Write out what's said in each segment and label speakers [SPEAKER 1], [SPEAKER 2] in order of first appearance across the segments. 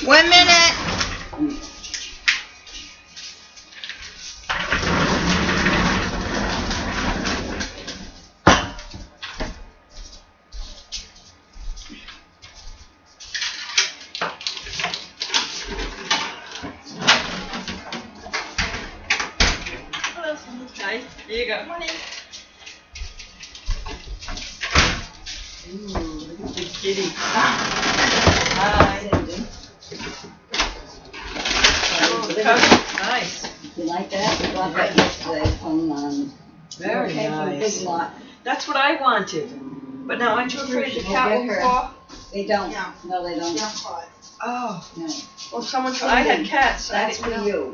[SPEAKER 1] 1 minute.
[SPEAKER 2] Nice. Here you go.
[SPEAKER 1] Morning.
[SPEAKER 2] Ooh, look at the kitty. Hi. Oh, the couch. Nice.
[SPEAKER 3] You like that? We got that yesterday from
[SPEAKER 2] Very
[SPEAKER 3] Big
[SPEAKER 2] nice.
[SPEAKER 3] Lot.
[SPEAKER 2] That's what I wanted. But now aren't you afraid the cat will fall?
[SPEAKER 3] They don't.
[SPEAKER 1] No.
[SPEAKER 3] No, they don't.
[SPEAKER 2] Oh.
[SPEAKER 3] No.
[SPEAKER 2] Well, someone. I had cats. So
[SPEAKER 3] That's
[SPEAKER 2] I
[SPEAKER 3] for
[SPEAKER 2] didn't know.
[SPEAKER 3] you.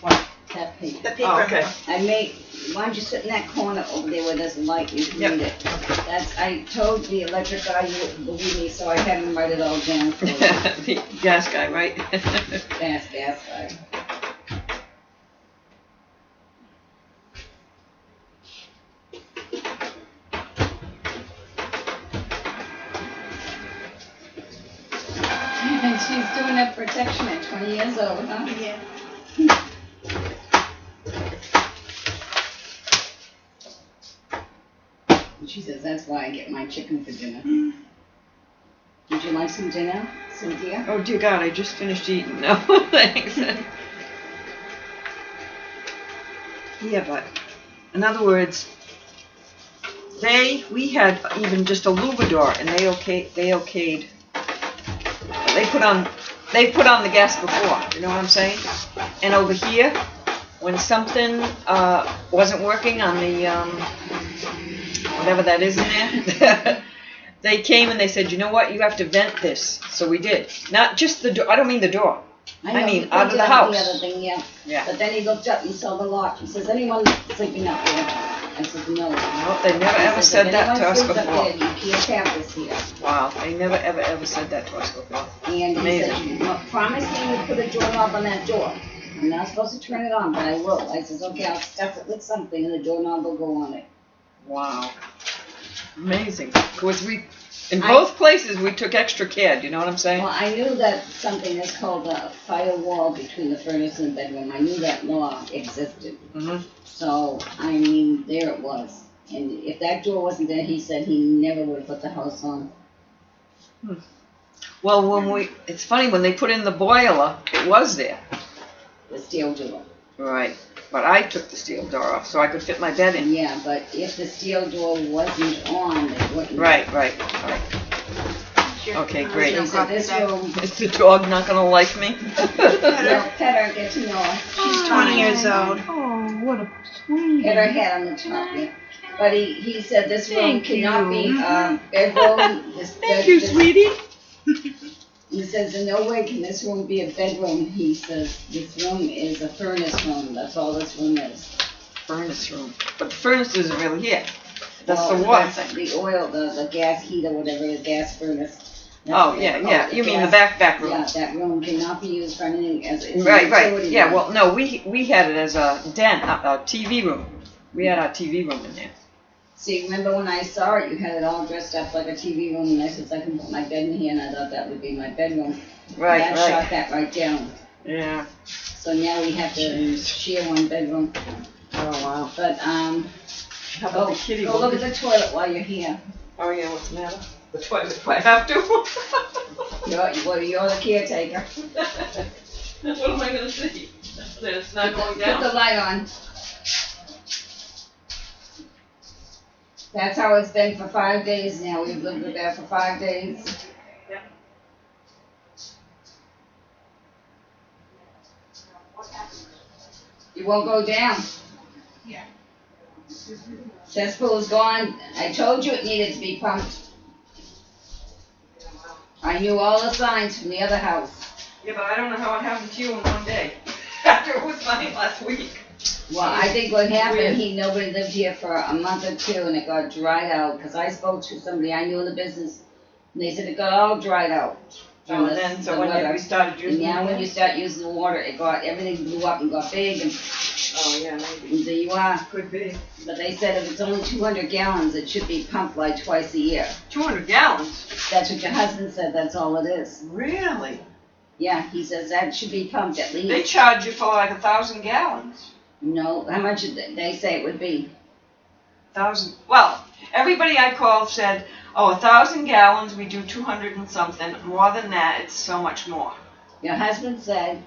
[SPEAKER 2] What?
[SPEAKER 3] That paper.
[SPEAKER 1] The paper.
[SPEAKER 2] Oh, okay.
[SPEAKER 3] I made. Why don't you sit in that corner over there where there's a light? You can
[SPEAKER 2] Yep.
[SPEAKER 3] read it. That's. I told the electric guy you wouldn't believe me, so I had him write it all down for you.
[SPEAKER 2] The gas guy, right?
[SPEAKER 3] Gas guy. And she's doing that protection at 20 years old, huh?
[SPEAKER 1] Yeah.
[SPEAKER 3] And she says, that's why I get my chicken for dinner. Would you like some dinner, Cynthia?
[SPEAKER 2] Oh dear God, I just finished eating. No, thanks. Yeah, but in other words, we had even just a louvedour, and they okayed. They put on the gas before. You know what I'm saying? And over here, when something wasn't working on the whatever that is in there, they came and they said, you know what, you have to vent this. So we did. Not just the door. I don't mean the door. I mean out of the house.
[SPEAKER 3] The other thing, yeah.
[SPEAKER 2] Yeah.
[SPEAKER 3] But then he looked up and saw the lock. He says, anyone sleeping up there? I said, no.
[SPEAKER 2] No, they never ever said that to us
[SPEAKER 3] If anyone
[SPEAKER 2] before.
[SPEAKER 3] sleeps up there, you can't have this here.
[SPEAKER 2] Wow, they never ever said that to us before.
[SPEAKER 3] And he
[SPEAKER 2] Amazing.
[SPEAKER 3] said, promise me you put a doorknob on that door. I'm not supposed to turn it on, but I will. I says, okay, I'll stuff it with something and the doorknob will go on it.
[SPEAKER 2] Wow. Amazing. Of course, in both places we took extra care. Do you know what I'm saying?
[SPEAKER 3] Well, I knew that something is called a firewall between the furnace and the bedroom. I knew that law existed.
[SPEAKER 2] Mm-hmm.
[SPEAKER 3] So, I mean, there it was. And if that door wasn't there, he said he never would have put the house on.
[SPEAKER 2] Well, it's funny, when they put in the boiler, it was there.
[SPEAKER 3] The steel door.
[SPEAKER 2] Right. But I took the steel door off so I could fit my bed in.
[SPEAKER 3] Yeah, but if the steel door wasn't on, it wouldn't.
[SPEAKER 2] Right. Okay, great.
[SPEAKER 3] He said, this room,
[SPEAKER 2] Is the dog not going to like me?
[SPEAKER 3] well, pet her, get to know her.
[SPEAKER 1] She's 20 years old.
[SPEAKER 2] Oh, what a sweet.
[SPEAKER 3] Hit her head on the top, yeah. But he said this room
[SPEAKER 2] Thank
[SPEAKER 3] cannot
[SPEAKER 2] you.
[SPEAKER 3] be bedroom.
[SPEAKER 2] Thank you, sweetie.
[SPEAKER 3] He says, in no way can this room be a bedroom. He says, this room is a furnace room. That's all this room is.
[SPEAKER 2] Furnace room. But the furnace isn't really here. That's
[SPEAKER 3] Well,
[SPEAKER 2] the water
[SPEAKER 3] that's
[SPEAKER 2] thing.
[SPEAKER 3] the oil, the gas heater, whatever, the gas furnace. That's
[SPEAKER 2] Oh,
[SPEAKER 3] what they
[SPEAKER 2] yeah.
[SPEAKER 3] call it,
[SPEAKER 2] You mean the
[SPEAKER 3] gas-
[SPEAKER 2] back room.
[SPEAKER 3] Yeah, that room cannot be used for anything as it's a
[SPEAKER 2] Right.
[SPEAKER 3] utility
[SPEAKER 2] Yeah,
[SPEAKER 3] room.
[SPEAKER 2] well, no, we had it as a den, a TV room. We had our TV room in there.
[SPEAKER 3] See, remember when I saw it, you had it all dressed up like a TV room, and I said, I can put my bed in here, and I thought that would be my bedroom.
[SPEAKER 2] Right,
[SPEAKER 3] And I
[SPEAKER 2] right.
[SPEAKER 3] shot that right down.
[SPEAKER 2] Yeah.
[SPEAKER 3] So now we have to
[SPEAKER 2] Jeez.
[SPEAKER 3] share one bedroom.
[SPEAKER 2] Oh, wow.
[SPEAKER 3] But,
[SPEAKER 2] How about the kitty
[SPEAKER 3] go look at the toilet while you're here.
[SPEAKER 2] Oh, yeah, what's the matter? The toilet, if I have to.
[SPEAKER 3] You're the caretaker.
[SPEAKER 2] What am I going to see? That it's not going
[SPEAKER 3] Put the
[SPEAKER 2] down?
[SPEAKER 3] light on. That's how it's been for 5 days now. We've lived with that for 5 days.
[SPEAKER 2] Yeah.
[SPEAKER 3] You won't go down.
[SPEAKER 1] Yeah.
[SPEAKER 3] Cesspool is gone. I told you it needed to be pumped. I knew all the signs from the other house.
[SPEAKER 2] Yeah, but I don't know how it happened to you in one day. After it was mine last week.
[SPEAKER 3] Well, I think what happened,
[SPEAKER 2] Weird.
[SPEAKER 3] nobody lived here for a month or two and it got dried out. Because I spoke to somebody I knew in the business and they said it got all dried out.
[SPEAKER 2] Oh,
[SPEAKER 3] from
[SPEAKER 2] and
[SPEAKER 3] the-
[SPEAKER 2] then, so
[SPEAKER 3] the
[SPEAKER 2] when
[SPEAKER 3] weather.
[SPEAKER 2] we started
[SPEAKER 3] And
[SPEAKER 2] using
[SPEAKER 3] now when you
[SPEAKER 2] it?
[SPEAKER 3] start using the water, everything blew up and got big and
[SPEAKER 2] Oh, yeah, maybe.
[SPEAKER 3] there you are.
[SPEAKER 2] Could be.
[SPEAKER 3] But they said if it's only 200 gallons, it should be pumped like twice a year.
[SPEAKER 2] 200 gallons?
[SPEAKER 3] That's what your husband said, that's all it is.
[SPEAKER 2] Really?
[SPEAKER 3] Yeah, he says that should be pumped at
[SPEAKER 2] They
[SPEAKER 3] least.
[SPEAKER 2] charge you for like 1,000 gallons.
[SPEAKER 3] No, how much did they say it would be?
[SPEAKER 2] 1,000. Well, everybody I called said, oh, 1,000 gallons, we do 200 and something. More than that, it's so much more.
[SPEAKER 3] Your husband said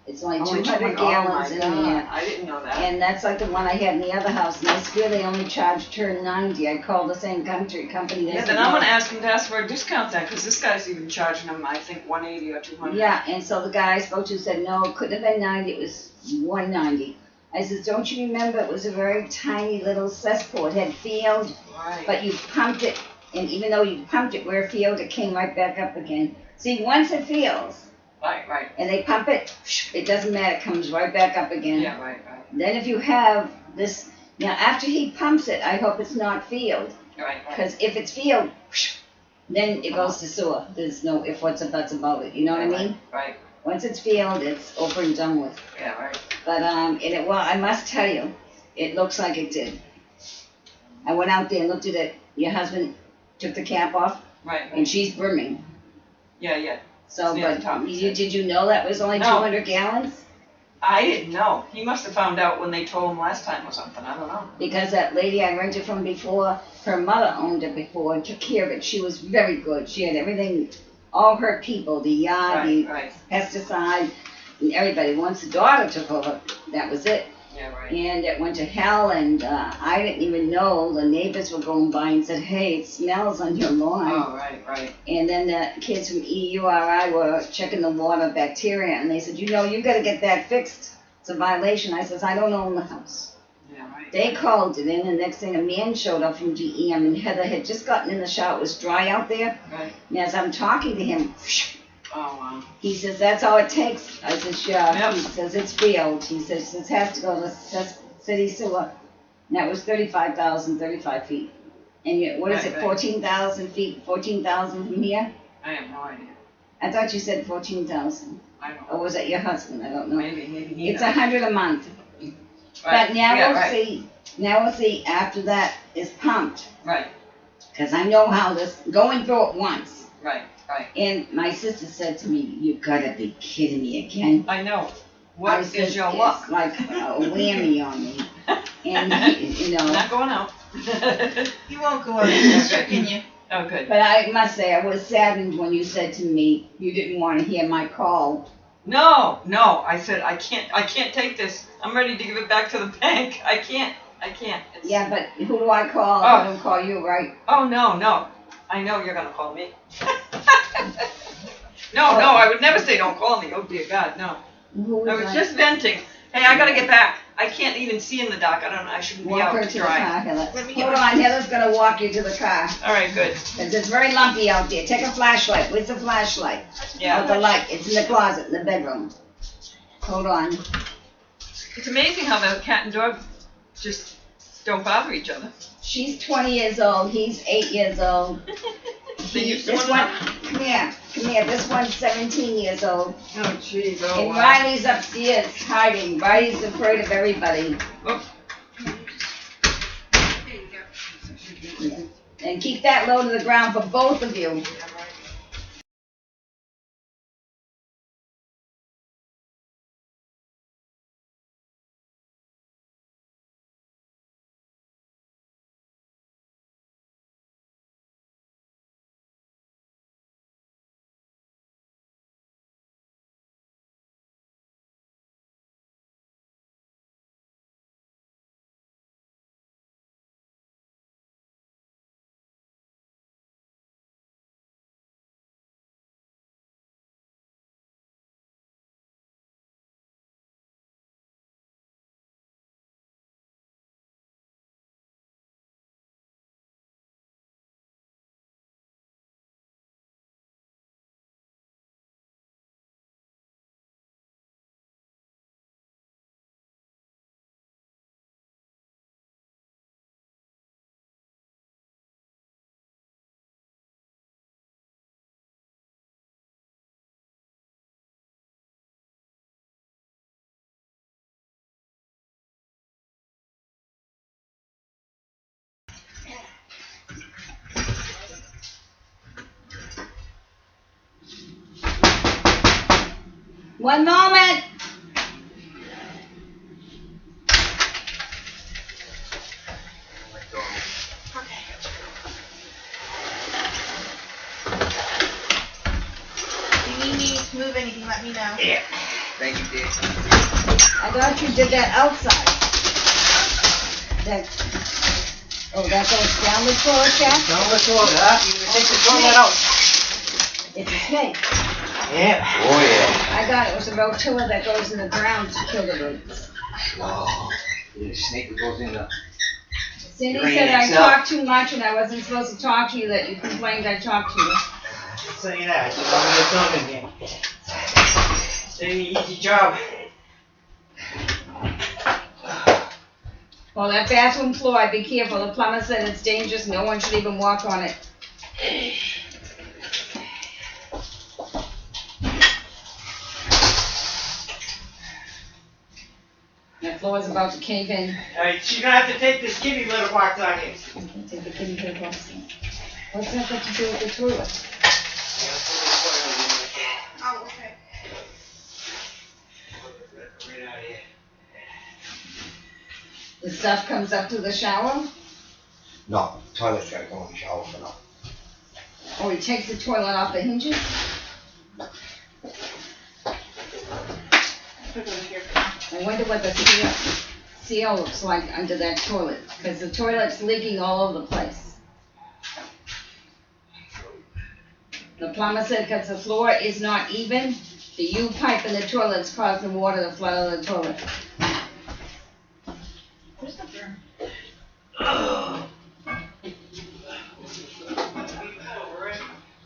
[SPEAKER 3] it's only
[SPEAKER 2] Only
[SPEAKER 3] 200
[SPEAKER 2] 200 oh
[SPEAKER 3] gallons
[SPEAKER 2] my
[SPEAKER 3] in
[SPEAKER 2] God,
[SPEAKER 3] there.
[SPEAKER 2] I didn't know that.
[SPEAKER 3] And that's like the one I had in the other house, and I swear they only charged her 90. I called the same company. They
[SPEAKER 2] Yeah,
[SPEAKER 3] said
[SPEAKER 2] then I'm
[SPEAKER 3] no.
[SPEAKER 2] gonna ask him to ask for a discount then, because this guy's even charging him, I think, 180 or 200.
[SPEAKER 3] Yeah, and so the guy I spoke to said, no, it couldn't have been 90, it was 190. I says, don't you remember, it was a very tiny little cesspool, it had field,
[SPEAKER 2] Right.
[SPEAKER 3] but you pumped it, and even though you pumped it where field, it came right back up again. See, once it feels,
[SPEAKER 2] Right.
[SPEAKER 3] and they pump it, it doesn't matter, it comes right back up again.
[SPEAKER 2] Yeah, right.
[SPEAKER 3] Then if you have this, now after he pumps it, I hope it's not field,
[SPEAKER 2] Right.
[SPEAKER 3] because if it's field, then it goes to sewer. There's no if, what's, or buts about it, you know what I mean?
[SPEAKER 2] Right.
[SPEAKER 3] Once it's field, it's over and done with.
[SPEAKER 2] Yeah, right.
[SPEAKER 3] But, well, I must tell you, it looks like it did. I went out there and looked at it, your husband took the cap off,
[SPEAKER 2] Right.
[SPEAKER 3] and she's brimming.
[SPEAKER 2] Yeah.
[SPEAKER 3] So,
[SPEAKER 2] Yeah,
[SPEAKER 3] but,
[SPEAKER 2] Tom said.
[SPEAKER 3] did you know that was only
[SPEAKER 2] No.
[SPEAKER 3] 200 gallons?
[SPEAKER 2] I didn't know. He must have found out when they told him last time or something. I don't know.
[SPEAKER 3] Because that lady I rented from before, her mother owned it before and took care of it. She was very good. She had everything, all her people, the yard, the
[SPEAKER 2] Right.
[SPEAKER 3] pesticide, and everybody. Once the daughter took over, that was it.
[SPEAKER 2] Yeah, right.
[SPEAKER 3] And it went to hell, and I didn't even know. The neighbors were going by and said, hey, it smells on your lawn.
[SPEAKER 2] Oh, right.
[SPEAKER 3] And then the kids from EURI were checking the water bacteria, and they said, you got to get that fixed. It's a violation. I says, I don't own the house.
[SPEAKER 2] Yeah, right.
[SPEAKER 3] They called it in, and next thing a man showed up from GEM, and Heather had just gotten in the shower. It was dry out there.
[SPEAKER 2] Right.
[SPEAKER 3] And as I'm talking to him,
[SPEAKER 2] Oh, wow.
[SPEAKER 3] he says, that's all it takes. I says, yeah.
[SPEAKER 2] Yep.
[SPEAKER 3] He says, it's field. He says, it has to go to city sewer. And that was 35 feet. And what is
[SPEAKER 2] Right,
[SPEAKER 3] it,
[SPEAKER 2] right.
[SPEAKER 3] 14,000 feet, 14,000 from here?
[SPEAKER 2] I have no idea.
[SPEAKER 3] I thought you said 14,000.
[SPEAKER 2] I don't
[SPEAKER 3] Or
[SPEAKER 2] know.
[SPEAKER 3] was that your husband? I don't know.
[SPEAKER 2] Maybe he
[SPEAKER 3] It's
[SPEAKER 2] knows.
[SPEAKER 3] 100 a month.
[SPEAKER 2] Right.
[SPEAKER 3] But now
[SPEAKER 2] Yeah,
[SPEAKER 3] we'll
[SPEAKER 2] right.
[SPEAKER 3] see. Now we'll see after that is pumped.
[SPEAKER 2] Right.
[SPEAKER 3] Because I know how this, going through it once.
[SPEAKER 2] Right.
[SPEAKER 3] And my sister said to me, you gotta be kidding me again.
[SPEAKER 2] I know.
[SPEAKER 3] I
[SPEAKER 2] What
[SPEAKER 3] said,
[SPEAKER 2] is your
[SPEAKER 3] it's
[SPEAKER 2] luck?
[SPEAKER 3] like a whammy on me. And,
[SPEAKER 2] Not going out.
[SPEAKER 1] You won't go out, he's tricking you.
[SPEAKER 2] Oh, good.
[SPEAKER 3] but I must say, I was saddened when you said to me, you didn't want to hear my call.
[SPEAKER 2] No. I said I can't take this. I'm ready to give it back to the bank. I can't. It's...
[SPEAKER 3] Yeah, but who do I call?
[SPEAKER 2] Oh.
[SPEAKER 3] I don't call you, right?
[SPEAKER 2] Oh no. I know you're gonna call me. No, I would never say don't call me. Oh dear God, no.
[SPEAKER 3] Who
[SPEAKER 2] I
[SPEAKER 3] was
[SPEAKER 2] was just venting. Hey, I gotta get back. I can't even see in the dark. I shouldn't be
[SPEAKER 3] walk
[SPEAKER 2] out
[SPEAKER 3] her
[SPEAKER 2] to
[SPEAKER 3] to the
[SPEAKER 2] dry.
[SPEAKER 3] car, Heather.
[SPEAKER 1] Let me get
[SPEAKER 3] Hold
[SPEAKER 1] my-
[SPEAKER 3] on, Heather's gonna walk you to the car.
[SPEAKER 2] All right, good.
[SPEAKER 3] Because it's very lumpy out there. Take a flashlight. Where's the flashlight? Oh,
[SPEAKER 2] Yeah.
[SPEAKER 3] the light. It's in the closet, in the bedroom. Hold on.
[SPEAKER 2] It's amazing how the cat and dog just don't bother each other.
[SPEAKER 3] She's 20 years old. He's 8 years old.
[SPEAKER 2] They used to
[SPEAKER 3] This
[SPEAKER 2] one
[SPEAKER 3] one,
[SPEAKER 2] another?
[SPEAKER 3] come here. This one's 17 years old.
[SPEAKER 2] Oh jeez. Oh
[SPEAKER 3] And
[SPEAKER 2] wow.
[SPEAKER 3] Riley's upstairs hiding. Riley's afraid of everybody.
[SPEAKER 2] Oh.
[SPEAKER 1] There you go.
[SPEAKER 3] And keep that low to the ground for both of you. One moment.
[SPEAKER 1] If you need me to move anything, let me know.
[SPEAKER 4] Yeah. Thank you, dear.
[SPEAKER 3] I thought you did that outside. That, oh, that goes down the toilet shaft?
[SPEAKER 4] Down the toilet, huh? You can take the toilet out.
[SPEAKER 3] It's a snake.
[SPEAKER 4] Yeah. Oh, yeah.
[SPEAKER 3] I thought it was a rotilla that goes in the ground to kill the roots.
[SPEAKER 4] Oh, the snake that goes in the...
[SPEAKER 3] Cindy
[SPEAKER 4] Grannie
[SPEAKER 3] said I
[SPEAKER 4] itself.
[SPEAKER 3] talked too much and I wasn't supposed to talk to you, that you complained I talked to you.
[SPEAKER 4] I'll tell you that. Just want me to talk in here. Say me easy job.
[SPEAKER 3] Well, that bathroom floor, be careful. The plumber said it's dangerous. No one should even walk on it. That floor's about to cave in.
[SPEAKER 4] She's gonna have to take this kitty litter box out here.
[SPEAKER 3] Okay, take the kitty litter box. What's that got to do with the toilet?
[SPEAKER 1] Oh, okay.
[SPEAKER 4] Right out here.
[SPEAKER 3] The stuff comes up to the shower?
[SPEAKER 5] No, toilet's gotta go in the shower for now.
[SPEAKER 3] Or he takes the toilet off the hinges?
[SPEAKER 1] Put it over here for now.
[SPEAKER 3] I wonder what the seal looks like under that toilet, because the toilet's leaking all over the place. The plumber said because the floor is not even, the U-pipe in the toilet's causing water to flood out of the toilet.
[SPEAKER 1] Where's the burn?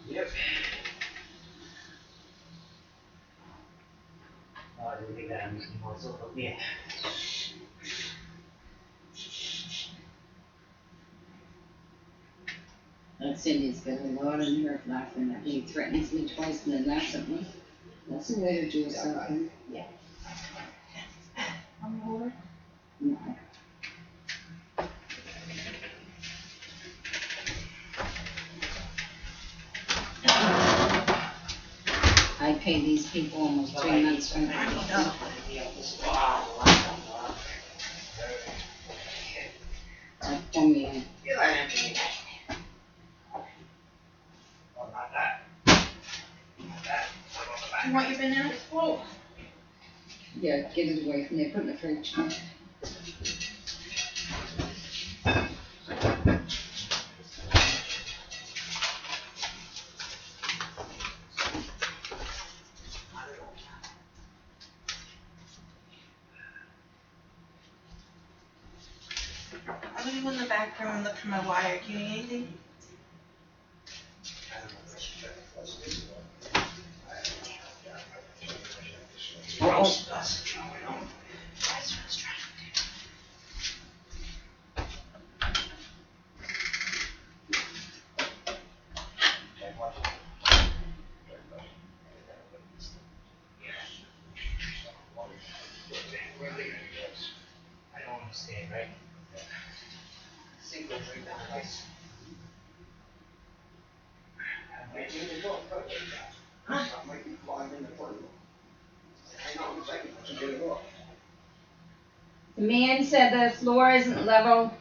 [SPEAKER 4] Yep. Oh, I didn't think that I'm using more soap up here.
[SPEAKER 3] That Cindy's got a lot of nerve laughing at me. He threatens me twice and then laughs at me. That's the way to do something.
[SPEAKER 1] On the board?
[SPEAKER 3] No. I pay these people almost 3 months rent. For me.
[SPEAKER 1] You want your banana? Whoa.
[SPEAKER 3] Yeah, get it away from there, put it in the fridge.
[SPEAKER 1] I'm gonna go in the back room and look for my wire. Do you need anything?
[SPEAKER 4] I don't understand, right? Sink goes right down nice.
[SPEAKER 5] Might be clogged in the toilet. I know, it's like, it's a good look.
[SPEAKER 3] The man said the floor isn't level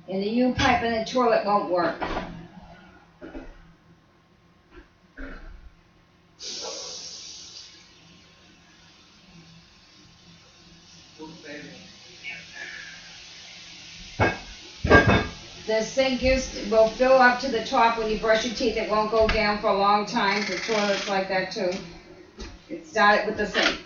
[SPEAKER 3] and the U-pipe in the toilet won't work. The sink will fill up to the top when you brush your teeth. It won't go down for a long time. The toilet's like that too. It started with the sink.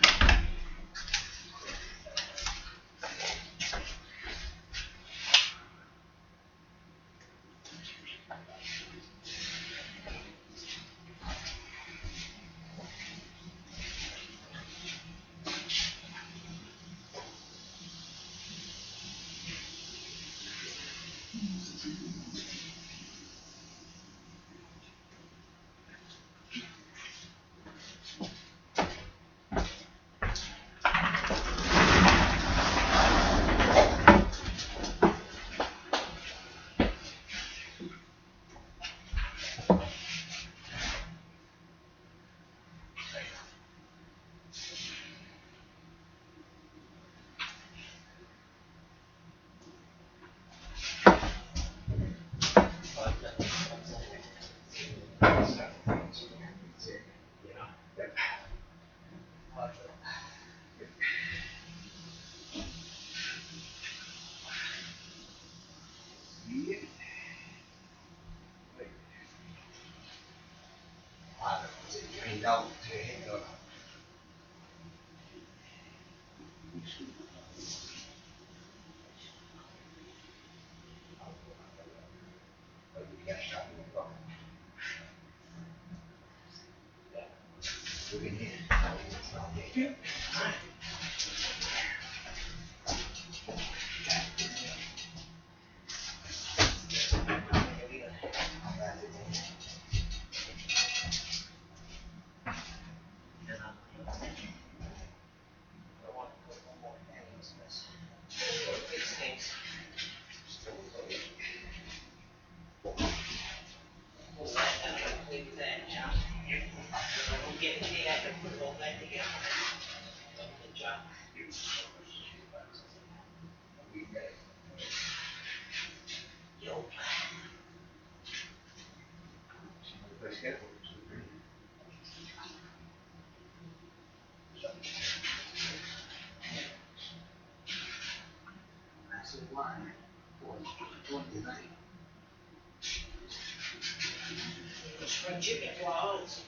[SPEAKER 4] Spring chicken flowers.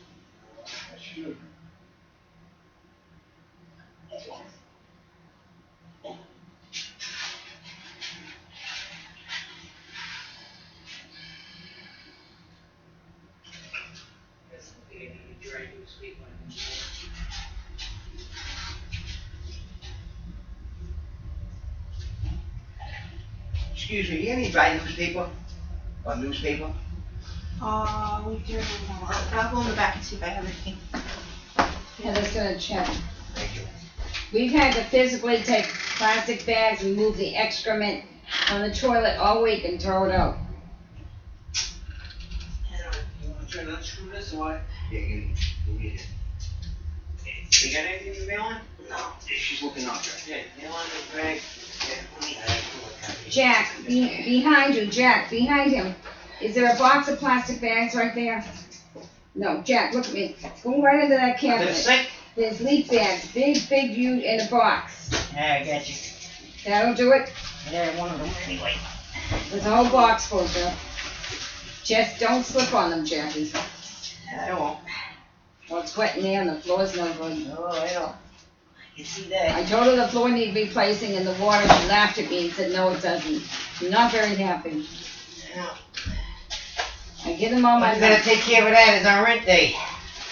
[SPEAKER 4] That's something you need to try to speak on.
[SPEAKER 5] Excuse me, you have any dry newspaper? Or newspaper?
[SPEAKER 1] We do. I'll go in the back and see if I have anything.
[SPEAKER 3] Heather's gonna check.
[SPEAKER 5] Thank you.
[SPEAKER 3] We've had to physically take plastic bags and move the excrement on the toilet all week and throw it out.
[SPEAKER 4] You wanna try to unscrew this or what?
[SPEAKER 5] Yeah, you need it.
[SPEAKER 4] You got anything to mail on?
[SPEAKER 5] No, she's looking up there.
[SPEAKER 4] Yeah, mail on the Greg.
[SPEAKER 3] Jack, behind you, Jack, behind him. Is there a box of plastic bags right there? No, Jack, look at me. Go right into that
[SPEAKER 4] They're
[SPEAKER 3] cabinet.
[SPEAKER 4] sick?
[SPEAKER 3] There's leaf bags, big, huge, in a box.
[SPEAKER 4] Yeah, I got you.
[SPEAKER 3] That'll do it.
[SPEAKER 4] Yeah, one of them anyway.
[SPEAKER 3] There's a whole box full, Bill. Just don't slip on them, Jackie.
[SPEAKER 4] I won't.
[SPEAKER 3] Well, it's wet in there and the floor's no good.
[SPEAKER 4] Oh, I know. You see that?
[SPEAKER 3] I told her the floor needed replacing in the water. She laughed at me and said, no, it doesn't. She's not very happy.
[SPEAKER 4] Yeah.
[SPEAKER 3] I get them on my
[SPEAKER 4] You gotta take care of that. It's our rent day. You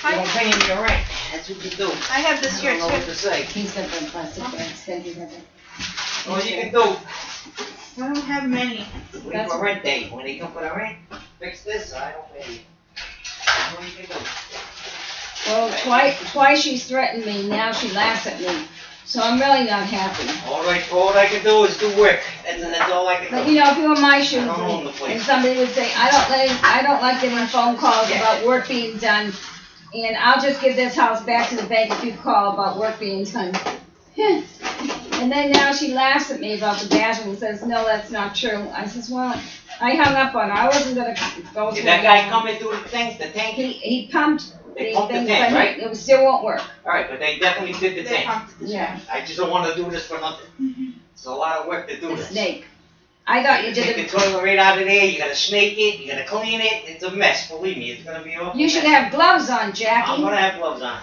[SPEAKER 1] I,
[SPEAKER 4] don't pay him your rent. That's what you do.
[SPEAKER 1] I have this
[SPEAKER 4] I
[SPEAKER 1] here
[SPEAKER 4] don't know what
[SPEAKER 1] too.
[SPEAKER 4] to say.
[SPEAKER 3] He's got them plastic bags. Thank you, Heather.
[SPEAKER 4] All you can do,
[SPEAKER 1] I don't have many.
[SPEAKER 4] wait
[SPEAKER 3] That's-
[SPEAKER 4] for rent day. When they come for the rent, fix this, I don't pay you. That's all you can do.
[SPEAKER 3] Well, twice she's threatened me. Now she laughs at me. So I'm really not happy.
[SPEAKER 4] All I can do is do work. That's all I
[SPEAKER 3] But
[SPEAKER 4] can do.
[SPEAKER 3] you know, if you were in my shoes
[SPEAKER 4] I don't own the
[SPEAKER 3] and
[SPEAKER 4] place.
[SPEAKER 3] somebody would say, I don't like getting phone calls
[SPEAKER 4] Yeah.
[SPEAKER 3] about work being done, and I'll just give this house back to the bank if you call about work being done. And then now she laughs at me about the bathroom and says, no, that's not true. I says, well, I hung up on her. I wasn't gonna go
[SPEAKER 4] Did
[SPEAKER 3] through
[SPEAKER 4] that
[SPEAKER 3] it.
[SPEAKER 4] guy come and do the things, the tank?
[SPEAKER 3] He pumped
[SPEAKER 4] They
[SPEAKER 3] the
[SPEAKER 4] pumped the
[SPEAKER 3] thing,
[SPEAKER 4] tank,
[SPEAKER 3] but
[SPEAKER 4] right?
[SPEAKER 3] it still won't work.
[SPEAKER 4] Alright, but they definitely did the
[SPEAKER 1] They
[SPEAKER 4] tank.
[SPEAKER 1] pumped the
[SPEAKER 3] Yeah.
[SPEAKER 4] I just don't wanna do this for nothing. It's a lot of work to do
[SPEAKER 3] The
[SPEAKER 4] this.
[SPEAKER 3] snake. I thought you
[SPEAKER 4] Take
[SPEAKER 3] did
[SPEAKER 4] the toilet right out of there, you gotta snake it, you gotta clean it, it's a mess, believe me, it's gonna be awful.
[SPEAKER 3] You should
[SPEAKER 4] mess.
[SPEAKER 3] have gloves on,
[SPEAKER 4] I'm
[SPEAKER 3] Jackie.
[SPEAKER 4] gonna have gloves on.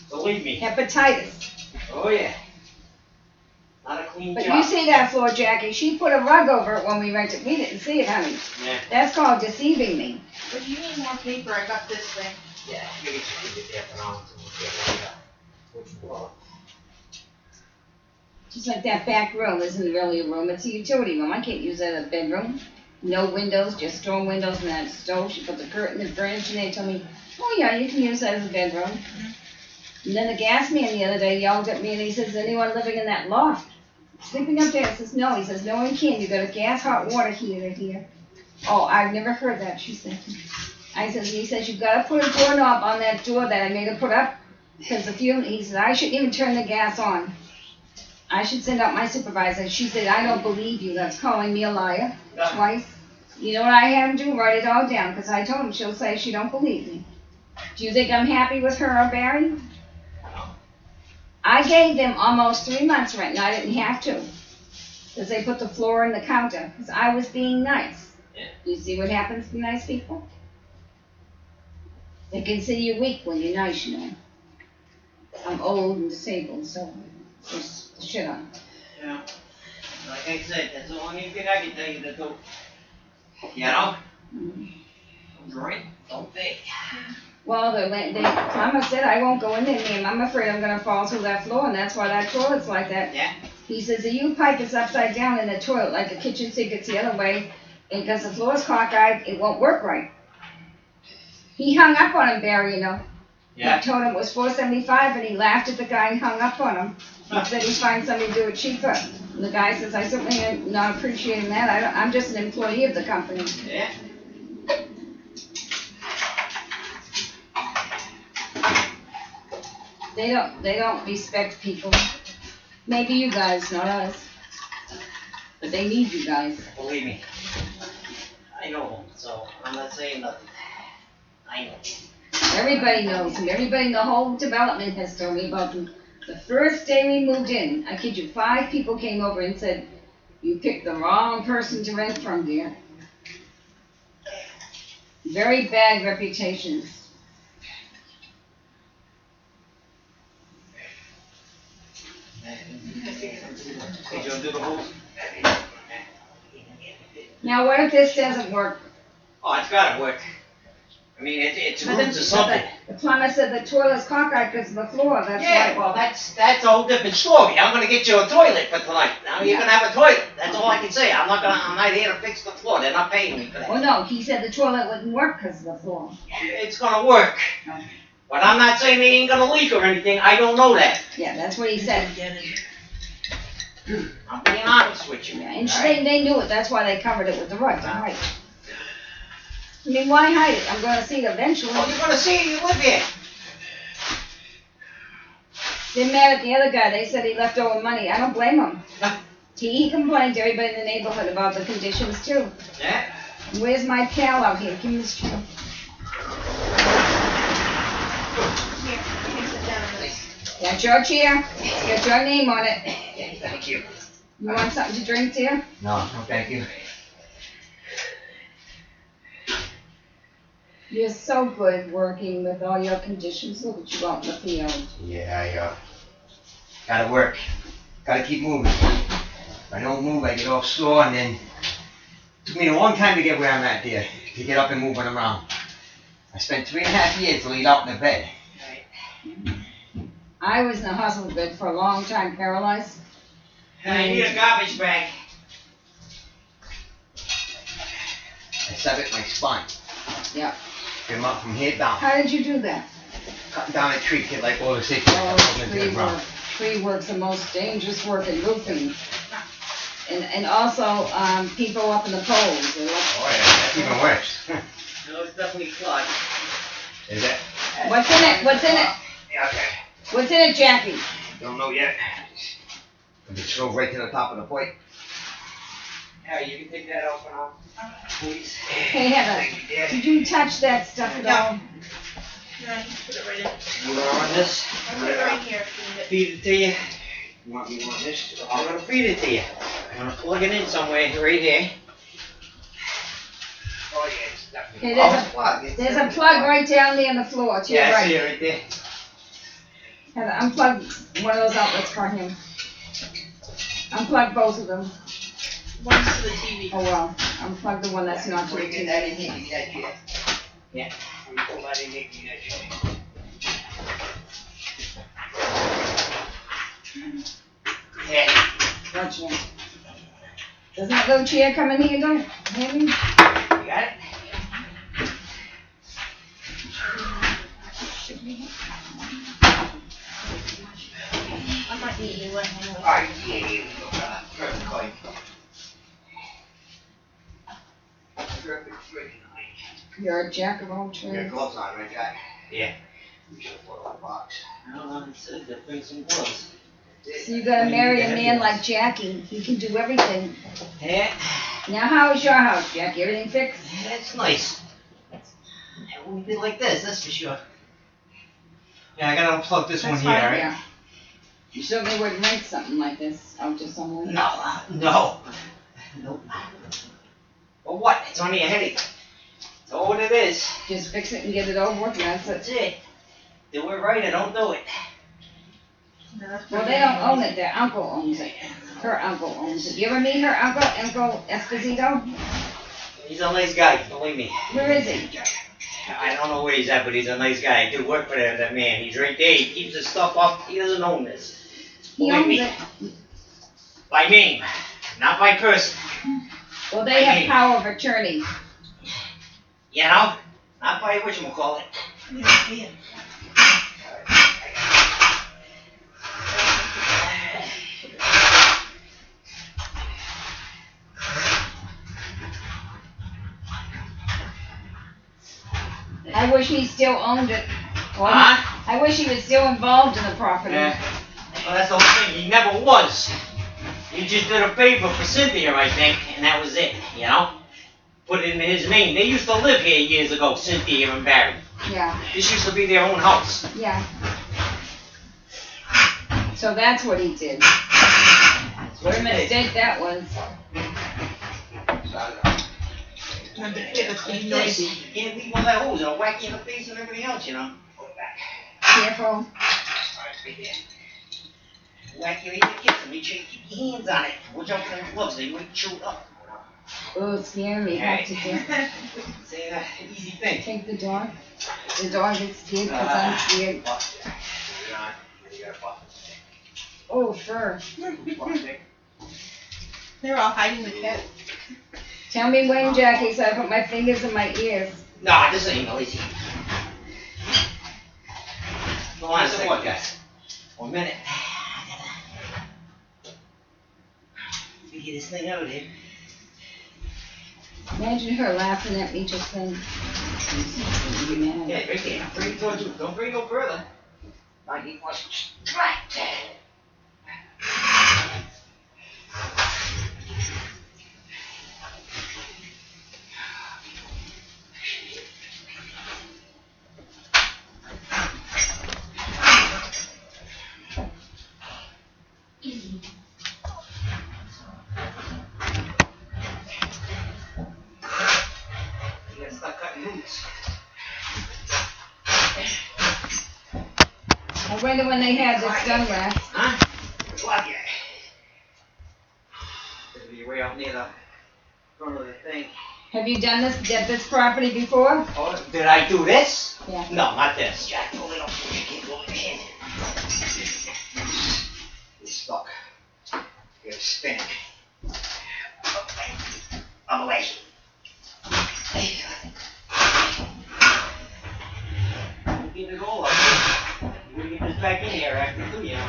[SPEAKER 4] Believe me.
[SPEAKER 3] Hepatitis.
[SPEAKER 4] Oh yeah. Not a clean
[SPEAKER 3] But you
[SPEAKER 4] job.
[SPEAKER 3] see that floor, Jackie, she put a rug over it when we rented. We didn't see it, honey.
[SPEAKER 4] Yeah.
[SPEAKER 3] That's called deceiving me.
[SPEAKER 1] If you need more paper, I got this thing.
[SPEAKER 4] Yeah, maybe you should keep it there for now until we get what you want.
[SPEAKER 3] Just like that back room isn't really a room, it's a utility room. I can't use that as a bedroom. No windows, just storm windows and that stove. She put the curtain, the furniture in there, told me, oh yeah, you can use that as a bedroom. And then the gas man the other day yelled at me and he says, anyone living in that loft? Sleeping up there? I says, no. He says, no one can. You got a gas hot water heater here. Oh, I've never heard that, she said. He says, you've got to put a doorknob on that door that I made her put up. Because he said, I shouldn't even turn the gas on. I should send out my supervisor. She said, I don't believe you. That's calling me a liar. Twice. You know what I have to do? Write it all down. Because I told him she'll say she don't believe me. Do you think I'm happy with her or Barry? I gave them almost 3 months rent, and I didn't have to. Because they put the floor in the counter. Because I was being nice.
[SPEAKER 4] Yeah.
[SPEAKER 3] You see what happens to nice people? They consider you weak when you're nice, you know. I'm old and disabled, so just shit on.
[SPEAKER 4] Yeah. Like I said, that's the only thing I can tell you to do. You know? Don't drink, don't think.
[SPEAKER 3] Well, Mama said I won't go in there, ma'am. I'm afraid I'm gonna fall through that floor, and that's why that toilet's like that.
[SPEAKER 4] Yeah.
[SPEAKER 3] He says the U-pipe is upside down in the toilet, like the kitchen sink it's the other way, and because the floor's cockeyed, it won't work right. He hung up on him, Barry, you know.
[SPEAKER 4] Yeah.
[SPEAKER 3] I told him it was $4.75, and he laughed at the guy and hung up on him. He said he'd find somebody to do it cheaper. And the guy says, I certainly am not appreciating that. I'm just an employee of the company.
[SPEAKER 4] Yeah.
[SPEAKER 3] They don't respect people. Maybe you guys, not us. But they need you guys.
[SPEAKER 4] Believe me. I know them, so I'm not saying nothing. I know.
[SPEAKER 3] Everybody knows him. Everybody in the whole development has told me about him. The first day we moved in, I kid you, 5 people came over and said, You picked the wrong person to rent from, dear. Very bad reputations.
[SPEAKER 4] Hey, Joe, do the whole.
[SPEAKER 3] Now, what if this doesn't work?
[SPEAKER 4] Oh, it's gotta work. I mean, it's
[SPEAKER 3] But
[SPEAKER 4] roots or something.
[SPEAKER 3] The plumber said the toilet's cockeyed because of the floor, that's
[SPEAKER 4] Yeah,
[SPEAKER 3] why.
[SPEAKER 4] well, that's a whole different story. I'm gonna get you a toilet for tonight. Now you're gonna have a toilet. That's all I can say. I'm not here to fix the floor. They're not paying me for that.
[SPEAKER 3] Well, no, he said the toilet wouldn't work because of the floor.
[SPEAKER 4] It's gonna work.
[SPEAKER 3] Okay.
[SPEAKER 4] But I'm not saying they ain't gonna leak or anything. I don't know that.
[SPEAKER 3] Yeah, that's what he said.
[SPEAKER 4] I'm being honest with you.
[SPEAKER 3] Yeah, and
[SPEAKER 4] all right?
[SPEAKER 3] they knew it, that's why they covered it with the rug, to hide it. I mean, why hide it? I'm gonna see it eventually.
[SPEAKER 4] Oh, you're gonna see you live here.
[SPEAKER 3] They're mad at the other guy, they said he left over money, I don't blame him. He complained to everybody in the neighborhood about the conditions too.
[SPEAKER 4] Yeah?
[SPEAKER 3] Where's my pal out here? Give me this chair.
[SPEAKER 1] Here, you can sit down on this.
[SPEAKER 3] That's your chair, it's got your name on it.
[SPEAKER 4] Yeah, thank you.
[SPEAKER 3] You want something to drink, dear?
[SPEAKER 4] No, thank you.
[SPEAKER 3] You're so good working with all your conditions, look at you out in the field.
[SPEAKER 5] Yeah, gotta work. Gotta keep moving. If I don't move, I get off sore, and then it took me a long time to get where I'm at, dear. To get up and moving around. I spent 3.5 years laid out in the bed.
[SPEAKER 3] I was in the hospital bed for a long time, paralyzed.
[SPEAKER 4] I need a garbage bag.
[SPEAKER 5] I severed my spine.
[SPEAKER 3] Yeah.
[SPEAKER 5] Came up from here down.
[SPEAKER 3] How did you do that?
[SPEAKER 5] Cutting down a tree, kid, like all the safety.
[SPEAKER 3] Oh, tree work's the most dangerous work in roofing. And also, people up in the poles. They're like,
[SPEAKER 5] Oh yeah, that's even worse.
[SPEAKER 4] No, it's definitely clogged.
[SPEAKER 5] Is it?
[SPEAKER 3] what's in it? What's in it?
[SPEAKER 5] Yeah, okay.
[SPEAKER 3] What's in it, Jackie?
[SPEAKER 5] Don't know yet. Just go right to the top of the plate.
[SPEAKER 4] Yeah, you can take that out for now. Please.
[SPEAKER 3] Hey, Heather,
[SPEAKER 5] Thank you, dear.
[SPEAKER 3] did you touch that stuff at all?
[SPEAKER 1] No, you can put it right in.
[SPEAKER 4] You wanna run this?
[SPEAKER 1] I'll put it right here if you need it.
[SPEAKER 4] Feed it to you.
[SPEAKER 5] You want this?
[SPEAKER 4] I'm gonna feed it to you. I'm gonna plug it in somewhere right here.
[SPEAKER 5] Oh yeah, it's definitely.
[SPEAKER 3] Okay, there's a-
[SPEAKER 5] plug. It's
[SPEAKER 3] There's a
[SPEAKER 5] definitely
[SPEAKER 3] plug right down there on the floor to your
[SPEAKER 4] Yeah, I see
[SPEAKER 3] right.
[SPEAKER 4] it right there.
[SPEAKER 3] Heather, unplug one of those outlets for him. Unplug both of them.
[SPEAKER 1] One's to the TV.
[SPEAKER 3] Oh well, unplug the one that's not to the
[SPEAKER 5] Bring that in
[SPEAKER 3] TV.
[SPEAKER 5] here, yeah.
[SPEAKER 4] Yeah.
[SPEAKER 5] We pull that in here, yeah.
[SPEAKER 4] Yeah.
[SPEAKER 3] Watch it. Doesn't that little chair come in here, don't Henry?
[SPEAKER 4] You got it?
[SPEAKER 1] I might need you one more.
[SPEAKER 5] Alright, yeah, here we go. Perfect, Clay. Perfect, great.
[SPEAKER 3] You're a jack of all
[SPEAKER 5] Your
[SPEAKER 3] trades.
[SPEAKER 5] gloves on, right, Jack?
[SPEAKER 4] Yeah.
[SPEAKER 5] We should have put it on the box.
[SPEAKER 4] I don't know, it said to bring some gloves.
[SPEAKER 3] So you gotta marry a man like Jackie. He can do everything.
[SPEAKER 4] Yeah.
[SPEAKER 3] Now how is your house, Jackie? Everything fixed?
[SPEAKER 4] That's nice. Yeah, we did like this, that's for sure. Yeah, I gotta unplug this one
[SPEAKER 3] That's
[SPEAKER 4] here,
[SPEAKER 3] fine,
[SPEAKER 4] alright?
[SPEAKER 3] yeah. You certainly wouldn't rent something like this out to someone.
[SPEAKER 4] No, no. Nope. Well, what? It's only a headache. That's all what it is.
[SPEAKER 3] Just fix it and get it over with, and that's
[SPEAKER 4] That's
[SPEAKER 3] it.
[SPEAKER 4] it. Do it right or don't do it.
[SPEAKER 1] No, that's
[SPEAKER 3] Well,
[SPEAKER 1] pretty
[SPEAKER 3] they don't
[SPEAKER 1] good.
[SPEAKER 3] own it, their uncle owns it. Her uncle owns it. You ever meet her uncle, Uncle Esposito?
[SPEAKER 4] He's a nice guy, believe me.
[SPEAKER 3] Where is he?
[SPEAKER 4] I don't know where he's at, but he's a nice guy. I do work for that man. He's right there. He keeps his stuff up. He doesn't own this.
[SPEAKER 3] He
[SPEAKER 4] Believe
[SPEAKER 3] owns
[SPEAKER 4] me.
[SPEAKER 3] it.
[SPEAKER 4] By name, not by person.
[SPEAKER 3] Well, they have power of attorney.
[SPEAKER 4] You know? Not by whatchamacallit.
[SPEAKER 1] Yeah, yeah.
[SPEAKER 3] I wish he still owned it. Well,
[SPEAKER 4] Huh?
[SPEAKER 3] I wish he was still involved in the property.
[SPEAKER 4] Yeah. Well, that's the whole thing. He never was. He just did a favor for Cynthia, I think, and that was it, you know? Put it in his name. They used to live here years ago, Cynthia and Barry.
[SPEAKER 3] Yeah,
[SPEAKER 4] This used to be their own house.
[SPEAKER 3] yeah. So that's what he did. What a mistake that was.
[SPEAKER 1] And it was
[SPEAKER 4] Like
[SPEAKER 1] being
[SPEAKER 4] this.
[SPEAKER 1] noisy.
[SPEAKER 4] You can't leave all that hose, it'll whack you in the face and everything else, you know. Put it back.
[SPEAKER 3] Careful.
[SPEAKER 4] Alright, right there. Whack you in the kiss and make sure you keep your hands on it. Watch out for them gloves, they might chew it up.
[SPEAKER 3] Oh, it's scaring me. Have to do.
[SPEAKER 4] It's an easy thing.
[SPEAKER 3] Take the dog. The dog gets scared because I'm scared. Oh, fur.
[SPEAKER 1] They're all hiding the cat.
[SPEAKER 3] Tell me when, Jackie, so I put my fingers in my ears.
[SPEAKER 4] Nah, this ain't noisy. Hold on a second,
[SPEAKER 5] What?
[SPEAKER 4] guys. 1 minute. Let me get this thing out of here.
[SPEAKER 3] Imagine her laughing at me just then.
[SPEAKER 4] Yeah, right there. Bring it towards you. Don't bring no further. I need one straight. You gotta stop cutting roots.
[SPEAKER 3] I wonder when they had this done last.
[SPEAKER 4] Huh? Plug it. Better be way out near the front of the thing.
[SPEAKER 3] Have you done this property before?
[SPEAKER 4] Oh, did I do this?
[SPEAKER 3] Yeah.
[SPEAKER 4] No, not this. Jack, pull it up. You can't go in hand. It's stuck. You gotta spin it. Up away. Get it all up. We're gonna get this back in here after too, you know.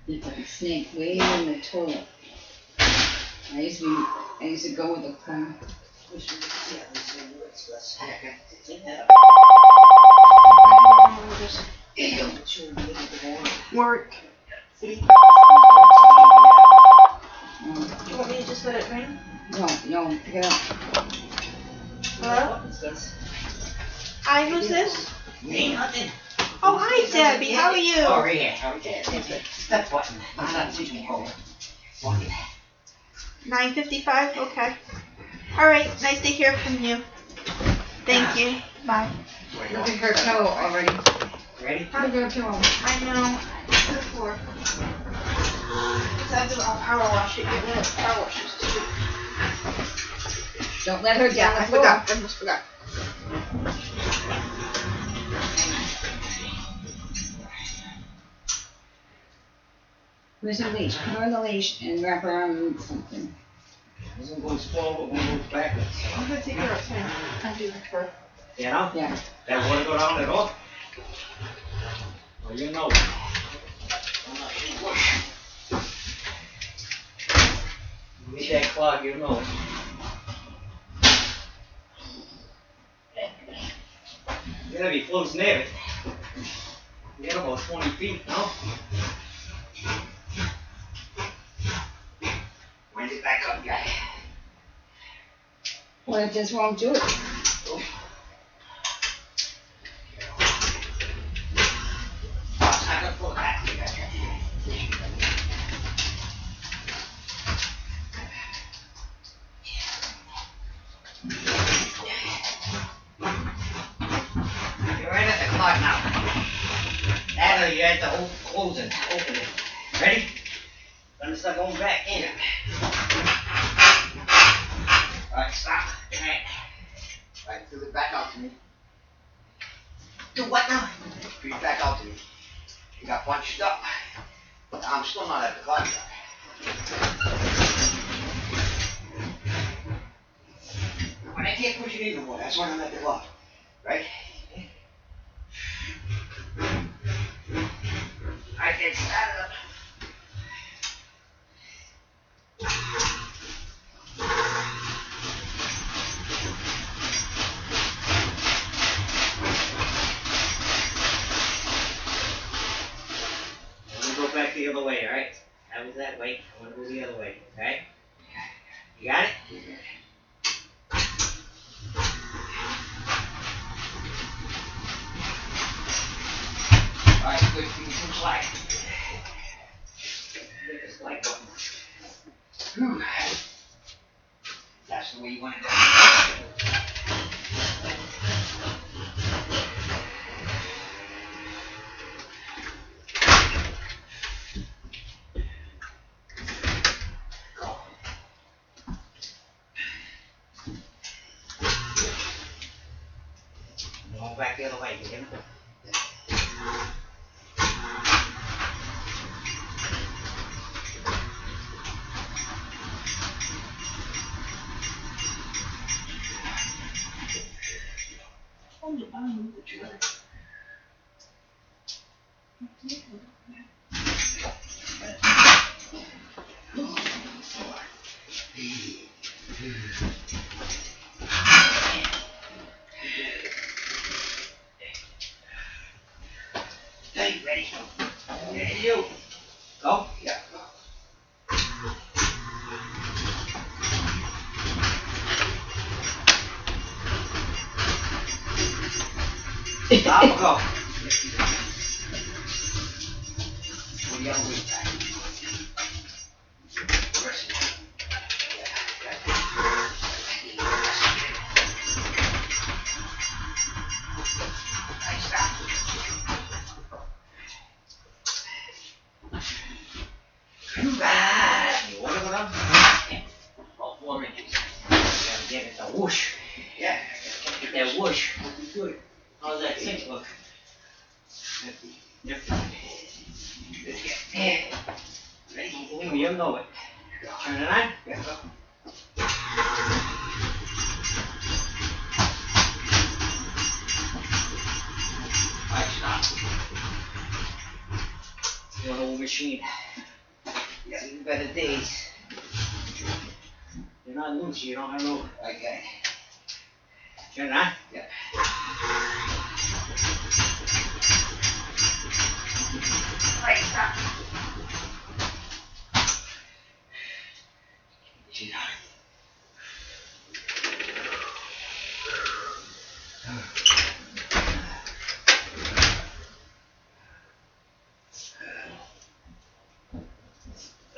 [SPEAKER 3] It's like a snake way in the toilet. I used to go with a comb.
[SPEAKER 1] Warwick. You want me to just let it ring?
[SPEAKER 3] No, pick it up.
[SPEAKER 1] Hello? Hi, who's this?
[SPEAKER 4] Me, nothing.
[SPEAKER 1] Oh, hi, Debbie. How are you?
[SPEAKER 4] Oh, right here. Oh, yeah, that's it. That button. I'm not seeking hold.
[SPEAKER 1] 9:55. Okay. All right. Nice to hear from you. Thank you. Bye.
[SPEAKER 3] Look at her toe already.
[SPEAKER 4] Ready?
[SPEAKER 3] Look at her toe.
[SPEAKER 1] I know. Good for. I'll power wash it. Get rid of power washes too.
[SPEAKER 3] Don't let her down
[SPEAKER 1] I
[SPEAKER 3] the floor.
[SPEAKER 1] forgot. I almost forgot.
[SPEAKER 3] Where's her leash? Put her on the leash and wrap her arm with something.
[SPEAKER 4] This one goes forward, one goes backwards.
[SPEAKER 1] I'm gonna take her outside. I do her.
[SPEAKER 4] You know?
[SPEAKER 3] Yeah.
[SPEAKER 4] That water go down at all? Well, you know. I'm not sure. Get that clog, you know. You gotta be close near it. You got about 20 feet, no? Wind it back up, guy.
[SPEAKER 3] What if this won't do it?
[SPEAKER 4] I gotta pull it back. You're right at the clock now. That or you're at the closing. Open it. Ready? Gonna start going back in. Alright, stop. Alright. Alright, fill it back out to me. Do what now? Fill it back out to me. You got bunched up. I'm still not at the clock yet. When I can't push it in the water, that's when I'm at the clock. Right? I can start it up. way. I wanna go the other way, okay? You got it? Alright, good, give me some slack. Get the slack button. Whew. That's the way you want it done. Going back the other way, you hear me? Hey, ready? Ready, you. Go? Yeah, go. Stop or go? What do you have to wait back? Press it. Yeah, that's it. Nice, stop. You want to go down? Yeah. About 4 inches. You gotta get it, the whoosh. Yeah, get that whoosh. Good. How's that sink look? Nifty. Let's get there. Ready? You know it. Turn it on. Yeah, go. Alright, stop. You're an old machine. Yeah. Seen better days. You're not loose, you don't have no. Okay. Turn it on? Yeah. Alright, stop. She's on.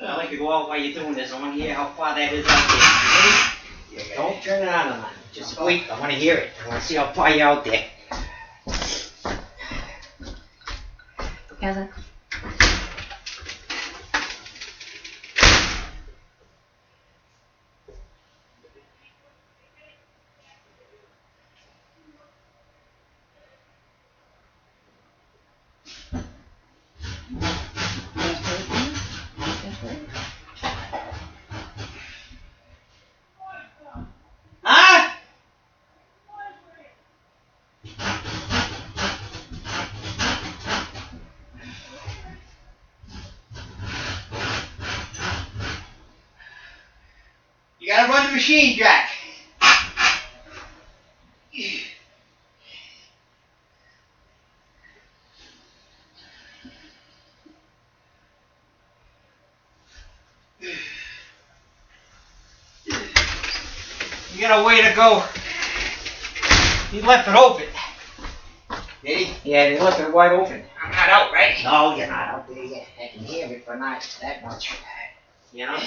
[SPEAKER 4] I like to go out while you're doing this. I want to hear how far that is out there. Ready? Yeah, don't turn it on or not. Just wait. I want to hear it. I want to see how far you're out there.
[SPEAKER 3] Kevin?
[SPEAKER 4] Huh? You gotta run the machine, Jack. You got a way to go. He left it open. Did he? Yeah, he left it wide open. I'm not out, right? No, you're not out there yet. I can hear it, but not that much. You know?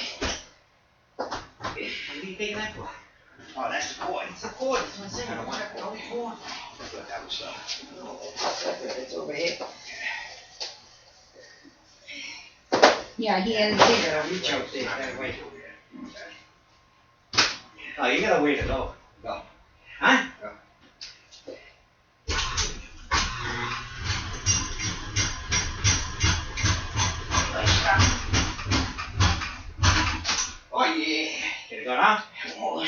[SPEAKER 4] What are you taking that for? Oh, that's the cord. It's the cord. It's my thing. I don't want it. No cord. I thought that was it's over here.
[SPEAKER 3] Yeah, he has it.
[SPEAKER 4] You gotta reach out there. You gotta wait. Oh, you got a way to go. Go. Huh? Go. Oh yeah. Get it go now? More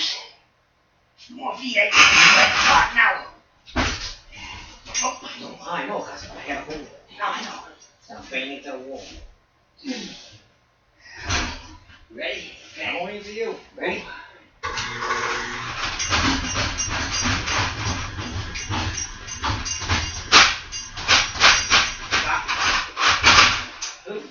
[SPEAKER 4] feet. I can't hot now. Oh, no, I know, Gaspee. I gotta hold it. No, I know. I'm banging to the wall. Ready? I'm waiting for you. Ready? Stop. Ooh.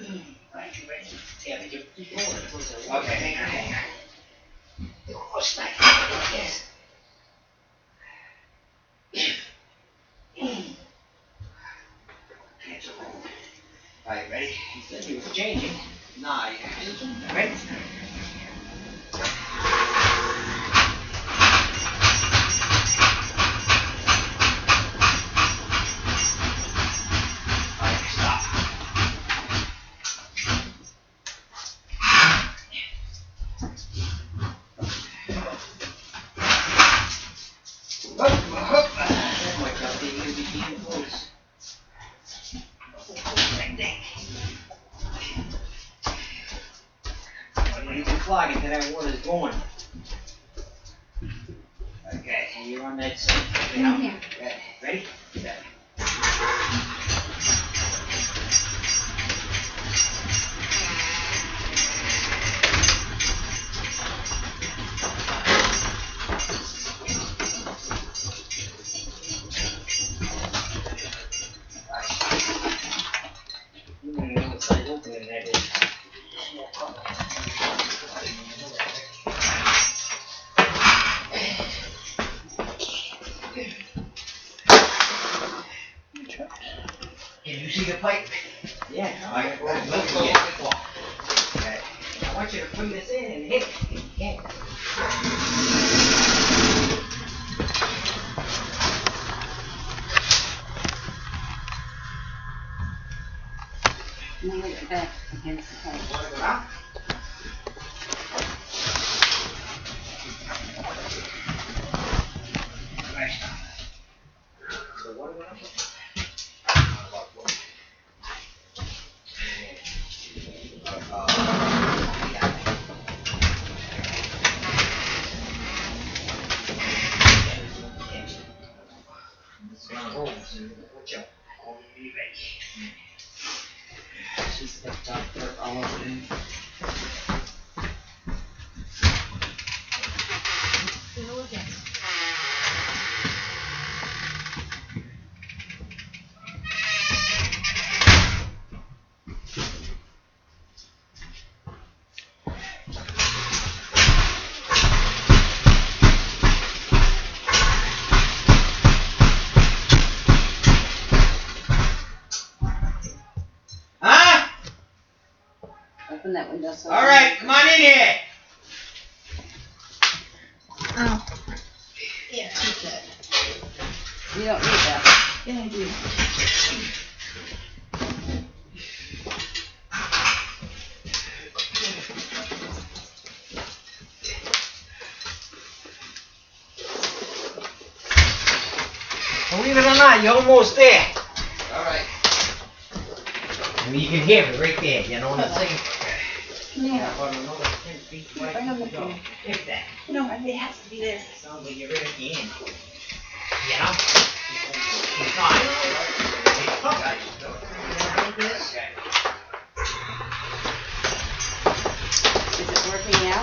[SPEAKER 4] Right, you ready? Yeah, but you keep going. Okay, hang on. Almost like yes. Hands are rolling. Alright, ready? He said he was changing. Nah, yeah. Ready? Alright, stop. Up, up. Oh my God, they need to be getting close. Dang, dang. When you can clog it, then that water's going. Okay, and you're on that side.
[SPEAKER 3] Yeah.
[SPEAKER 4] Ready? Ready? You don't know what size opening that is. Can you see the pipe? Yeah. Alright, let's go. Okay. I want you to bring this in and hit it. You can't.
[SPEAKER 3] Now get back against the pipe.
[SPEAKER 4] Want to go out? Right. So what do I put? Watch out. Be ready. She's stepped up for all of them. Huh?
[SPEAKER 3] Open that window so.
[SPEAKER 4] All right, come on in here.
[SPEAKER 1] Oh. Yeah, keep that.
[SPEAKER 3] You don't need that.
[SPEAKER 1] Yeah, I do.
[SPEAKER 4] Believe it or not, you're almost there.
[SPEAKER 5] All right.
[SPEAKER 4] I mean, you can hear it right there. You know what I'm saying?
[SPEAKER 3] Yeah.
[SPEAKER 4] About another 10 feet right.
[SPEAKER 3] Bring 'em with
[SPEAKER 4] Go.
[SPEAKER 3] you.
[SPEAKER 4] If that.
[SPEAKER 1] No, it has to be this.
[SPEAKER 4] Sounds like you're right at the end. You know? It's fine. Okay. Okay.
[SPEAKER 3] Is it working now?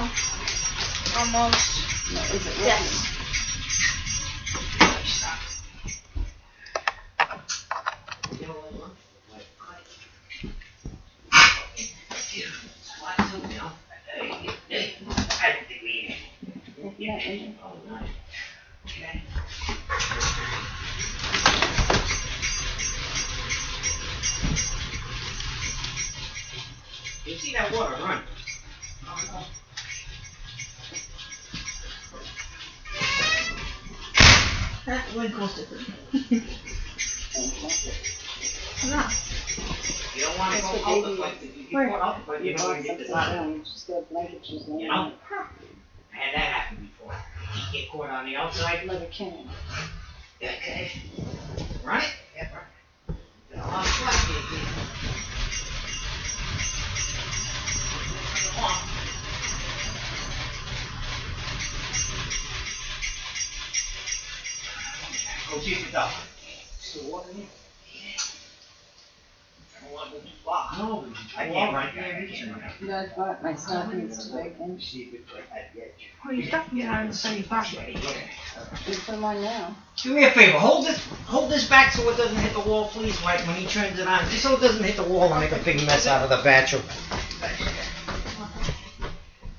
[SPEAKER 1] Almost.
[SPEAKER 3] No, is it working?
[SPEAKER 1] Yes.
[SPEAKER 4] Stop. You know what? I don't think we need it.
[SPEAKER 3] Open that window.
[SPEAKER 4] Oh, nice. Okay. You see that water run?
[SPEAKER 1] That went closer to me. No.
[SPEAKER 4] You don't want to
[SPEAKER 3] That's
[SPEAKER 4] go
[SPEAKER 3] what
[SPEAKER 4] out the
[SPEAKER 3] they do.
[SPEAKER 4] pipe. If you go out the pipe, you're going to get this out.
[SPEAKER 3] You just got a blanket she's laying
[SPEAKER 4] You know?
[SPEAKER 3] on.
[SPEAKER 4] I had that happen before. You get caught on the outside.
[SPEAKER 3] Like a can.
[SPEAKER 4] Okay. Right? Yep, right. Got a lot of slack here. Come on. Go see if it's up. Still water in here? I don't want to Wow.
[SPEAKER 6] No,
[SPEAKER 4] I can't run.
[SPEAKER 3] You know, I thought my stocking's too big, and
[SPEAKER 1] Well, your stockings are in the same pocket.
[SPEAKER 3] you put them on now.
[SPEAKER 6] do me a favor, hold this back so it doesn't hit the wall, please, Mike, when he turns it on, just so it doesn't hit the wall and make a big mess out of the bathroom.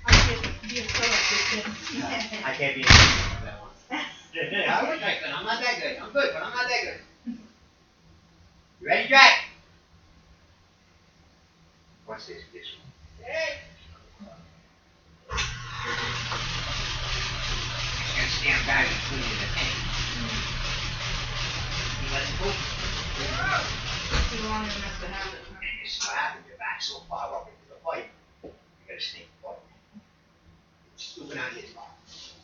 [SPEAKER 1] I can't be a pro at this thing.
[SPEAKER 6] I can't be in that one.
[SPEAKER 4] I would like that. I'm not that good. I'm good, but I'm not that good. You ready, Jack? What's this? This one. Can't stand back between the tank. You let it go.
[SPEAKER 1] Too long enough to have it.
[SPEAKER 4] And it's what happened. Your back so far up into the pipe. You gotta stay put. Scooping out his mouth.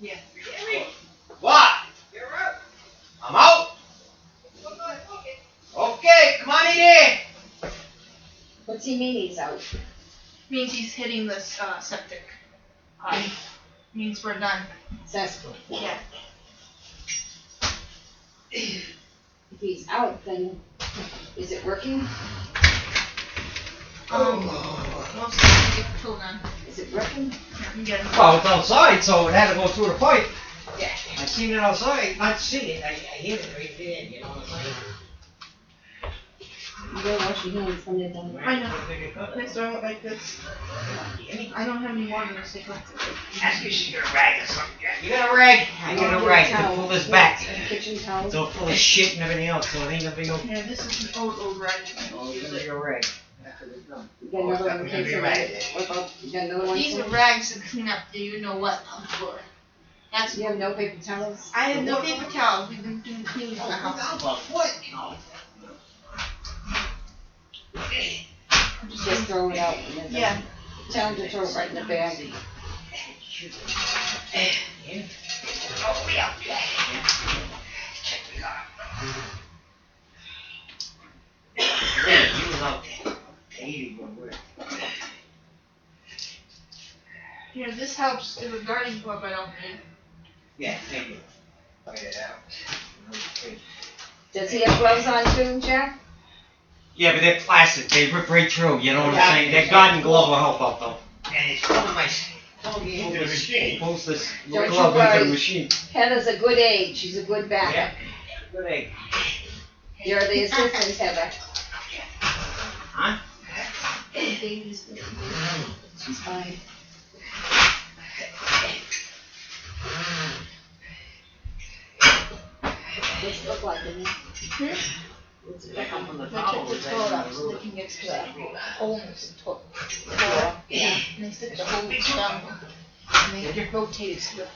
[SPEAKER 1] Yeah.
[SPEAKER 4] What? You're up. I'm out. Okay, come on in here.
[SPEAKER 3] What's he mean he's out?
[SPEAKER 1] Means he's hitting this septic. Means we're done.
[SPEAKER 3] Cesspool.
[SPEAKER 1] Yeah.
[SPEAKER 3] If he's out, then is it working?
[SPEAKER 1] Most likely get the tool done.
[SPEAKER 3] Is it working?
[SPEAKER 1] Yeah, I'm getting
[SPEAKER 6] Well, it's outside, so it had to go through the pipe.
[SPEAKER 3] Yeah.
[SPEAKER 6] I seen it outside, not seen it, I hit it right there, you know what I'm saying?
[SPEAKER 3] You gotta wash your hands when they're done.
[SPEAKER 1] I know. Next door I went like this. I don't have any water in the sink.
[SPEAKER 4] Ask you if you got a rag or something, Jack.
[SPEAKER 6] You got a rag? I got a rag to pull this back.
[SPEAKER 3] Kitchen towel.
[SPEAKER 6] It's all full of shit and everything else, so it ain't a big old.
[SPEAKER 1] Yeah, this is an old rag.
[SPEAKER 6] Oh, you got a rag.
[SPEAKER 3] You got another one in case of it. What about, you got another one?
[SPEAKER 1] These are rags to clean up the you know what on the floor. That's
[SPEAKER 3] You have no paper towels?
[SPEAKER 1] I have no paper towels. We've been doing cleaning in the house.
[SPEAKER 3] Just throw it out. And then
[SPEAKER 1] Yeah.
[SPEAKER 3] Tell him to throw it right in the bag.
[SPEAKER 4] Oh, we out, Jack. Check me out.
[SPEAKER 6] He was out there. He was work.
[SPEAKER 1] Here, this helps in the garden club I don't need.
[SPEAKER 6] Yeah, thank you.
[SPEAKER 3] Does he have gloves on too, Jack?
[SPEAKER 6] Yeah, but they're plastic, they rip right through, you know what I'm saying? That garden glove will help out though.
[SPEAKER 4] And it's one of my into the machine.
[SPEAKER 6] Pulls this
[SPEAKER 3] Don't you
[SPEAKER 6] glove into
[SPEAKER 3] worry.
[SPEAKER 6] the machine.
[SPEAKER 3] Heather's a good age. She's a good backup.
[SPEAKER 6] Yeah. Good egg.
[SPEAKER 3] You're the assistant, Heather.
[SPEAKER 6] Huh?
[SPEAKER 1] Babies.
[SPEAKER 3] She's fine. What's it look like, Denise?
[SPEAKER 6] What's it come from the
[SPEAKER 1] I
[SPEAKER 6] towel?
[SPEAKER 1] took the toilet out so they can get to the hole in the toilet. Yeah. And they stick the hose down and they rotate it so that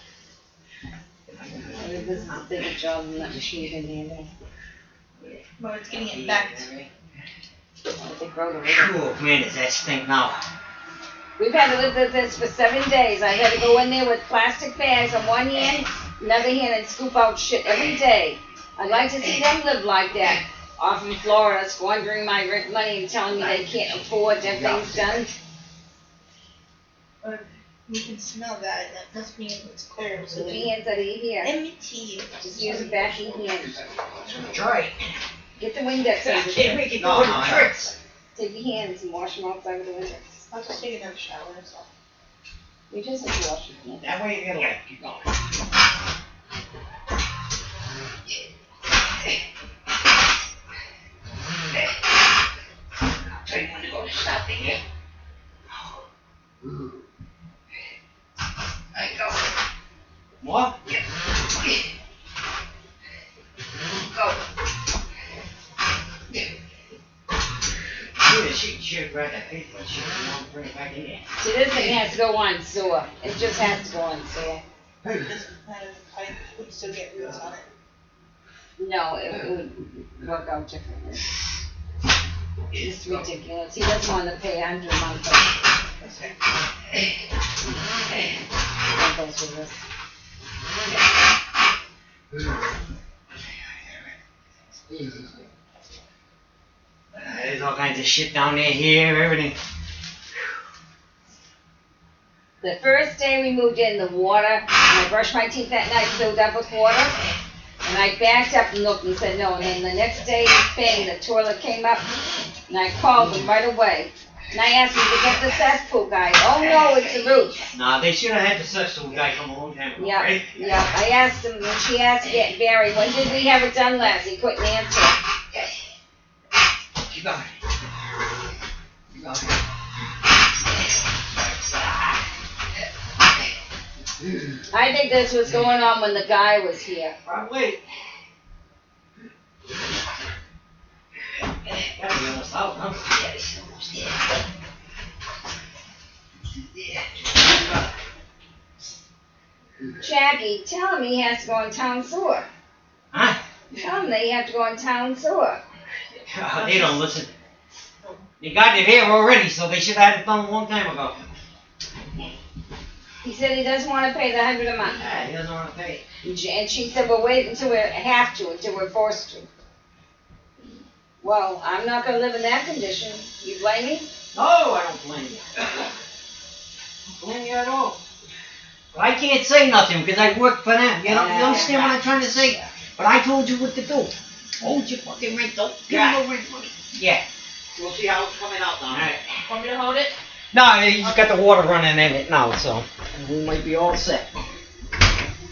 [SPEAKER 3] I mean, this is a bigger job than that machine in there.
[SPEAKER 1] well, it's getting it back.
[SPEAKER 3] They grow the
[SPEAKER 6] Cool, man, does that stink now?
[SPEAKER 3] We've had to live with this for 7 days. I had to go in there with plastic bags on one hand, another hand, and scoop out shit every day. I'd like to see them live like that. Off in Florida, squandering my rent money and telling me they can't afford their things done.
[SPEAKER 1] You can smell that. That must mean it's cold.
[SPEAKER 3] So the hands that are here,
[SPEAKER 1] Let me tea.
[SPEAKER 3] just use a backing hand.
[SPEAKER 6] Try it.
[SPEAKER 3] Get the Windex.
[SPEAKER 6] I
[SPEAKER 3] over
[SPEAKER 6] can't
[SPEAKER 3] there.
[SPEAKER 6] make it
[SPEAKER 4] No,
[SPEAKER 6] go
[SPEAKER 4] no,
[SPEAKER 6] to
[SPEAKER 4] no.
[SPEAKER 6] tricks.
[SPEAKER 3] Take your hands and wash them outside with the Windex.
[SPEAKER 1] I'll just take another shower. So.
[SPEAKER 3] We just have to wash your hands.
[SPEAKER 6] That way you get away. Keep going.
[SPEAKER 4] I'll tell you when to go to stop in here. I go.
[SPEAKER 6] What?
[SPEAKER 4] Yeah. Go.
[SPEAKER 6] Yeah, she should grab that paper and she would bring it back in there.
[SPEAKER 3] See, this thing has to go on sewer. It just has to go on sewer.
[SPEAKER 1] It doesn't matter. I would still get roots on it.
[SPEAKER 3] No, it would work out differently. It's ridiculous. He doesn't want to pay $100 a month. That goes with this.
[SPEAKER 6] There's all kinds of shit down there, here, everything.
[SPEAKER 3] The first day we moved in, the water, when I brushed my teeth that night, filled up with water. And I backed up and looked and said no, and then the next day, bang, the toilet came up, and I called them right away. And I asked them to get the cesspool guy. Oh no, it's the roof.
[SPEAKER 6] Nah, they should have had the cesspool guy come a long time ago,
[SPEAKER 3] Yeah,
[SPEAKER 6] right?
[SPEAKER 3] yeah. I asked him, and she asked Barry, when did we have it done last? He couldn't answer.
[SPEAKER 5] Keep going. Keep going.
[SPEAKER 3] I think this was going on when the guy was here.
[SPEAKER 6] Probably. Gotta be almost out, huh?
[SPEAKER 3] Jackie, tell him he has to go in town sewer.
[SPEAKER 6] Huh?
[SPEAKER 3] Tell him they have to go in town sewer.
[SPEAKER 6] They don't listen. They got it here already, so they should have had it done a long time ago.
[SPEAKER 3] He said he doesn't want to pay the $100 a month.
[SPEAKER 6] Yeah, he doesn't want to pay.
[SPEAKER 3] And she said, well, wait until we have to, until we're forced to. Well, I'm not gonna live in that condition. You blame me?
[SPEAKER 6] No, I don't blame you. I don't blame you at all. But I can't say nothing because I work for them. You know, you understand what I'm trying to say? But I told you what to do. Hold your fucking rent, don't give me no rent money. Yeah.
[SPEAKER 4] We'll see how it's coming out now.
[SPEAKER 6] Alright.
[SPEAKER 1] Want me to hold it?
[SPEAKER 6] No, he's got the water running in it now, so we might be all set.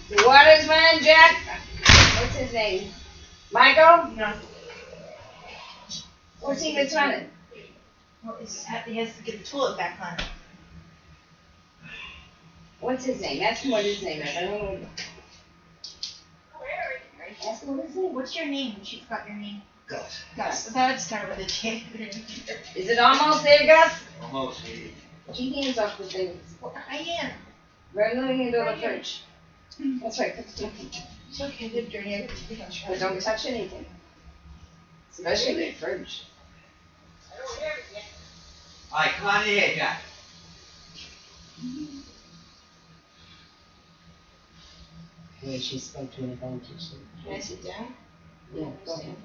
[SPEAKER 3] The water's running, Jack? What's his name? Michael?
[SPEAKER 1] No.
[SPEAKER 3] What's he been running?
[SPEAKER 1] Well, he has to get the toilet back on.
[SPEAKER 3] What's his name? Ask him what his name is. I don't know. Ask him what his name is.
[SPEAKER 1] What's your name? She forgot your name.
[SPEAKER 4] Gus.
[SPEAKER 1] Gus. I thought it started with a J.
[SPEAKER 3] Is it almost there, Gus?
[SPEAKER 4] Almost.
[SPEAKER 3] Put your hands off the things.
[SPEAKER 1] Well, I am.
[SPEAKER 3] Right on the hand of the fridge. That's right. Put the
[SPEAKER 1] It's okay, good journey.
[SPEAKER 3] But don't touch anything. Especially the fridge.
[SPEAKER 5] Alright, come on in here, Jack.
[SPEAKER 3] Yeah, she spoke to me about it.
[SPEAKER 1] Can I sit down?
[SPEAKER 3] Yeah, go ahead.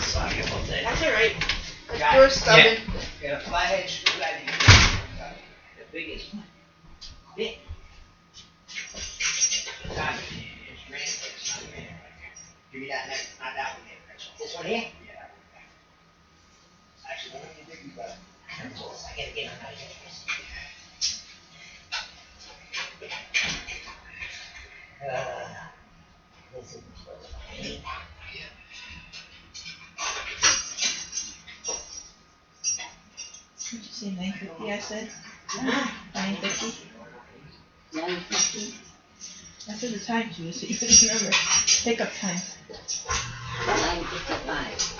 [SPEAKER 5] Sorry about that.
[SPEAKER 1] That's alright.
[SPEAKER 5] Got
[SPEAKER 1] You're
[SPEAKER 5] it.
[SPEAKER 1] stubborn.
[SPEAKER 5] Got a flathead screwdriver. The biggest one. Big. Got it. It's red, but it's not red. Give me that next, not that one there. This one here? Yeah. Actually, one of you big, but I gotta get it right here. This is
[SPEAKER 1] What'd you say, 9:50 I said? 9:50?
[SPEAKER 3] 9:50.
[SPEAKER 1] I said the time to you, so you can remember. Pickup time.
[SPEAKER 3] 9:55.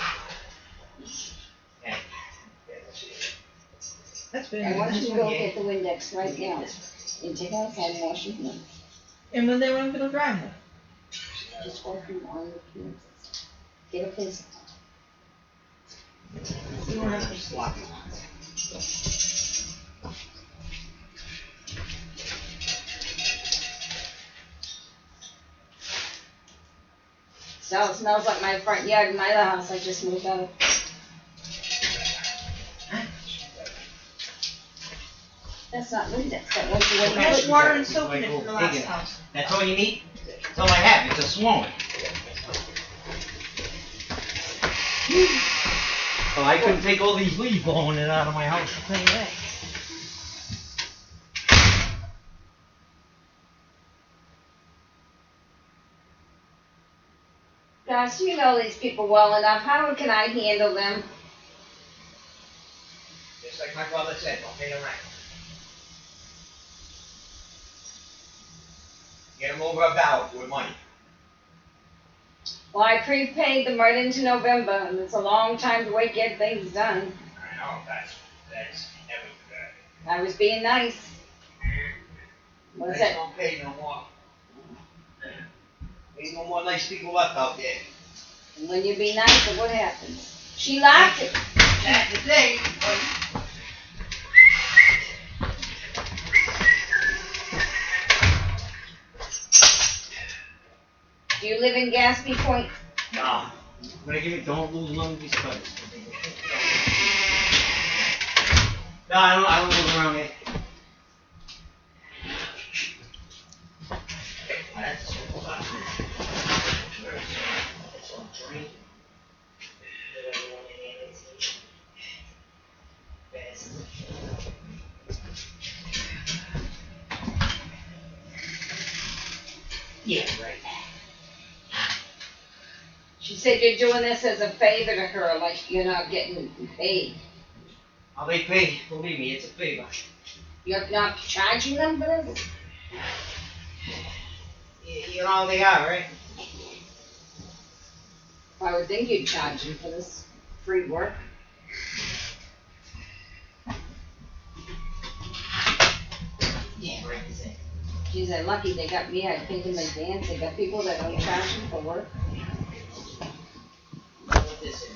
[SPEAKER 1] That's
[SPEAKER 3] I
[SPEAKER 1] better.
[SPEAKER 3] want you
[SPEAKER 1] That's
[SPEAKER 3] to go
[SPEAKER 1] one.
[SPEAKER 3] get the Windex right now and take outside and wash your hands.
[SPEAKER 1] And when they were gonna drive them.
[SPEAKER 3] Just working on the kids. Get a pencil.
[SPEAKER 1] You don't have to swap.
[SPEAKER 3] So it smells like my front yard in my other house I just moved out of. That's not Windex, that won't be
[SPEAKER 1] It has water and soap in it from the last house.
[SPEAKER 6] That's all you need? That's all I have, it's a swamp. Oh, I couldn't take all these leaves blowing it out of my house, I'll tell you that.
[SPEAKER 3] Gosh, you know these people well enough. How can I handle them?
[SPEAKER 5] Just like my brother said, don't pay the rent. Get them over a barrel with money.
[SPEAKER 3] Well, I prepaid them right into November, and it's a long time to wait to get things done.
[SPEAKER 5] I know, that's never good.
[SPEAKER 3] I was being nice. What's
[SPEAKER 5] They
[SPEAKER 3] that?
[SPEAKER 5] don't pay no more. Ain't no more nice people left out there.
[SPEAKER 3] And when you be nice, then what happens? She laughed at
[SPEAKER 5] That's the thing.
[SPEAKER 3] you live in Gaspee Point?
[SPEAKER 6] No. Gonna give it, don't lose none of these cutters. No, I don't live around here. That's yeah, right.
[SPEAKER 3] She said you're doing this as a favor to her, like you're not getting paid.
[SPEAKER 6] I'll be paid. Believe me, it's a favor.
[SPEAKER 3] You're not charging them for this?
[SPEAKER 6] You know how they are, right?
[SPEAKER 3] I would think you'd charge them for this free work.
[SPEAKER 6] Yeah, right.
[SPEAKER 3] Geez, they're lucky they got me. I think in advance. They got people that don't charge them for work.
[SPEAKER 6] What this is.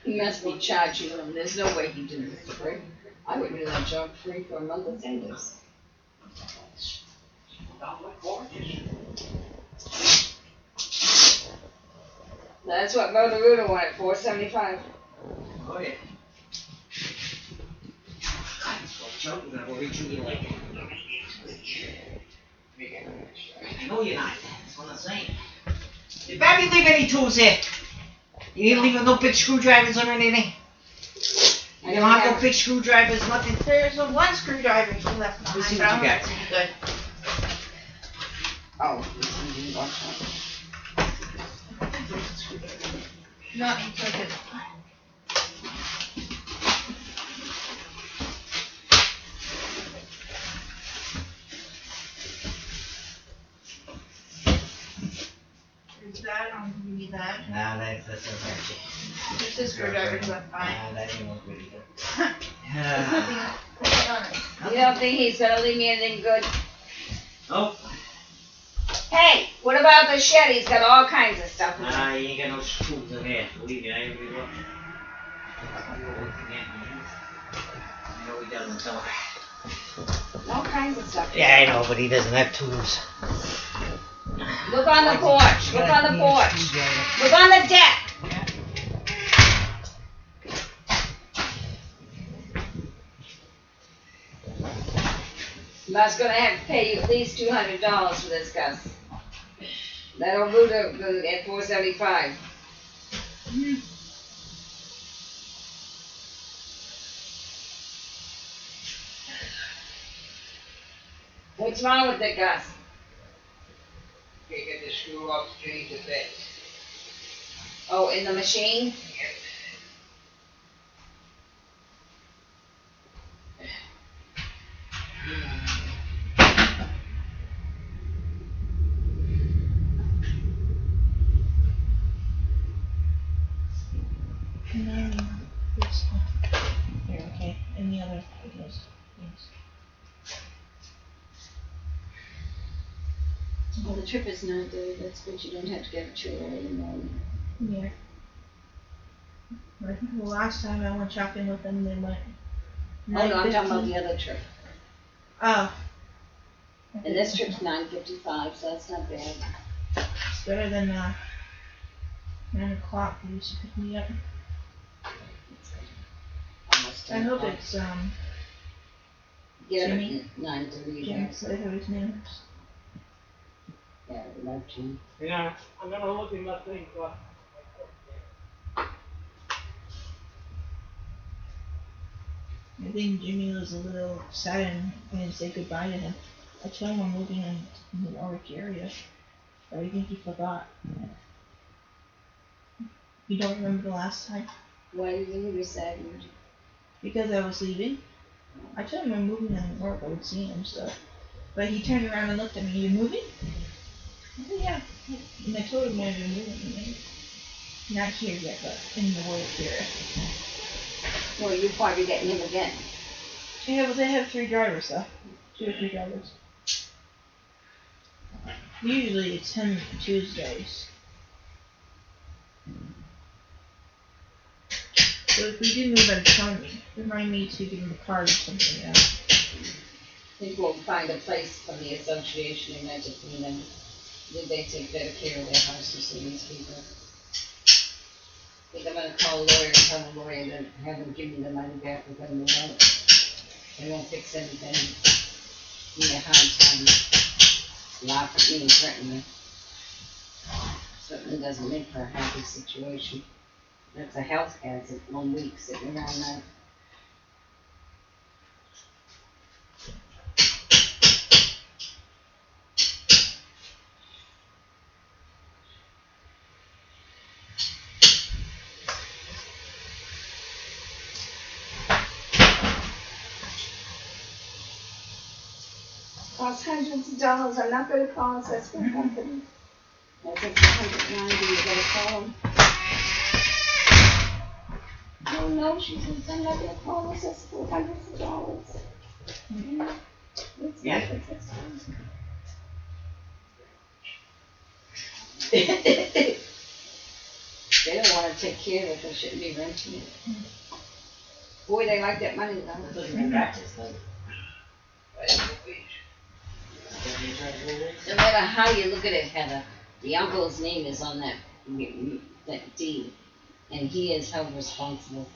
[SPEAKER 3] He must be charging them. There's no way he did this free. I would do that job free for a month of singles. That's what Roto-Rooter wanted, $4.75.
[SPEAKER 6] Oh yeah. We'll reach you like I know you're not. That's what I'm saying. Did Babby leave any tools here? You didn't leave no big screwdrivers or anything? You don't have no big screwdrivers, nothing?
[SPEAKER 1] There's one screwdriver he left behind.
[SPEAKER 6] Let's see
[SPEAKER 1] but I
[SPEAKER 6] what you
[SPEAKER 1] don't
[SPEAKER 6] got.
[SPEAKER 1] think it's good.
[SPEAKER 3] Oh, this is
[SPEAKER 1] No, he took it. Is that, you need that?
[SPEAKER 6] Nah, that's okay.
[SPEAKER 1] There's this screwdriver he left behind.
[SPEAKER 6] Nah, that ain't look really good.
[SPEAKER 1] There's nothing on it.
[SPEAKER 3] You don't think he's gonna leave me anything good?
[SPEAKER 6] Nope.
[SPEAKER 3] Hey, what about the shed? He's got all kinds of stuff in there.
[SPEAKER 6] Nah, you ain't got no screws in here. Believe me, I ain't really looked. I know he doesn't tell her.
[SPEAKER 3] All kinds of stuff.
[SPEAKER 6] Yeah, I know, but he doesn't have tools.
[SPEAKER 3] Look on the porch. Look on the porch. Look on the deck. That's gonna have to pay you at least $200 for this, Gus. That'll root at $4.75. What's wrong with it, Gus?
[SPEAKER 4] Can't get the screw off to change the bed.
[SPEAKER 3] Oh, in the machine?
[SPEAKER 1] And then this one. Here, okay. And the other videos. Yes.
[SPEAKER 3] Well, the trip is not good. That's good. You don't have to get up too early in the morning.
[SPEAKER 1] Yeah. I think the last time I went shopping with them, they went.
[SPEAKER 3] Oh, no, I'm talking about
[SPEAKER 1] 9:15.
[SPEAKER 3] the other trip.
[SPEAKER 1] Oh.
[SPEAKER 3] And this trip's 9:55, so that's not bad.
[SPEAKER 1] It's better than 9 o'clock. They used to pick me up.
[SPEAKER 3] Almost
[SPEAKER 1] I
[SPEAKER 3] 10
[SPEAKER 1] hope
[SPEAKER 3] o'clock.
[SPEAKER 1] it's
[SPEAKER 3] Get up
[SPEAKER 1] Jimmy.
[SPEAKER 3] at 9:30.
[SPEAKER 1] Jim. So whatever his name is.
[SPEAKER 3] Yeah, I love Jim.
[SPEAKER 6] Yeah, I'm gonna look in that thing, but.
[SPEAKER 1] I think Jimmy was a little sad and I didn't say goodbye to him. I told him I'm moving in the Warwick area, but I think he forgot. You don't remember the last time?
[SPEAKER 3] Why do you think he was sad?
[SPEAKER 1] Because I was leaving. I told him I'm moving in Warwick, I would see him, so. But he turned around and looked at me, you moving? I said, yeah. And I told him when we were moving. And not here yet, but in the Warwick area.
[SPEAKER 3] Well, you're probably getting him again.
[SPEAKER 1] Yeah, but they have 3 drivers, though. 2 or 3 drivers. Usually it's him Tuesdays. So if we do move out of town, remind me to give him a card or something, yeah.
[SPEAKER 3] I think we'll find a place from the association and rent it from them. They take better care of their houses than these people. I think I'm gonna call a lawyer and tell the lawyer to have them give me the money back within the month. They won't fix anything. Give me a hard time. Laugh at me and threaten me. Certainly doesn't make for a happy situation. That's a health hazard, 1 week sitting around that. Costs hundreds of dollars. I'm not gonna call assessment company. That's up to $190. You gotta call them. Oh no, she says I'm not gonna call assessment hundreds of dollars. It's
[SPEAKER 6] Yeah.
[SPEAKER 3] not assessment. They don't wanna take care of it. They shouldn't be renting it. Boy, they like that money though. No matter how you look at it, Heather, the uncle's name is on that deed, and he is held responsible.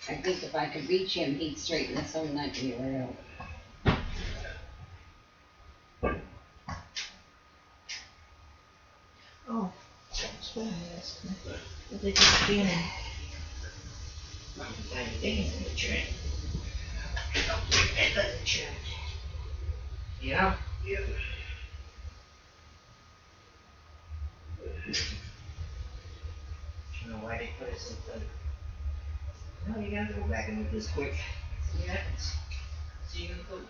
[SPEAKER 3] I think if I could reach him, he'd straighten this whole nightmare out.
[SPEAKER 1] Oh, that's what I asked him. But they just scanning.
[SPEAKER 6] Yeah? I don't know why they put it so good. No, you gotta go back and look this quick. See what happens. See you in the boot.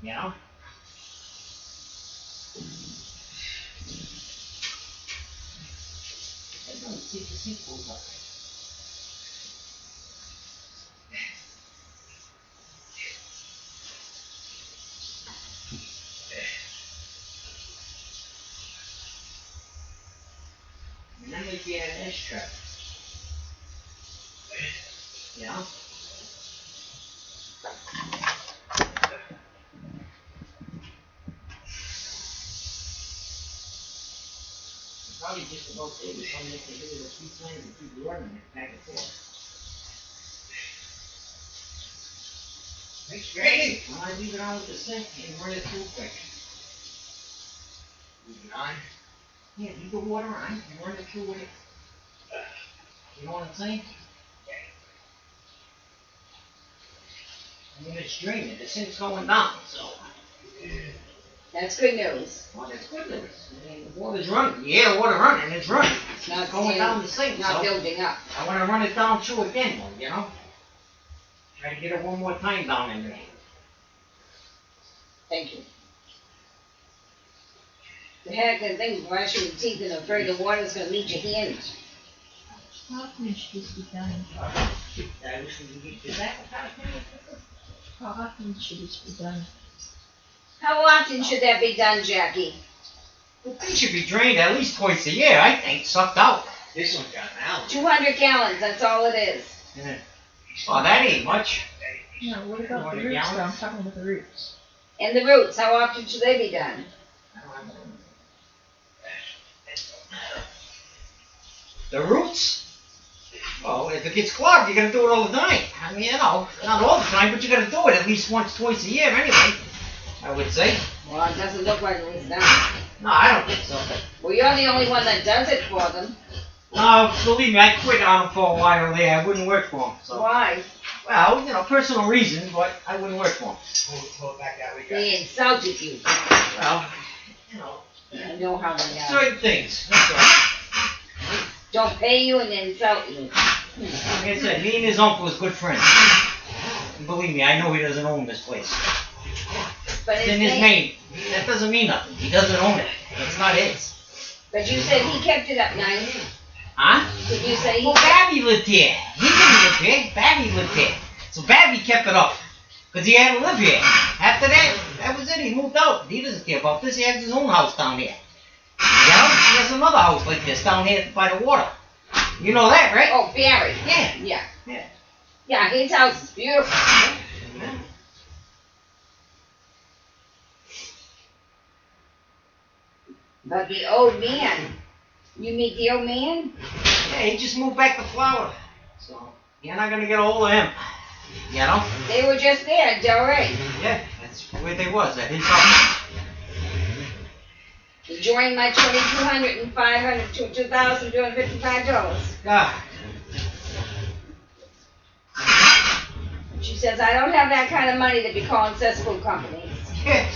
[SPEAKER 6] You know? I don't see the sequels up there. And then we get an ashtray. Yeah? Probably just about there was something they can do with a few times and keep running it back and forth. Thanks, Grannie. When I leave it on with the sink and run it through quick. Leave it on? Yeah, leave the water on and run it through with it. You know what I'm saying? I mean, it's draining, the sink's going down, so.
[SPEAKER 3] That's good news.
[SPEAKER 6] Well, that's good news. I mean, the water's running. Yeah, the water running, it's running.
[SPEAKER 3] It's not
[SPEAKER 6] going down the sink,
[SPEAKER 3] not
[SPEAKER 6] so
[SPEAKER 3] building up.
[SPEAKER 6] I want to run it down through again, you know? Try to get it one more time down in there.
[SPEAKER 3] Thank you. The heck, that thing brushing your teeth and afraid the water's gonna meet your hand.
[SPEAKER 1] How often should this be done?
[SPEAKER 6] I wish we could get to that.
[SPEAKER 1] How often should this be done?
[SPEAKER 3] How often should that be done, Jackie?
[SPEAKER 6] The thing should be drained at least twice a year, I think, sucked out.
[SPEAKER 5] This one's got an alley.
[SPEAKER 3] 200 gallons, that's all it is.
[SPEAKER 6] Yeah. Oh, that ain't much.
[SPEAKER 1] No, what about the roots though? I'm talking about the roots.
[SPEAKER 3] And the roots, how often should they be done?
[SPEAKER 6] The roots? Well, if it gets clogged, you gotta do it all the time. I mean, you know, not all the time, but you gotta do it at least once, twice a year anyway, I would say.
[SPEAKER 3] Well, it doesn't look like it was done.
[SPEAKER 6] No, I don't think so.
[SPEAKER 3] Well, you're the only one that does it for them.
[SPEAKER 6] No, believe me, I quit on them for a while there. I wouldn't work for them. So.
[SPEAKER 3] Why?
[SPEAKER 6] Well, you know, personal reasons, but I wouldn't work for them.
[SPEAKER 5] Pull it back that way, guys.
[SPEAKER 3] They insulted you.
[SPEAKER 6] Well, you know,
[SPEAKER 3] I know how they are.
[SPEAKER 6] certain things. That's all.
[SPEAKER 3] Don't pay you and insult you.
[SPEAKER 6] Like I said, me and his uncle is good friends. And believe me, I know he doesn't own this place.
[SPEAKER 3] But
[SPEAKER 6] It's in his name. That doesn't mean nothing. He doesn't own it. It's not his.
[SPEAKER 3] But you said he kept it up nice.
[SPEAKER 6] Huh?
[SPEAKER 3] Did you say
[SPEAKER 6] Well, Babby lived here. He didn't live here. Babby lived here. So Babby kept it up. Because he had to live here. After that, that was it. He moved out. He doesn't care about this. He has his own house down here. You know? He has another house like this down here by the water. You know that, right?
[SPEAKER 3] Oh, Barry.
[SPEAKER 6] Yeah.
[SPEAKER 3] Yeah.
[SPEAKER 6] Yeah.
[SPEAKER 3] Yeah, his house is beautiful. But the old man, you meet the old man?
[SPEAKER 6] Yeah, he just moved back to Florida. So, you're not going to get a hold of him. You know?
[SPEAKER 3] They were just there at Delray.
[SPEAKER 6] Yeah, that's where they was, at his house.
[SPEAKER 3] Enjoying my $2,200 and $2,255.
[SPEAKER 6] God.
[SPEAKER 3] She says, I don't have that kind of money to be calling cesspool companies.
[SPEAKER 6] Yeah.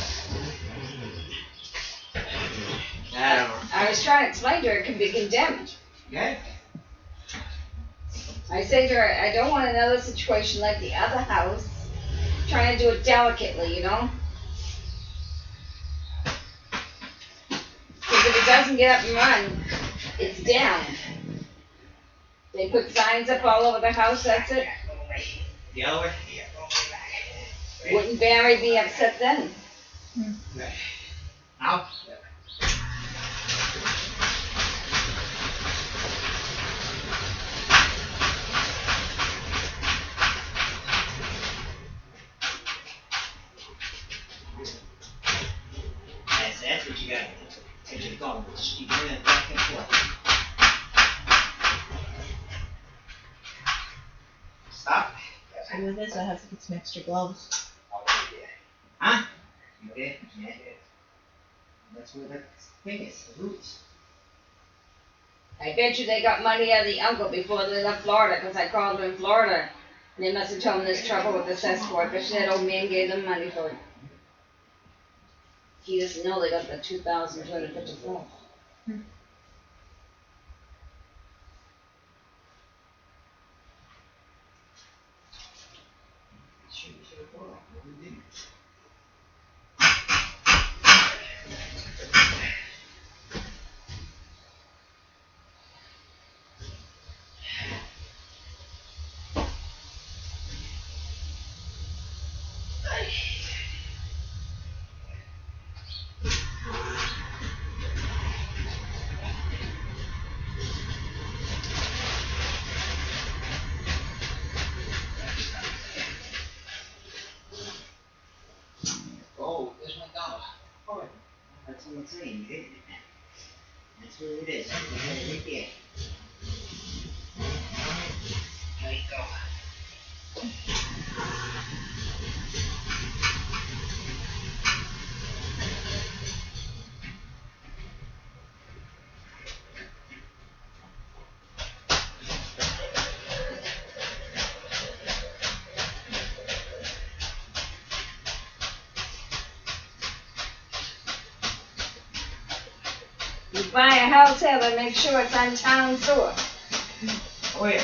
[SPEAKER 6] I don't know.
[SPEAKER 3] I was trying to explain to her it can be condemned.
[SPEAKER 6] Yeah?
[SPEAKER 3] I say to her, I don't want another situation like the other house. Trying to do it delicately, you know? Because if it doesn't get up and run, it's down. They put signs up all over the house, that's it.
[SPEAKER 6] The other way?
[SPEAKER 3] Wouldn't Barry be upset then?
[SPEAKER 6] Now? That's what you got to do. Get you going. Just keep doing it back and forth. Stop.
[SPEAKER 1] So with this, I have to get some extra gloves.
[SPEAKER 6] Huh? Yeah, yeah. That's where the thing is, the roots.
[SPEAKER 3] I bet you they got money out of the uncle before they left Florida, because I called them in Florida. And they must have told them there's trouble with the cesspool. I bet you that old man gave them money for it. He doesn't know they got the $2,254.
[SPEAKER 4] Oh, there's my dollar.
[SPEAKER 6] That's what I'm saying, isn't it? That's where it is. Right there.
[SPEAKER 4] There you go.
[SPEAKER 3] You buy a house, Heather, make sure it's on town sewer.
[SPEAKER 6] Oh, yeah.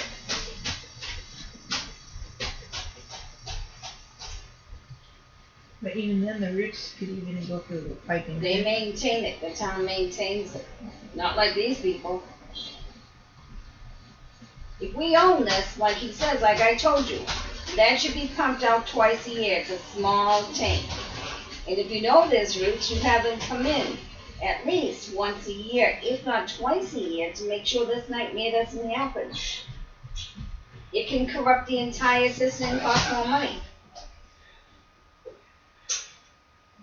[SPEAKER 1] But even then, the roots could even go through the piping.
[SPEAKER 3] They maintain it, the town maintains it. Not like these people. If we own this, like he says, like I told you, that should be pumped out twice a year. It's a small tank. And if you know there's roots, you have them come in at least once a year, if not twice a year, to make sure this nightmare doesn't happen. It can corrupt the entire system and cost more money.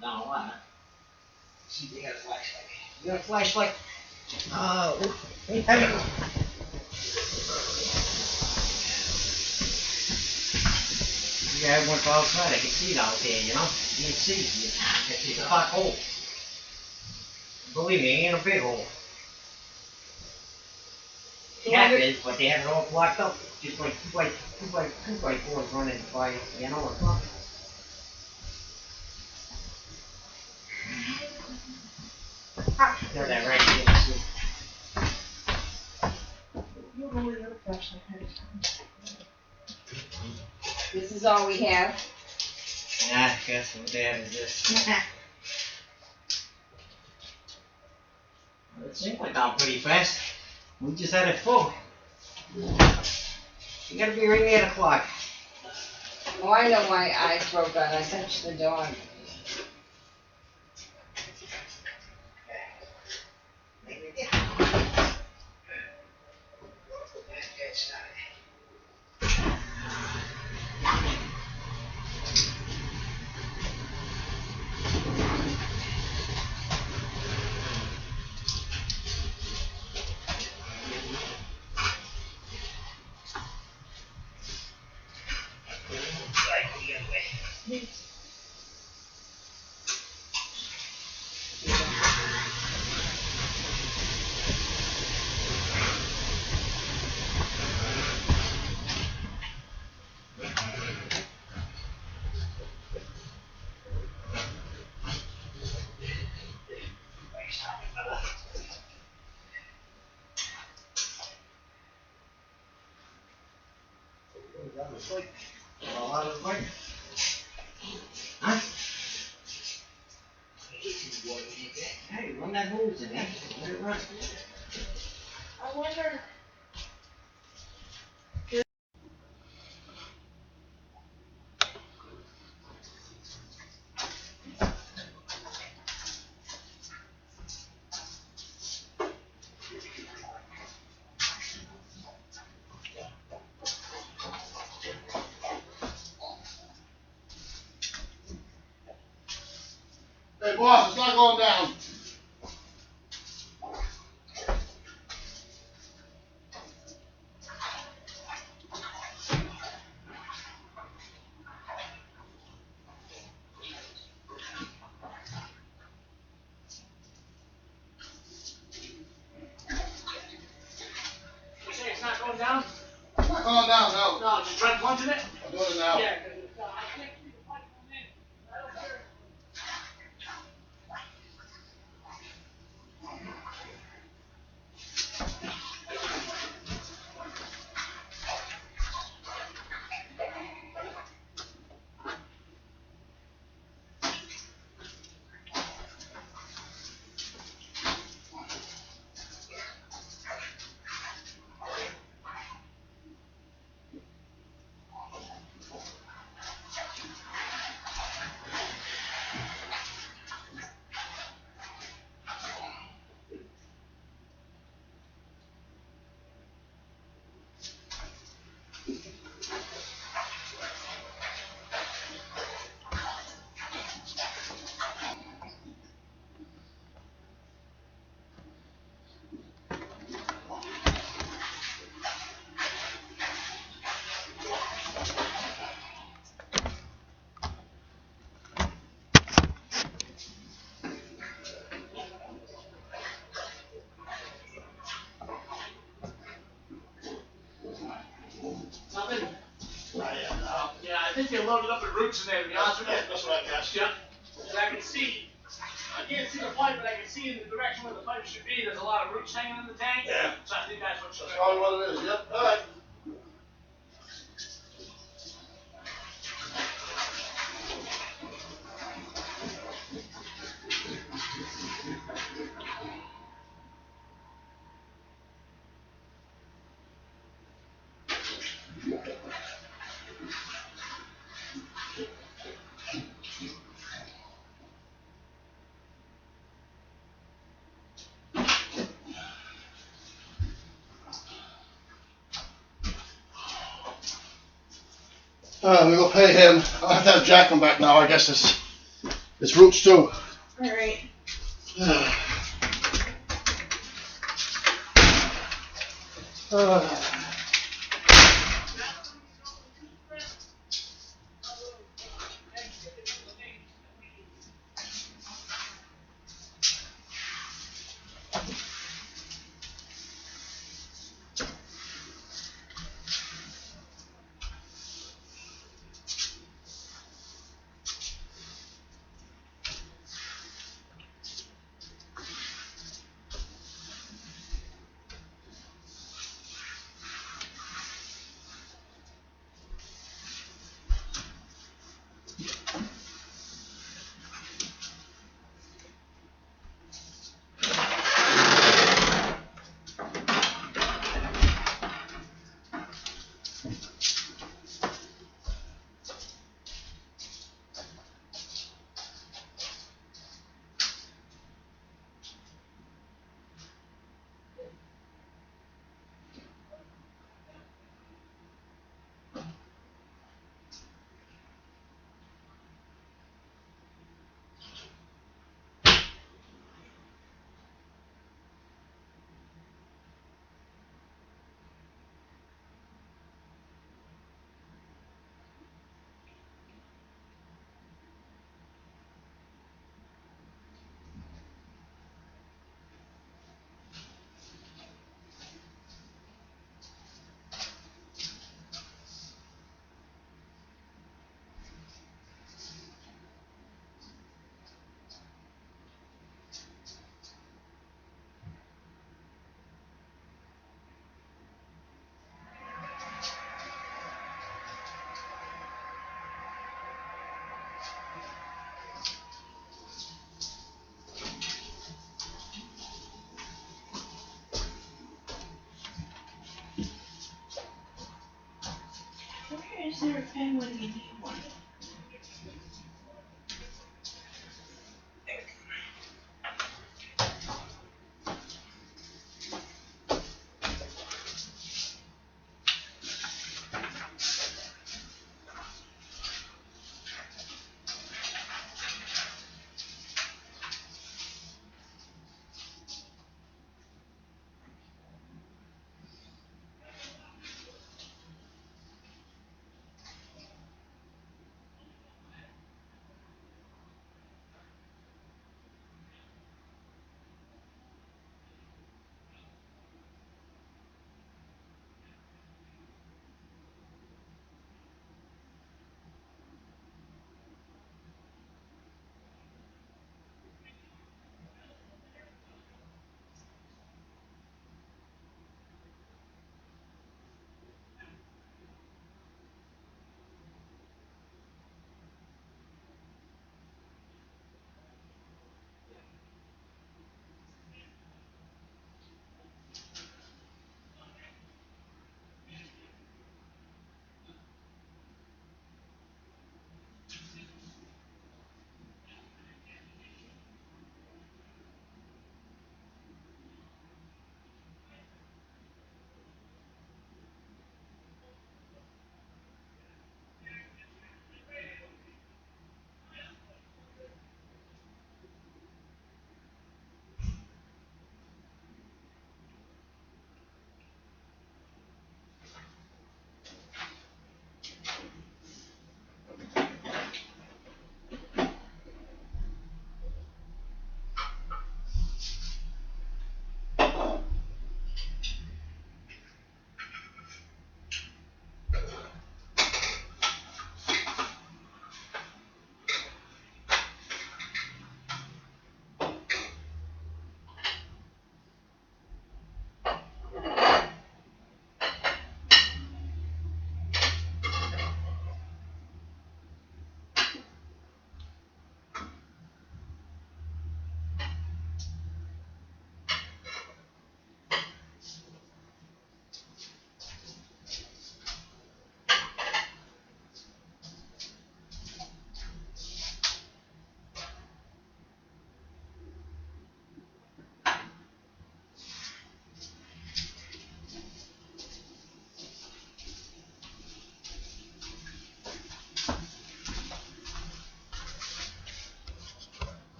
[SPEAKER 6] No, what?
[SPEAKER 4] See, they got a flashlight.
[SPEAKER 6] You got a flashlight?
[SPEAKER 1] Oh, we haven't.
[SPEAKER 6] Yeah, I went outside. I can see it out there, you know? You can see it. It's a black hole. Believe me, it ain't a big hole. Half is, but they have it all blocked up. Just like two by fours running by, you know, or something. They're that right here.
[SPEAKER 1] You know where the other flashlight is.
[SPEAKER 3] This is all we have.
[SPEAKER 6] Nah, I guess what they have is this. It seemed went down pretty fast. We just had it full. You gotta be ringing 8 o'clock.
[SPEAKER 3] Oh, I know my eyes broke out. I touched the dog.
[SPEAKER 4] Get started.
[SPEAKER 6] Huh? Hey, run that hose in there. Let it run.
[SPEAKER 1] I wonder.
[SPEAKER 7] Hey boss, it's not going down.
[SPEAKER 8] You say it's not going down?
[SPEAKER 7] It's not going down, no.
[SPEAKER 8] No, just try plunging it?
[SPEAKER 7] I'm doing it now.
[SPEAKER 8] Yeah, 'cause it's, I can't see the pipe coming in. I don't hear it. Nothing? Yeah, I think they loaded up the roots in there, to be honest with you.
[SPEAKER 7] That's what I guessed.
[SPEAKER 8] Yeah. And I can see, I can't see the pipe, but I can see in the direction where the pipe should be, there's a lot of roots hanging in the tank.
[SPEAKER 7] Yeah.
[SPEAKER 8] So I think that's what should
[SPEAKER 7] That's probably what it is, yep, alright. We will pay him. I'll have to have Jack come back now, I guess it's roots too.
[SPEAKER 1] Alright. there a pen when you need one?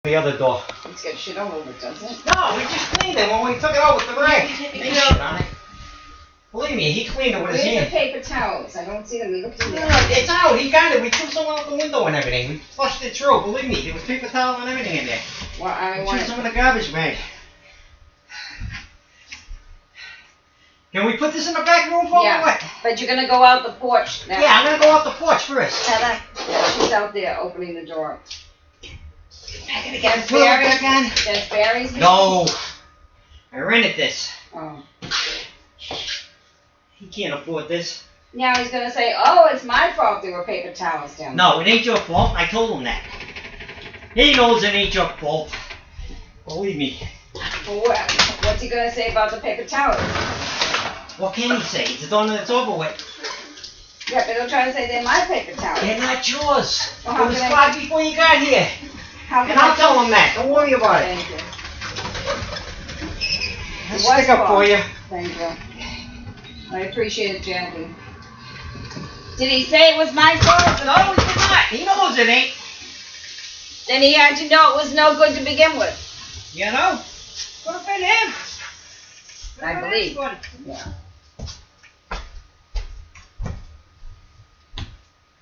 [SPEAKER 6] The other door.
[SPEAKER 3] It's got shit all over it, doesn't it?
[SPEAKER 6] No, we just cleaned it when we took it out with the rag.
[SPEAKER 1] Yeah,
[SPEAKER 6] Ain't shit on it. Believe me, he cleaned it with his
[SPEAKER 3] Where's the
[SPEAKER 6] hand.
[SPEAKER 3] paper towels? I don't see them. We looked in
[SPEAKER 6] No,
[SPEAKER 3] there.
[SPEAKER 6] it's out. He got it. We threw some out the window and everything. We flushed it through. Believe me, there was paper towel and everything in there.
[SPEAKER 3] Well, I
[SPEAKER 6] We
[SPEAKER 3] want
[SPEAKER 6] threw some in the garbage bag. Can we put this in the back room for
[SPEAKER 3] Yeah.
[SPEAKER 6] or what?
[SPEAKER 3] But you're gonna go out the porch now.
[SPEAKER 6] Yeah, I'm gonna go out the porch first.
[SPEAKER 3] Heather, she's out there opening the door.
[SPEAKER 6] I gotta get the toilet back on.
[SPEAKER 3] That's Barry's.
[SPEAKER 6] No. I rented this.
[SPEAKER 3] Oh.
[SPEAKER 6] He can't afford this.
[SPEAKER 3] Now he's gonna say, "Oh, it's my fault there were paper towels down there."
[SPEAKER 6] No, it ain't your fault. I told him that. He knows it ain't your fault. Believe me.
[SPEAKER 3] Well, what's he gonna say about the paper towels?
[SPEAKER 6] What can he say? It's done and it's over with.
[SPEAKER 3] Yeah, but he'll try to say they're my paper towels.
[SPEAKER 6] They're not yours.
[SPEAKER 3] Well, how
[SPEAKER 6] It was
[SPEAKER 3] can I-
[SPEAKER 6] five before you got here.
[SPEAKER 3] How
[SPEAKER 6] And
[SPEAKER 3] can
[SPEAKER 6] I'll
[SPEAKER 3] I
[SPEAKER 6] tell him that. Don't worry about it.
[SPEAKER 3] Thank you.
[SPEAKER 6] I'll
[SPEAKER 3] It
[SPEAKER 6] stick
[SPEAKER 3] was
[SPEAKER 6] up for
[SPEAKER 3] fun.
[SPEAKER 6] you.
[SPEAKER 3] Thank you. I appreciate it, Jackie. Did he say it was my fault?
[SPEAKER 6] No, he did not. He knows it ain't.
[SPEAKER 3] Then he had to know it was no good to begin with.
[SPEAKER 6] You know? Could have been him.
[SPEAKER 3] I believe.
[SPEAKER 6] Yeah.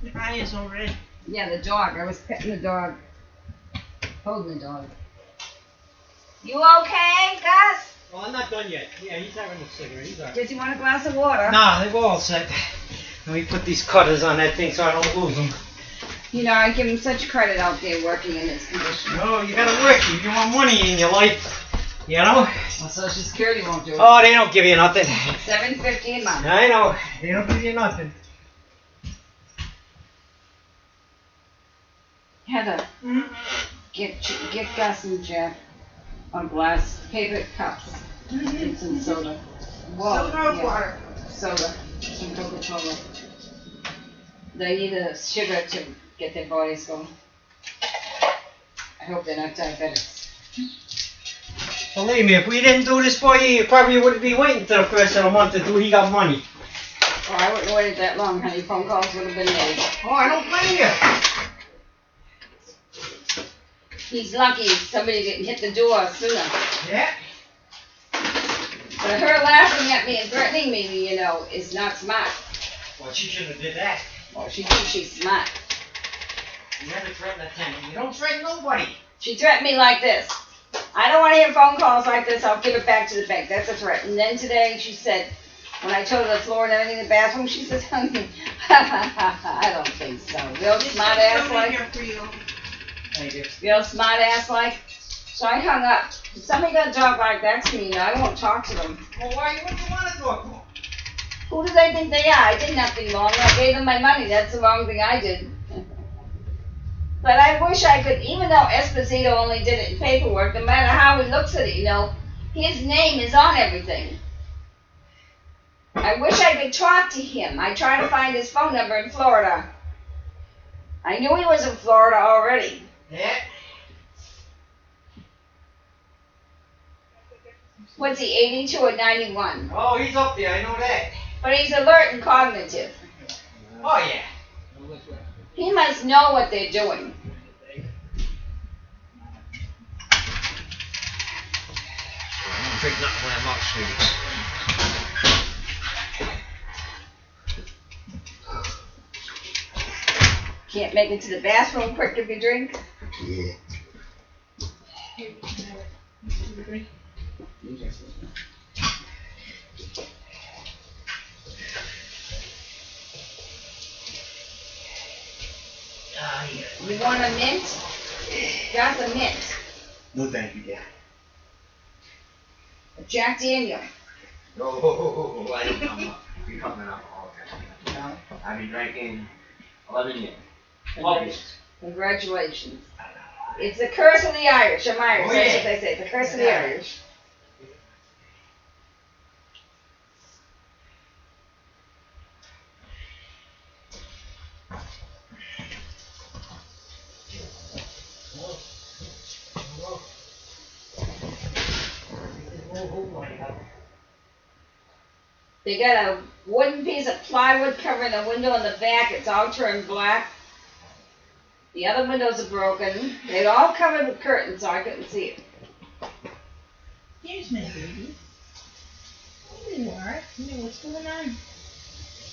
[SPEAKER 1] Your eye is all red.
[SPEAKER 3] Yeah, the dog. I was petting the dog. Holding the dog. You okay, Gus?
[SPEAKER 6] Well, I'm not done yet. Yeah, he's having a cigarette. He's alright.
[SPEAKER 3] Does he want a glass of water?
[SPEAKER 6] Nah, they're all set. Let me put these cutters on that thing so I don't lose them.
[SPEAKER 3] You know, I give him such credit out there working in this condition.
[SPEAKER 6] No, you gotta work. If you want money in your life, you know?
[SPEAKER 3] Well, Social Security won't do it.
[SPEAKER 6] Oh, they don't give you nothing.
[SPEAKER 3] $7.50 a month.
[SPEAKER 6] I know. They don't give you nothing.
[SPEAKER 3] Heather, get Gus and Jeff a glass paper cups. and some soda.
[SPEAKER 1] Soda or water?
[SPEAKER 3] Soda, some Coca-Cola. They need a sugar to get their bodies going. I hope they're not diabetics.
[SPEAKER 6] Believe me, if we didn't do this for you, you probably wouldn't be waiting till the first of the month until he got money.
[SPEAKER 3] Oh, I wouldn't have waited that long, honey. Phone calls would have been made.
[SPEAKER 6] Oh, I don't blame you.
[SPEAKER 3] He's lucky somebody didn't hit the door sooner.
[SPEAKER 6] Yeah.
[SPEAKER 3] But her laughing at me and threatening me, you know, is not smart.
[SPEAKER 6] Well, she shouldn't have did that.
[SPEAKER 3] Well, she thinks she's smart.
[SPEAKER 6] You never threaten a tenant. You don't threaten nobody.
[SPEAKER 3] She threatened me like this. I don't want to hear phone calls like this. I'll give it back to the bank. That's a threat. And then today she said, when I told her the floor and everything in the bathroom, she said, honey, I don't think so. Real smart ass like.
[SPEAKER 6] Thank you.
[SPEAKER 3] Real smart ass like. So I hung up. If somebody gonna talk like that to me, I won't talk to them.
[SPEAKER 6] Well, why wouldn't you want to talk to him?
[SPEAKER 3] Who do they think they are? I did nothing wrong. I gave them my money. That's the wrong thing I did. But I wish I could, even though Esposito only did it in paperwork, no matter how he looks at it, you know, his name is on everything. I wish I could talk to him. I tried to find his phone number in Florida. I knew he was in Florida already.
[SPEAKER 6] Yeah.
[SPEAKER 3] What's he, 82 or 91?
[SPEAKER 6] Oh, he's up there. I know that.
[SPEAKER 3] But he's alert and cognitive.
[SPEAKER 6] Oh, yeah.
[SPEAKER 3] He must know what they're doing.
[SPEAKER 5] I don't drink nothing when I'm out, sweetie.
[SPEAKER 3] Can't make it to the bathroom quick if you drink.
[SPEAKER 5] Yeah.
[SPEAKER 3] You want a mint? Got the mint.
[SPEAKER 5] No, thank you, yeah.
[SPEAKER 3] A Jack Daniel.
[SPEAKER 5] No, I don't come up. You're coming up all the time.
[SPEAKER 3] No.
[SPEAKER 5] I've been drinking 11 years. August.
[SPEAKER 3] Congratulations. It's the curse of the Irish. I'm Irish.
[SPEAKER 5] Oh,
[SPEAKER 3] That's
[SPEAKER 5] yeah.
[SPEAKER 3] what they say. It's the curse of the Irish. They got a wooden piece of plywood covering the window in the back. It's all turned black. The other windows are broken. They're all covered with curtains, so I couldn't see it.
[SPEAKER 1] Here's my baby. There you are. You know what's going on.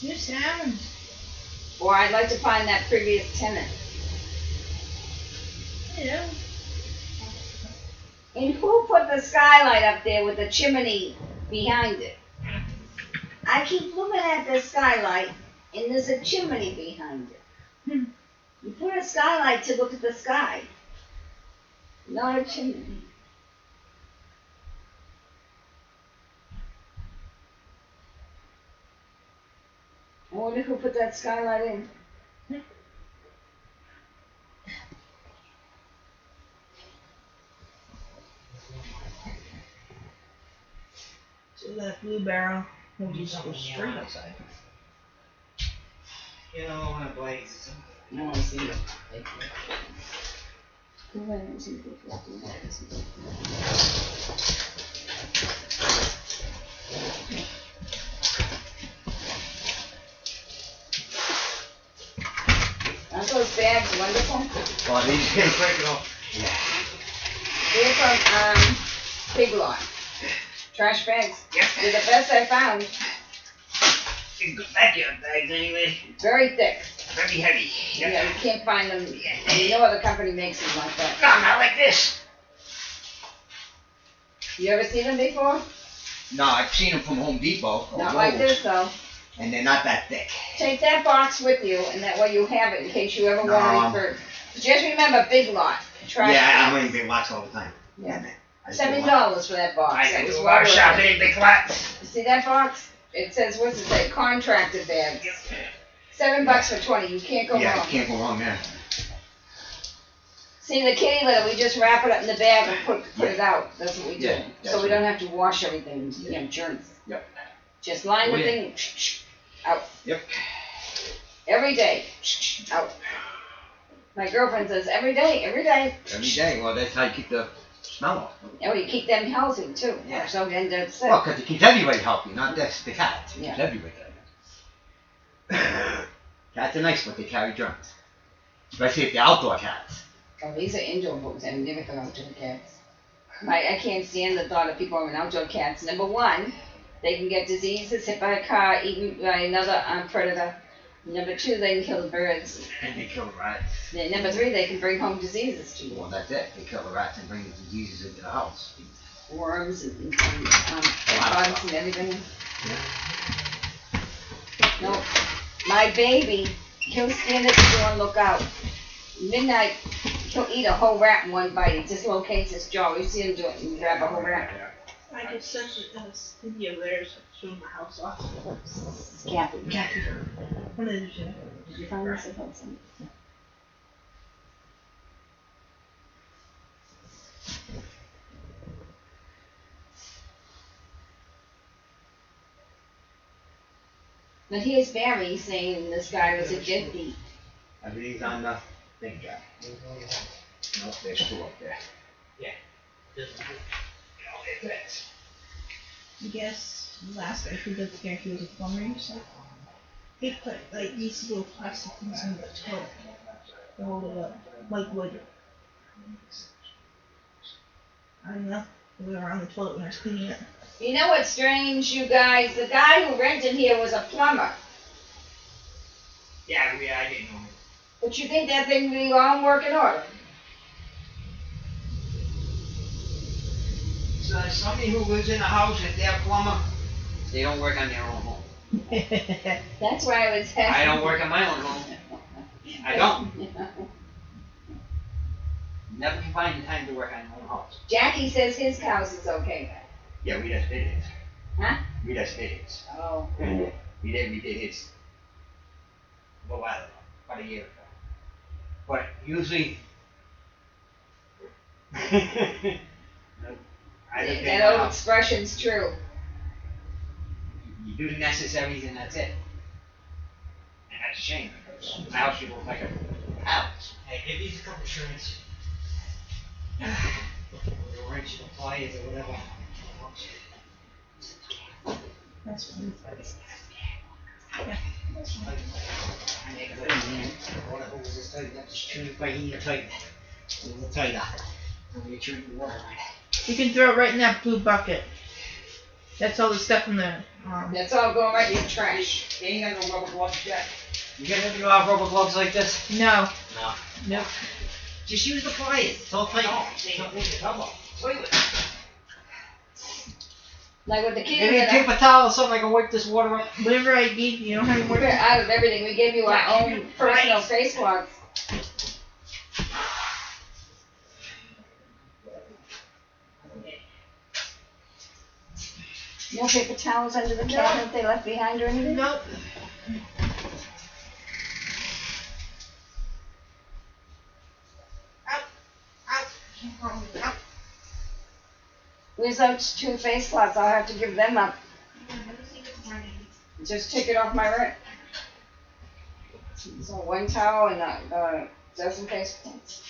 [SPEAKER 1] Your sound.
[SPEAKER 3] Or I'd like to find that previous tenant.
[SPEAKER 1] Hello.
[SPEAKER 3] And who put the skylight up there with the chimney behind it? I keep looking at the skylight, and there's a chimney behind it. You put a skylight to look at the sky, not a chimney. I wonder who put that skylight in.
[SPEAKER 1] So that blue barrel will just go straight outside.
[SPEAKER 6] You know, when it blazes.
[SPEAKER 3] No one see it. Aren't those bags wonderful?
[SPEAKER 5] Oh, these can't break it off.
[SPEAKER 3] They're from Big Lot. Trash bags.
[SPEAKER 5] Yep.
[SPEAKER 3] They're the best I found.
[SPEAKER 5] These good backyard bags anyway.
[SPEAKER 3] Very thick.
[SPEAKER 5] Very heavy.
[SPEAKER 3] Yeah, you can't find them. No other company makes them like that.
[SPEAKER 5] No, not like this.
[SPEAKER 3] You ever seen them before?
[SPEAKER 5] No, I've seen them from Home Depot. or
[SPEAKER 3] Not like
[SPEAKER 5] Lowe's,
[SPEAKER 3] this though.
[SPEAKER 5] And they're not that thick.
[SPEAKER 3] Take that box with you, and that way you have it in case you ever
[SPEAKER 5] No.
[SPEAKER 3] want to refer. Just remember Big Lot. Trash
[SPEAKER 5] Yeah, I'm
[SPEAKER 3] bags.
[SPEAKER 5] wearing big lots all the time.
[SPEAKER 3] Yeah.
[SPEAKER 5] man. I
[SPEAKER 3] $7 for that box.
[SPEAKER 5] I
[SPEAKER 3] That
[SPEAKER 5] do
[SPEAKER 3] was
[SPEAKER 5] a lot
[SPEAKER 3] well
[SPEAKER 5] of
[SPEAKER 3] worth
[SPEAKER 5] shopping
[SPEAKER 3] it.
[SPEAKER 5] in big lots.
[SPEAKER 3] You see that box? It says, what's it say? Contracted bags. $7 for 20. You can't go
[SPEAKER 5] Yeah, you
[SPEAKER 3] wrong.
[SPEAKER 5] can't go wrong there.
[SPEAKER 3] See, the kitty litter, we just wrap it up in the bag and put it out. That's what we do.
[SPEAKER 5] Yeah,
[SPEAKER 3] So we don't have to wash everything, you know, germs.
[SPEAKER 5] Yep.
[SPEAKER 3] Just line
[SPEAKER 5] Oh,
[SPEAKER 3] the
[SPEAKER 5] yeah.
[SPEAKER 3] thing, out.
[SPEAKER 5] Yep.
[SPEAKER 3] Every day, out. My girlfriend says, every day.
[SPEAKER 5] Every day. Well, that's how you keep the smell off.
[SPEAKER 3] Oh, you keep them healthy too.
[SPEAKER 5] Yeah.
[SPEAKER 3] So we end up sick.
[SPEAKER 5] Well, because it keeps everybody healthy, not just the cats. It
[SPEAKER 3] Yeah.
[SPEAKER 5] keeps everybody healthy. Cats are nice, but they carry germs. Especially if they're outdoor cats.
[SPEAKER 3] Oh, these are indoor books. I never go outdoor cats. I can't stand the thought of people having outdoor cats. Number one, they can get diseases, hit by a car, eaten by another predator. Number two, they can kill the birds.
[SPEAKER 5] And they kill the rats.
[SPEAKER 3] Then number three, they can bring home diseases to you.
[SPEAKER 5] Well, that's it. They kill the rats and bring the diseases into the house.
[SPEAKER 3] Worms and bugs and everything. No, my baby, he'll stand at the door and look out. Midnight, he'll eat a whole rat in one bite. He dislocates his jaw. We see him do it and grab a whole rat.
[SPEAKER 1] I just sent this video there showing my house off.
[SPEAKER 3] Gaspee.
[SPEAKER 1] What did you do?
[SPEAKER 3] Did you find this at home? But here's Barry saying this guy was a deadbeat.
[SPEAKER 5] Everything's on the thing, Jack. Nope, there's two up there.
[SPEAKER 1] I guess last guy who did the guy who was a plumber, so he put like these little plastic things in the toilet to hold it up, like wood. I don't know. They were around the toilet when I was cleaning it.
[SPEAKER 3] You know what's strange, you guys? The guy who rented here was a plumber.
[SPEAKER 6] Yeah, I didn't know.
[SPEAKER 3] But you think that thing would be all work in order?
[SPEAKER 6] So somebody who lives in a house, if they're a plumber, they don't work on their own home.
[SPEAKER 3] That's why I was asking.
[SPEAKER 6] I don't work on my own home. I don't. Never can find the time to work on your own house.
[SPEAKER 3] Jackie says his house is okay.
[SPEAKER 5] Yeah, we just did it.
[SPEAKER 3] Huh?
[SPEAKER 5] We just did it.
[SPEAKER 3] Oh.
[SPEAKER 5] We did his. A while ago, about a year ago. But usually, I don't
[SPEAKER 3] That old expression's true.
[SPEAKER 5] You do the necessaries and that's it. And that's a shame because my house should look like a house.
[SPEAKER 6] Hey, give these a couple shirts. Or wrench or pliers or whatever.
[SPEAKER 1] That's funny.
[SPEAKER 6] I make a little man. Water hose is tight. That just turn it by here tight. A little tighter. And you turn the water right.
[SPEAKER 1] You can throw it right in that blue bucket. That's all the stuff in there.
[SPEAKER 3] That's all going right in the trash.
[SPEAKER 6] You ain't got no rubber gloves yet. You got any rubber gloves like this?
[SPEAKER 1] No.
[SPEAKER 6] No.
[SPEAKER 1] Nope.
[SPEAKER 6] Just use the pliers. It's all tight. Come on. Toilet.
[SPEAKER 3] Like with the
[SPEAKER 6] Maybe
[SPEAKER 3] kitty
[SPEAKER 6] a
[SPEAKER 3] litter,
[SPEAKER 6] paper towel or something I can wipe this water up.
[SPEAKER 1] Whatever I need, you don't have any more.
[SPEAKER 3] we're out of everything. We gave you our own personal face cloths. No paper towels under the cabinet they left behind or anything?
[SPEAKER 1] Nope. Out.
[SPEAKER 3] Where's those two face cloths? I'll have to give them up. Just take it off my rent. So one towel and a dozen face cloths.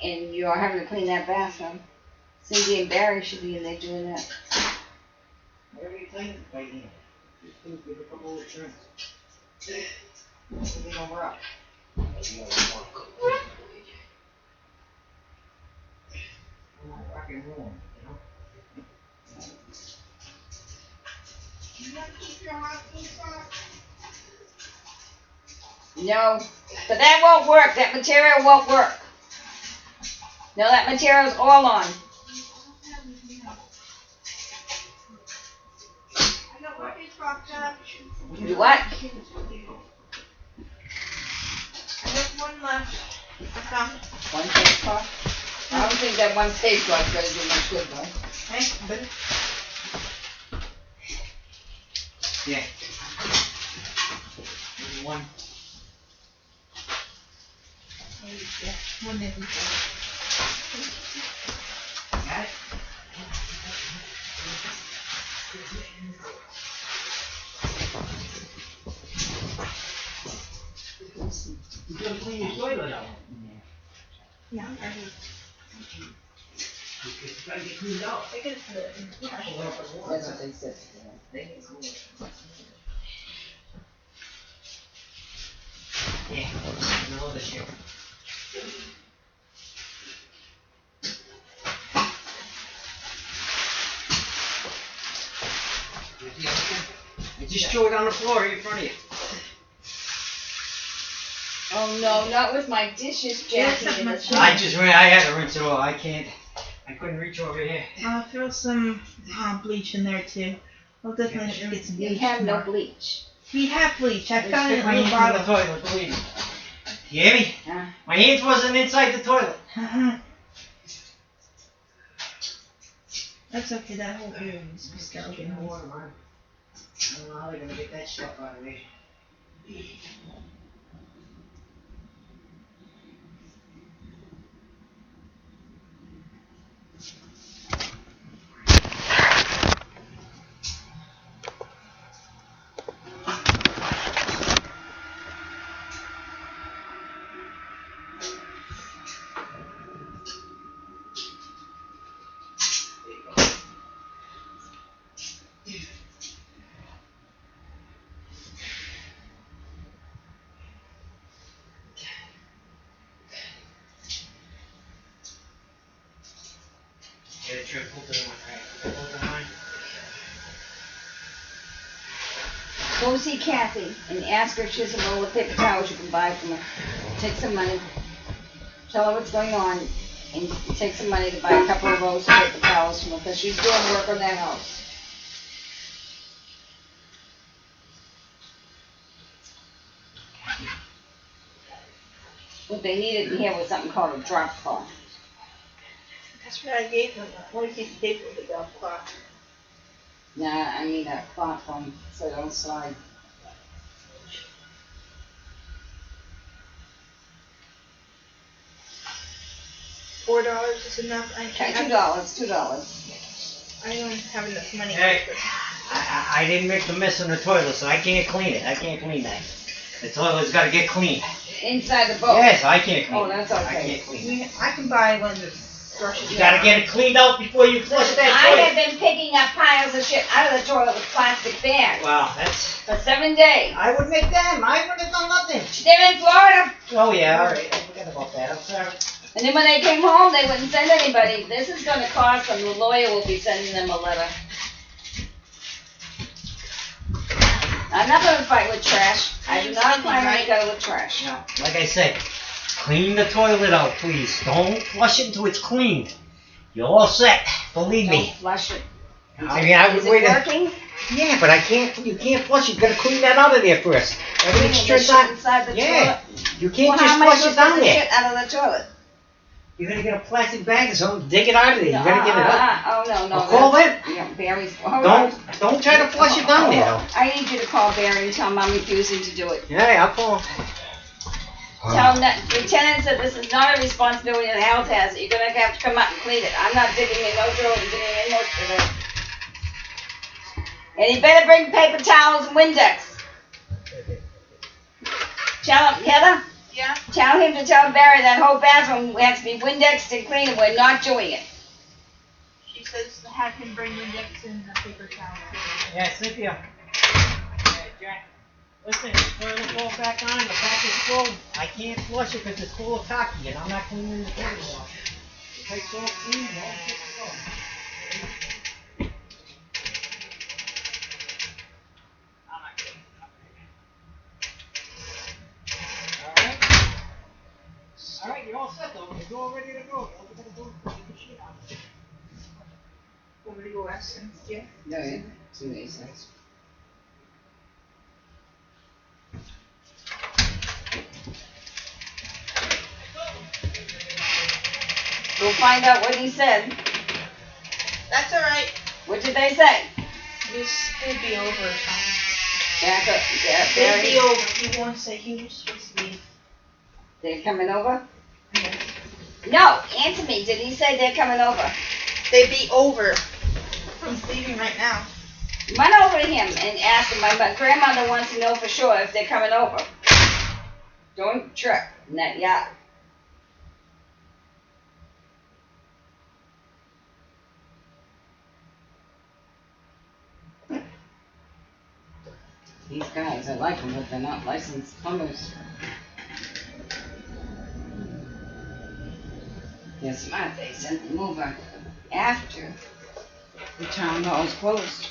[SPEAKER 3] And you're having to clean that bathroom. Cindy and Barry should be in there doing that.
[SPEAKER 6] Whatever you clean it by hand. Just give it a couple of turns. Everything will rock. Rock and roll, you know?
[SPEAKER 3] No, but that won't work. That material won't work. No, that material's all on. You what?
[SPEAKER 1] I have one left. I found it.
[SPEAKER 3] One face cloth? I don't think that one face cloth's gonna do much good though.
[SPEAKER 1] Hey, but
[SPEAKER 6] Yeah. Maybe one.
[SPEAKER 1] Yeah, one day.
[SPEAKER 6] Got it? You gotta clean your toilet out.
[SPEAKER 1] No, I hate.
[SPEAKER 6] It's gotta get cleaned out.
[SPEAKER 1] I could put it in.
[SPEAKER 3] That's what they said.
[SPEAKER 6] Yeah, no other shit. I just threw it on the floor right in front of you.
[SPEAKER 3] Oh no, not with my dishes, Jackie. In the sink.
[SPEAKER 6] I had to rinse it all. I couldn't reach over here.
[SPEAKER 1] I'll throw some bleach in there too. I'll definitely get some bleach.
[SPEAKER 3] You have no
[SPEAKER 1] tomorrow.
[SPEAKER 3] bleach.
[SPEAKER 1] We have bleach. I found it
[SPEAKER 6] Stick my
[SPEAKER 1] in a
[SPEAKER 6] hands in the
[SPEAKER 1] bottle.
[SPEAKER 6] toilet, believe me. You hear me?
[SPEAKER 3] Huh?
[SPEAKER 6] My hands wasn't inside the toilet.
[SPEAKER 1] That's okay. That whole area is skeleton.
[SPEAKER 6] Water, man. I don't know how they're gonna get that stuff out of there. Get a triple to the one, right? Triple to mine.
[SPEAKER 3] Go see Kathy and ask her if she has a roll of paper towels you can buy from her. Take some money. Tell her what's going on and take some money to buy a couple of rolls of paper towels from her because she's doing work on that house. What they needed in here was something called a drop cloth.
[SPEAKER 1] That's what I gave them. One piece of paper with a drop cloth.
[SPEAKER 3] Nah, I need a cloth one so it don't slide.
[SPEAKER 1] $4 is enough.
[SPEAKER 3] Okay, $2, $2.
[SPEAKER 1] I don't have enough money.
[SPEAKER 6] Hey. I didn't make the mess in the toilet, so I can't clean it. I can't clean that. The toilet's gotta get clean.
[SPEAKER 3] Inside the boat.
[SPEAKER 6] Yes, I can't clean
[SPEAKER 3] Oh,
[SPEAKER 6] it.
[SPEAKER 3] that's
[SPEAKER 6] I
[SPEAKER 3] okay.
[SPEAKER 6] can't clean it.
[SPEAKER 1] I can buy one that brushes.
[SPEAKER 6] You gotta get it cleaned out before you flush that
[SPEAKER 3] I
[SPEAKER 6] toilet.
[SPEAKER 3] have been picking up piles of shit out of the toilet with plastic bags
[SPEAKER 6] Wow, that's...
[SPEAKER 3] for 7 days.
[SPEAKER 6] I would make them. I wouldn't have done nothing.
[SPEAKER 3] They're in Florida.
[SPEAKER 6] Oh yeah, alright. I forgot about that. I'm sorry.
[SPEAKER 3] And then when they came home, they wouldn't send anybody. This is going to cost them. The lawyer will be sending them a letter. I'm not going to fight with trash. I do not fight with trash.
[SPEAKER 6] Now, like I said, clean the toilet out, please. Don't flush it until it's clean. You're all set. Believe
[SPEAKER 3] Don't
[SPEAKER 6] me.
[SPEAKER 3] flush it.
[SPEAKER 6] I mean, I would
[SPEAKER 3] Is it
[SPEAKER 6] wait.
[SPEAKER 3] working?
[SPEAKER 6] Yeah, but I can't. You can't flush it. You gotta clean that out of there first. Everything's
[SPEAKER 3] Cleaning the
[SPEAKER 6] stripped
[SPEAKER 3] shit
[SPEAKER 6] out.
[SPEAKER 3] inside the
[SPEAKER 6] Yeah.
[SPEAKER 3] toilet.
[SPEAKER 6] You can't
[SPEAKER 3] Well,
[SPEAKER 6] just
[SPEAKER 3] how am I
[SPEAKER 6] flush
[SPEAKER 3] supposed
[SPEAKER 6] it
[SPEAKER 3] to
[SPEAKER 6] down
[SPEAKER 3] get the
[SPEAKER 6] there.
[SPEAKER 3] shit out of the toilet?
[SPEAKER 6] You're gonna get a plastic bag or something. Dig it out of there. You gotta get it up.
[SPEAKER 3] Oh, no.
[SPEAKER 6] I'll call
[SPEAKER 3] that's-
[SPEAKER 6] them.
[SPEAKER 3] Yeah, Barry's. Hold on.
[SPEAKER 6] Don't try to flush it down there. Though.
[SPEAKER 3] I need you to call Barry and tell him I'm refusing to do it.
[SPEAKER 6] Yeah, I'll call him.
[SPEAKER 3] Tell him that Lieutenant said this is not a responsibility of the health hazard. You're gonna have to come out and clean it. I'm not digging in no drill and digging in most of it. And he better bring paper towels and Windex. Tell him, Heather?
[SPEAKER 1] Yeah.
[SPEAKER 3] Tell him to tell Barry that whole bathroom has to be Windexed and clean and we're not doing it.
[SPEAKER 1] She says to have him bring Windex and the paper towel.
[SPEAKER 6] Yeah, Cynthia. Yeah, Jack. Listen, the toilet falls back on. The tap is full. I can't flush it because it's full of tacky, and I'm not cleaning the toilet off. The pipe's all clean. All good to go. Alright, you're all set though. You're all ready to go. All you gotta do is get the shit out.
[SPEAKER 1] Want me to go ask him? Yeah.
[SPEAKER 3] No, yeah. 2 days. We'll find out what he said.
[SPEAKER 1] That's alright.
[SPEAKER 3] What did they say?
[SPEAKER 1] This will be over or something.
[SPEAKER 3] Jack,
[SPEAKER 1] It'll be
[SPEAKER 3] Barry,
[SPEAKER 1] over. He won't say he was supposed to leave.
[SPEAKER 3] they're coming over? No, answer me. Did he say they're coming over?
[SPEAKER 1] They'd be over. He's leaving right now.
[SPEAKER 3] Run over to him and ask him. My grandmother wants to know for sure if they're coming over. Don't trip in that yard. These guys, I like them, but they're not licensed plumbers. They're smart. They sent them over after the town hall's closed.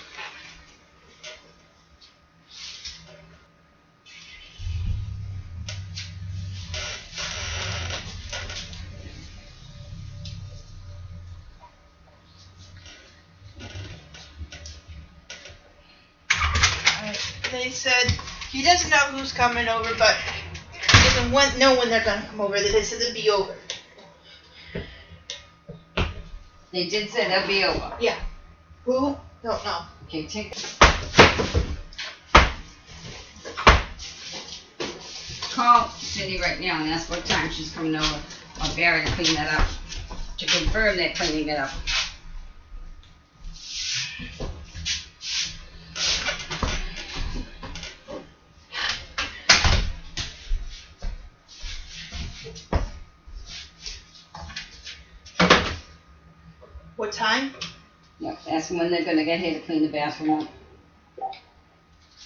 [SPEAKER 1] They said he doesn't know who's coming over, but he doesn't know when they're gonna come over. They said it'll be over.
[SPEAKER 3] They did say they'll be over.
[SPEAKER 1] Yeah. Who? Don't know.
[SPEAKER 3] Okay, take. Call Cindy right now and ask what time she's coming over, or Barry to clean that up, to confirm they're cleaning it up.
[SPEAKER 1] What time?
[SPEAKER 3] Yep, ask them when they're gonna get here to clean the bathroom up.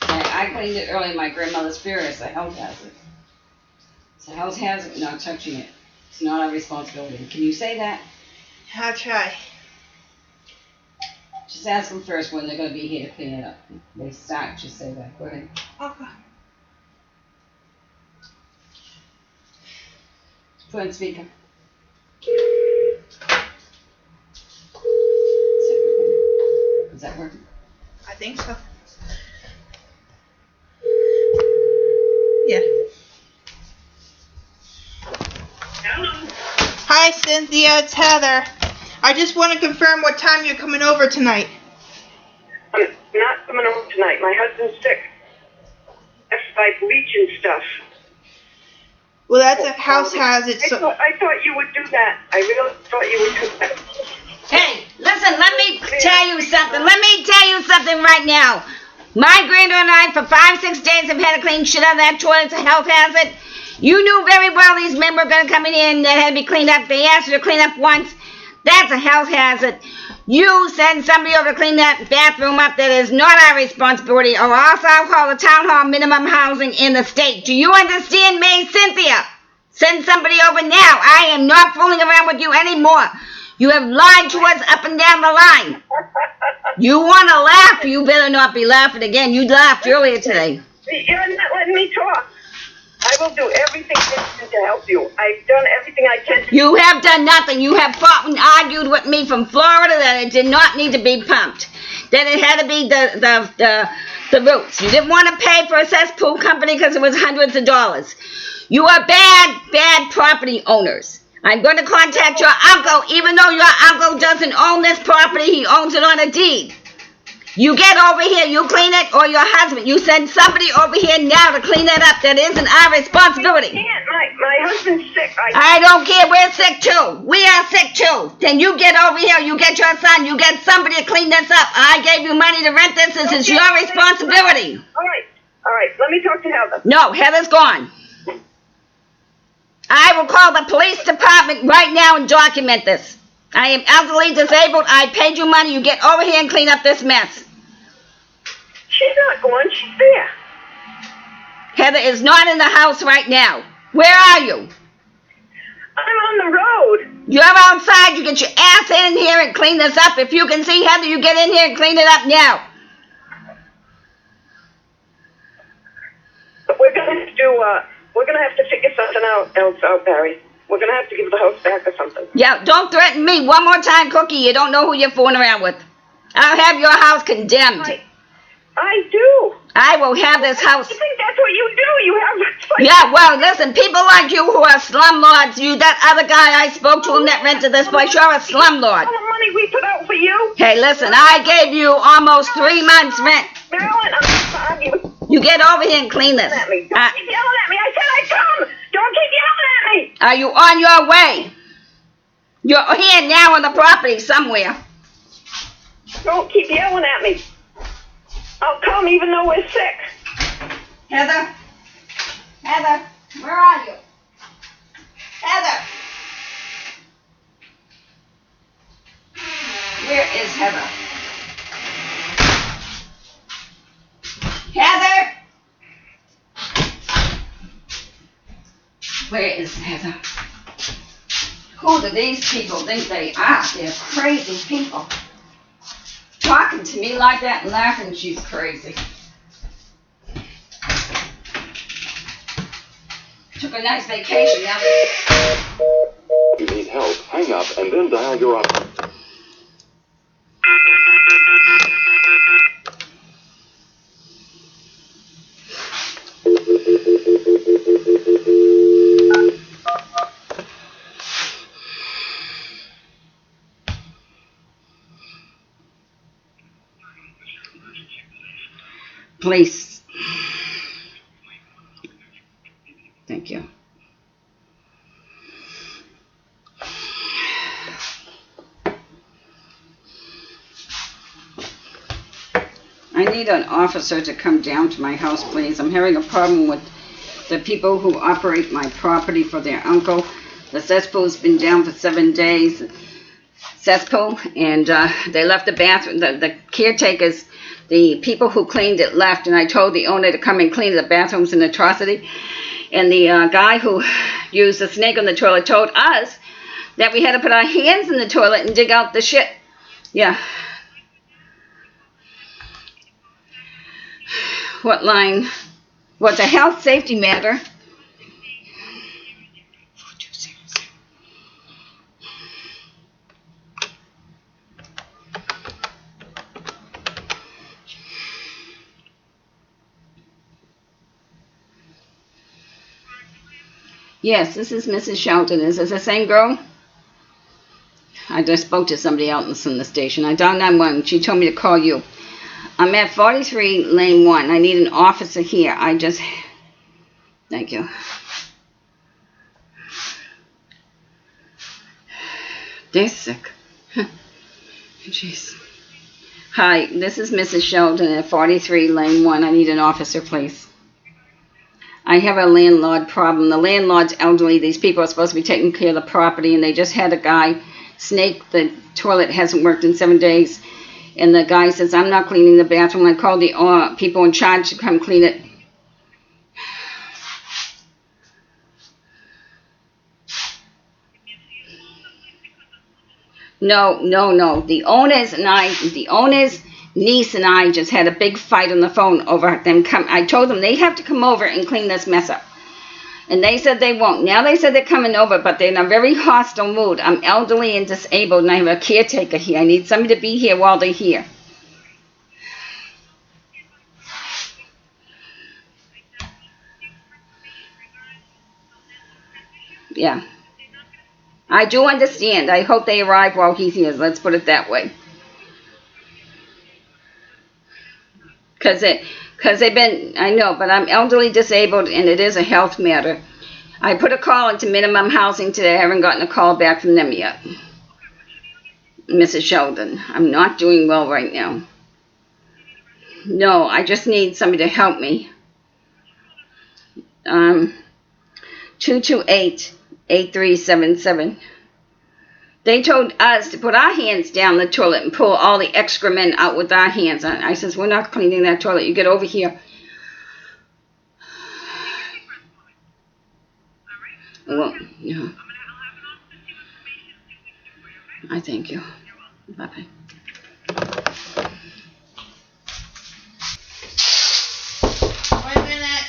[SPEAKER 3] I cleaned it early. My grandmother's spirit is a health hazard. It's a health hazard, not touching it. It's not our responsibility. Can you say that?
[SPEAKER 1] I'll try.
[SPEAKER 3] Just ask them first when they're gonna be here to clean it up. They start, just say that. Go ahead.
[SPEAKER 1] Okay.
[SPEAKER 3] Put on speaker. Is that working?
[SPEAKER 1] I think so. Yeah.
[SPEAKER 8] Hello.
[SPEAKER 1] Hi, Cynthia. It's Heather. I just want to confirm what time you're coming over tonight.
[SPEAKER 9] I'm not coming over tonight. My husband's sick. That's like bleach and stuff.
[SPEAKER 1] Well, that's a house hazard.
[SPEAKER 9] I
[SPEAKER 1] So
[SPEAKER 9] thought you would do that. I really thought you would do that.
[SPEAKER 3] Hey, listen, let me tell you something. Let me tell you something right now. My granddaughter and I, for 5-6 days, have had to clean shit out of that toilet. It's a health hazard. You knew very well these men were going to come in here and that had to be cleaned up. They asked you to clean up once. That's a health hazard. You send somebody over to clean that bathroom up. That is not our responsibility, or else I'll call the town hall minimum housing in the state. Do you understand me, Cynthia? Send somebody over now. I am not fooling around with you anymore. You have lied to us up and down the line. You want to laugh? You better not be laughing again. You laughed earlier today.
[SPEAKER 9] You're not letting me talk. I will do everything I can to help you. I've done everything I can.
[SPEAKER 3] You have done nothing. You have fought and argued with me from Florida that it did not need to be pumped. That it had to be the roots. You didn't want to pay for a cesspool company because it was hundreds of dollars. You are bad property owners. I'm going to contact your uncle, even though your uncle doesn't own this property. He owns it on a deed. You get over here, you clean it, or your husband. You send somebody over here now to clean that up. That isn't our responsibility.
[SPEAKER 9] I can't. My husband's sick.
[SPEAKER 3] I don't care. We're sick too. We are sick too. Then you get over here. You get your son. You get somebody to clean this up. I gave you money to rent this. This is your responsibility.
[SPEAKER 9] All right. Let me talk to Heather.
[SPEAKER 3] No, Heather's gone. I will call the police department right now and document this. I am elderly, disabled. I paid you money. You get over here and clean up this mess.
[SPEAKER 9] She's not going. She's there.
[SPEAKER 3] Heather is not in the house right now. Where are you?
[SPEAKER 9] I'm on the road.
[SPEAKER 3] You're outside. You get your ass in here and clean this up. If you can see Heather, you get in here and clean it up now.
[SPEAKER 9] But we're gonna have to figure something else out, Barry. We're gonna have to give the house back or something.
[SPEAKER 3] Yeah, don't threaten me one more time, Cookie. You don't know who you're fooling around with. I'll have your house condemned.
[SPEAKER 9] I do.
[SPEAKER 3] I will have this house.
[SPEAKER 9] I think that's what you do. You have.
[SPEAKER 3] Yeah, well, listen, people like you who are slumlords, that other guy I spoke to him that rented this place, you're a slumlord.
[SPEAKER 9] All the money we put out for you.
[SPEAKER 3] Hey, listen, I gave you almost 3 months rent.
[SPEAKER 9] Marilyn, I'm not arguing.
[SPEAKER 3] You get over here and clean this.
[SPEAKER 9] Don't keep yelling at me. I said I'd come. Don't keep yelling at me.
[SPEAKER 3] Are you on your way? You're here now on the property somewhere.
[SPEAKER 9] Don't keep yelling at me. I'll come even though we're sick.
[SPEAKER 3] Heather? Heather, where are you? Heather! Where is Heather? Heather! Where is Heather? Who do these people think they are? They're crazy people. Talking to me like that and laughing, she's crazy. Took a nice vacation, now
[SPEAKER 10] You need help, hang up and then dial your operator.
[SPEAKER 3] Please. Thank you. I need an officer to come down to my house, please. I'm having a problem with the people who operate my property for their uncle. The cesspool's been down for 7 days. Cesspool, and they left the bathroom. The caretakers, the people who cleaned it left, and I told the owner to come and clean the bathrooms, an atrocity. And the guy who used the snake on the toilet told us that we had to put our hands in the toilet and dig out the shit. Yeah. What line? What's a health safety matter? Yes, this is Mrs. Shelton. Is this the same girl? I just spoke to somebody else in the station. I dialed 911. She told me to call you. I'm at 43 Lane 1. I need an officer here. Thank you. They're sick. Jeez. Hi, this is Mrs. Sheldon at 43 Lane 1. I need an officer, please. I have a landlord problem. The landlord's elderly. These people are supposed to be taking care of the property, and they just had a guy snake. The toilet hasn't worked in 7 days. And the guy says, I'm not cleaning the bathroom. I called the people in charge to come clean it. No. The owner's niece and I just had a big fight on the phone over them. I told them they have to come over and clean this mess up. And they said they won't. Now they said they're coming over, but they're in a very hostile mood. I'm elderly and disabled, and I have a caretaker here. I need somebody to be here while they're here. Yeah. I do understand. I hope they arrive while he's here. Let's put it that way. Because they've been, I know, but I'm elderly disabled and it is a health matter. I put a call into minimum housing today. I haven't gotten a call back from them yet. Mrs. Sheldon, I'm not doing well right now. No, I just need somebody to help me. 228-8377. They told us to put our hands down the toilet and pull all the excrement out with our hands. I says, we're not cleaning that toilet. You get over here. Well, yeah. I thank you. Bye-bye.
[SPEAKER 1] Wait a minute.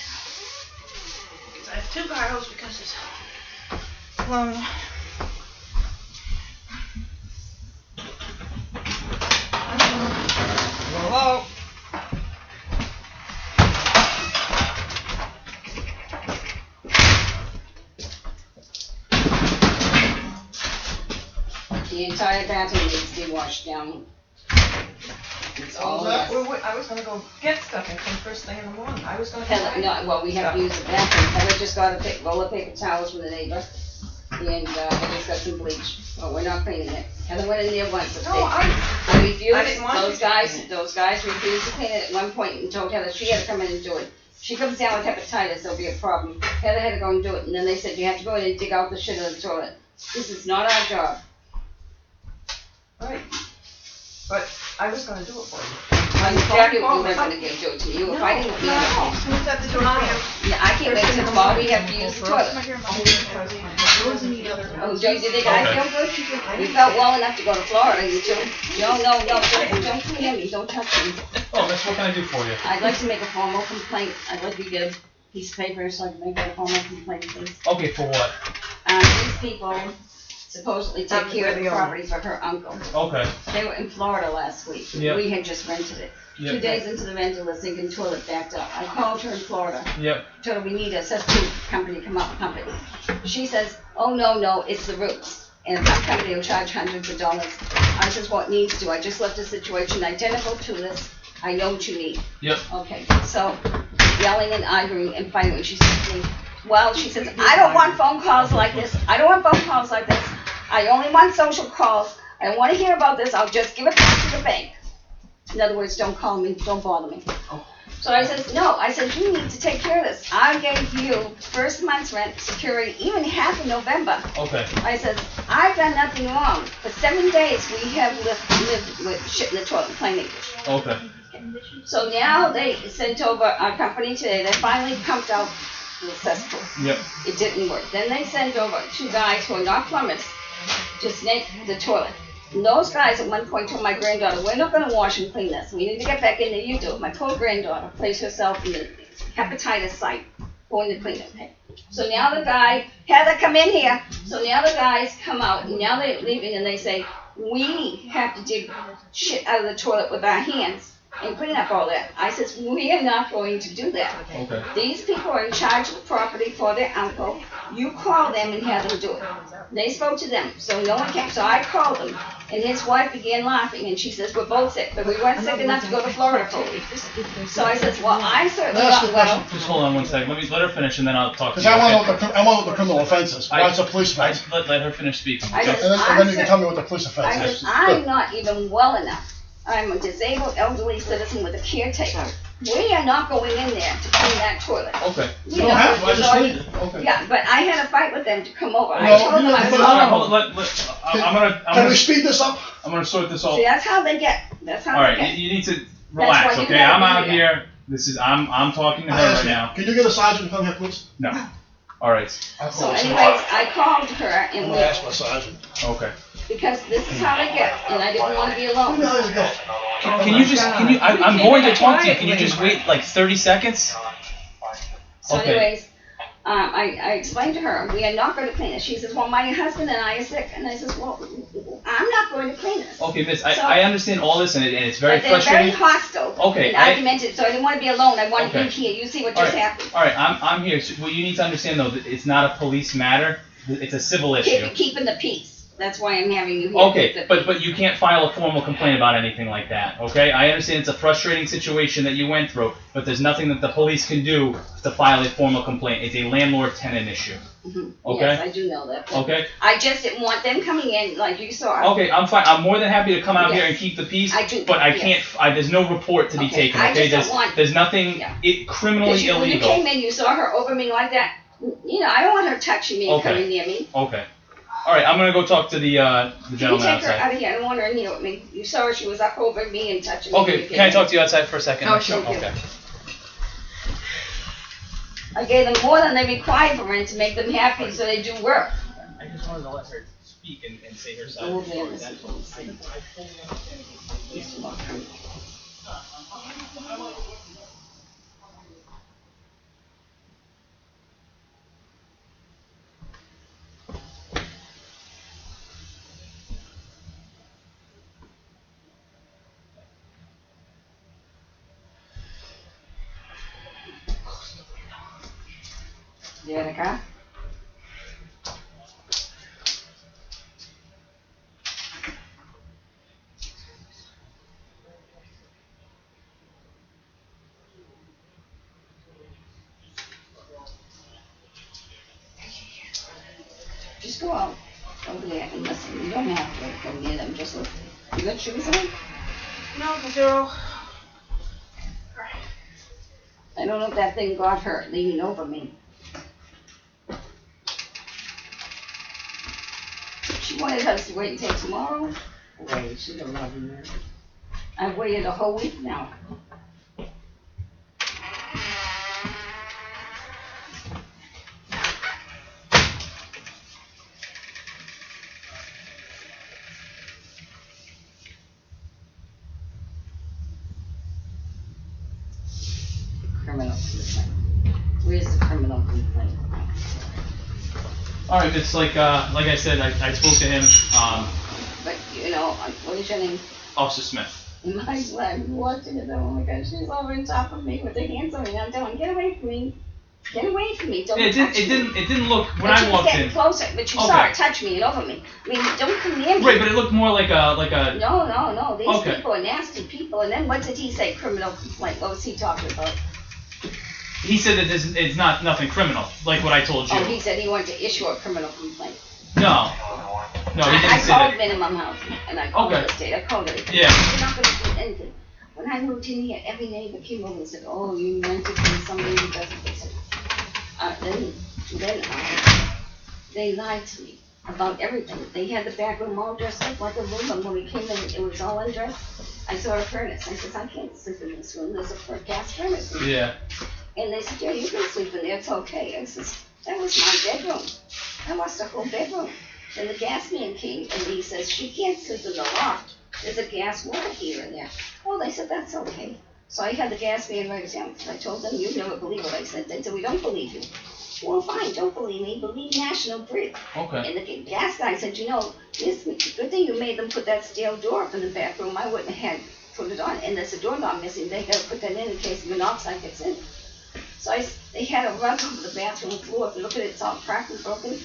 [SPEAKER 1] I have 2 bottles because it's long.
[SPEAKER 2] Hello?
[SPEAKER 3] The entire bathroom needs to be washed down. It's all
[SPEAKER 6] I was gonna go get stuff and come first thing in the morning. I was gonna
[SPEAKER 3] Heather, no, well, we have to use the bathroom. Heather just got roller paper towels from the neighbor. and I just got some bleach. Oh, we're not cleaning it. Heather went in there once.
[SPEAKER 2] No,
[SPEAKER 3] I
[SPEAKER 2] I
[SPEAKER 3] refused.
[SPEAKER 2] didn't want you to
[SPEAKER 3] Those guys refused to clean it at one point and told Heather she had to come in and do it. She comes down with hepatitis, there'll be a problem. Heather had to go and do it, and then they said you have to go in and dig out the shit out of the toilet. This is not our job.
[SPEAKER 2] Right. But I was gonna do it for you.
[SPEAKER 3] Jack, you were gonna get do it to you. If I didn't clean it.
[SPEAKER 1] Who's at the door for you?
[SPEAKER 3] Yeah, I can't wait till tomorrow we have to use the toilet. Oh, Joe, did the guy feel good? You felt well enough to go to Florida, you two? No, don't come near me, don't touch me.
[SPEAKER 8] Oh, Miss, what can I do for you?
[SPEAKER 3] I'd like to make a formal complaint. I'd like to get a piece of paper so I can make a formal complaint, please.
[SPEAKER 8] Okay, for what?
[SPEAKER 3] These people supposedly take care of the property for her uncle.
[SPEAKER 8] Okay.
[SPEAKER 3] They were in Florida last week.
[SPEAKER 8] Yep.
[SPEAKER 3] We had just rented it.
[SPEAKER 8] Yep.
[SPEAKER 3] 2 days into the rental, the sinking toilet backed up. I called her in Florida.
[SPEAKER 8] Yep.
[SPEAKER 3] Told her we need a cesspool company to come up and pump it. She says, oh, no, it's the roots. And the pump company will charge hundreds of dollars. I says, what needs to? I just left a situation identical to this. I know what you need.
[SPEAKER 8] Yep.
[SPEAKER 3] Okay, so yelling and arguing and fighting. She says to me, well, she says, I don't want phone calls like this. I don't want phone calls like this. I only want social calls. I don't want to hear about this. I'll just give it back to the bank. In other words, don't call me, don't bother me. So I says, no, I said, you need to take care of this. I gave you first month's rent, security, even half of November.
[SPEAKER 8] Okay.
[SPEAKER 3] I says, I've done nothing wrong. For 7 days, we have lived with shit in the toilet, plain English.
[SPEAKER 8] Okay.
[SPEAKER 3] So now they sent over our company today. They finally pumped out the cesspool.
[SPEAKER 8] Yep.
[SPEAKER 3] It didn't work. Then they sent over 2 guys who are not plumbers to snake the toilet. And those guys at one point told my granddaughter, we're not gonna wash and clean this. We need to get back in there, you do it. My poor granddaughter placed herself in the hepatitis site going to clean it. Okay. So now the guy, Heather, come in here. So now the guys come out and now they're leaving and they say, we have to dig shit out of the toilet with our hands and clean up all that. I says, we are not going to do that.
[SPEAKER 8] Okay.
[SPEAKER 3] These people are in charge of the property for their uncle. You call them and have them do it. They spoke to them, so no one came. So I called them, and his wife began laughing, and she says, we're both sick, but we weren't sick enough to go to Florida for a week. So I says, well, I certainly
[SPEAKER 7] Can I ask
[SPEAKER 3] got
[SPEAKER 7] you a
[SPEAKER 3] well.
[SPEAKER 7] question?
[SPEAKER 8] Just hold on one second. Let her finish, and then I'll talk to
[SPEAKER 7] Because
[SPEAKER 8] you.
[SPEAKER 7] I want
[SPEAKER 8] okay?
[SPEAKER 7] to know what the criminal offense is. Why it's a police offense.
[SPEAKER 8] Let her finish speaking.
[SPEAKER 3] I
[SPEAKER 8] okay?
[SPEAKER 3] says,
[SPEAKER 7] And then you can tell me what the police offense
[SPEAKER 3] I
[SPEAKER 7] is.
[SPEAKER 3] says, I'm not even well enough. I'm a disabled elderly citizen with a caretaker. We are not going in there to clean that toilet.
[SPEAKER 8] Okay.
[SPEAKER 3] We
[SPEAKER 7] You don't have to, I just
[SPEAKER 3] so-
[SPEAKER 7] need it. Okay.
[SPEAKER 3] Yeah, but I had a fight with them to come over. I
[SPEAKER 7] No,
[SPEAKER 3] told them
[SPEAKER 7] you-
[SPEAKER 3] I was
[SPEAKER 8] Hold on,
[SPEAKER 3] alone.
[SPEAKER 8] hold on. I'm
[SPEAKER 7] Can we
[SPEAKER 8] gonna
[SPEAKER 7] speed this up?
[SPEAKER 8] sort this all.
[SPEAKER 3] See, that's how they get. That's how
[SPEAKER 8] All
[SPEAKER 3] they
[SPEAKER 8] right,
[SPEAKER 3] get.
[SPEAKER 8] you need to relax,
[SPEAKER 3] why you
[SPEAKER 8] okay?
[SPEAKER 3] gotta
[SPEAKER 8] I'm
[SPEAKER 3] be
[SPEAKER 8] out
[SPEAKER 3] here.
[SPEAKER 8] here. I'm talking to
[SPEAKER 7] I
[SPEAKER 8] her
[SPEAKER 7] ask
[SPEAKER 8] right
[SPEAKER 7] you,
[SPEAKER 8] now.
[SPEAKER 7] Can you get a sergeant to come here, please?
[SPEAKER 8] No. All right.
[SPEAKER 3] So anyways, I called her
[SPEAKER 7] I'm
[SPEAKER 3] and
[SPEAKER 7] gonna ask my sergeant.
[SPEAKER 8] Okay.
[SPEAKER 3] because this is how they get, and I didn't want to be
[SPEAKER 7] Who
[SPEAKER 3] alone.
[SPEAKER 7] the hell you go?
[SPEAKER 8] Can you just? Can you? I'm going to talk to you. Can you just wait like 30 seconds?
[SPEAKER 3] So
[SPEAKER 8] Okay.
[SPEAKER 3] anyways, I explained to her, we are not going to clean it. She says, well, my husband and I are sick. And I says, well, I'm not going to clean this.
[SPEAKER 8] Okay, Miss.
[SPEAKER 3] So-
[SPEAKER 8] I understand all this, and it's very
[SPEAKER 3] But they're very
[SPEAKER 8] frustrating.
[SPEAKER 3] hostile
[SPEAKER 8] Okay,
[SPEAKER 3] and
[SPEAKER 8] I-
[SPEAKER 3] argumentative, so I didn't want to be alone. I wanted
[SPEAKER 8] Okay.
[SPEAKER 3] you here. You see what
[SPEAKER 8] All
[SPEAKER 3] just
[SPEAKER 8] right.
[SPEAKER 3] happened.
[SPEAKER 8] All right. I'm here. So what you need to understand though, that it's not a police matter. It's a civil issue.
[SPEAKER 3] Keeping the peace. That's why I'm having you here.
[SPEAKER 8] Okay, but you can't file a formal complaint about anything like that, okay? I understand it's a frustrating situation that you went through, but there's nothing that the police can do to file a formal complaint. It's a landlord-tenant issue,
[SPEAKER 3] Mhm.
[SPEAKER 8] okay?
[SPEAKER 3] Yes, I do know that.
[SPEAKER 8] Okay?
[SPEAKER 3] I just didn't want them coming in like you saw.
[SPEAKER 8] Okay, I'm fine. I'm more than happy to come out here
[SPEAKER 3] Yes.
[SPEAKER 8] and keep the peace,
[SPEAKER 3] I do,
[SPEAKER 8] but I
[SPEAKER 3] yes.
[SPEAKER 8] can't, there's no report to be
[SPEAKER 3] Okay,
[SPEAKER 8] taken,
[SPEAKER 3] I
[SPEAKER 8] okay?
[SPEAKER 3] just don't want-
[SPEAKER 8] There's nothing
[SPEAKER 3] Yeah.
[SPEAKER 8] criminally
[SPEAKER 3] When you
[SPEAKER 8] illegal.
[SPEAKER 3] came in, you saw her over me like that. You know, I don't want her touching me and
[SPEAKER 8] Okay.
[SPEAKER 3] coming near me.
[SPEAKER 8] Okay. All right, I'm gonna go talk to the
[SPEAKER 3] Can you
[SPEAKER 8] gentleman
[SPEAKER 3] take her
[SPEAKER 8] outside.
[SPEAKER 3] out of here? I don't want her in here with me. You saw her, she was up over me and touching me.
[SPEAKER 8] Okay, can I talk to you outside for a second?
[SPEAKER 3] Oh, sure.
[SPEAKER 8] Okay.
[SPEAKER 3] I gave them more than they required for rent to make them happy so they do work.
[SPEAKER 8] I just wanted to let her speak and say her side
[SPEAKER 3] Oh,
[SPEAKER 8] of the story.
[SPEAKER 3] yeah,
[SPEAKER 8] That's all.
[SPEAKER 3] You in the car? Just So I'll go there and listen. You don't have to go near them, just listen. You got shoes on?
[SPEAKER 1] No, but they're all.
[SPEAKER 3] I don't know if that thing got hurt leaning over me. She wanted us to wait until tomorrow. Wait, she's a loving man. I've waited a whole week now. Criminal complaint. Where's the criminal complaint?
[SPEAKER 8] All right, it's like I said, I spoke to him,
[SPEAKER 3] But, you know, what is your name?
[SPEAKER 8] Officer Smith.
[SPEAKER 3] In my life, watching it, oh my gosh, she's over on top of me with her hands on me. I'm telling, get away from me. Get away from me. Don't touch me.
[SPEAKER 8] It didn't look when
[SPEAKER 3] But
[SPEAKER 8] I
[SPEAKER 3] she was
[SPEAKER 8] walked
[SPEAKER 3] getting
[SPEAKER 8] in.
[SPEAKER 3] closer, but you saw
[SPEAKER 8] Okay.
[SPEAKER 3] her touch me and over me. I mean, don't come near me.
[SPEAKER 8] Right, but it looked more like a.
[SPEAKER 3] No. These
[SPEAKER 8] Okay.
[SPEAKER 3] people are nasty people. And then what did he say? Criminal complaint. What was he talking about?
[SPEAKER 8] He said that it's nothing criminal, like what I told you.
[SPEAKER 3] Oh, he said he wanted to issue a criminal complaint.
[SPEAKER 8] No, he
[SPEAKER 3] I
[SPEAKER 8] didn't say
[SPEAKER 3] called
[SPEAKER 8] that.
[SPEAKER 3] minimum housing, and I called
[SPEAKER 8] Okay.
[SPEAKER 3] the state. I called everything.
[SPEAKER 8] Yeah.
[SPEAKER 3] They're not going to do anything. When I moved in here, every neighbor came over and said, "Oh, you rented from somebody who doesn't listen." Then they lied to me about everything. They had the back room all dressed up like a room, and when we came in, it was all undressed. I saw a furnace. I said, "I can't sleep in this room. There's a gas furnace."
[SPEAKER 8] Yeah.
[SPEAKER 3] And they said, "Yeah, you can sleep in there. It's okay." I said, "That was my bedroom. I lost the whole bedroom." Then the gas man came and he says, "She can't sleep in the loft. There's a gas water heater in there." Oh, they said, "That's okay." So I had the gas man write it down. I told them, "You never believe what I said." They said, "We don't believe you." Well, fine, don't believe me. Believe National Grid.
[SPEAKER 8] Okay.
[SPEAKER 3] And the gas guy said, "You know, this good thing you made them put that steel door up in the back room. I wouldn't have had put it on. And there's a doorknob missing. They got to put that in case monoxide gets in." So they had a rug over the bathroom floor. If you look at it, it's all cracked and broken.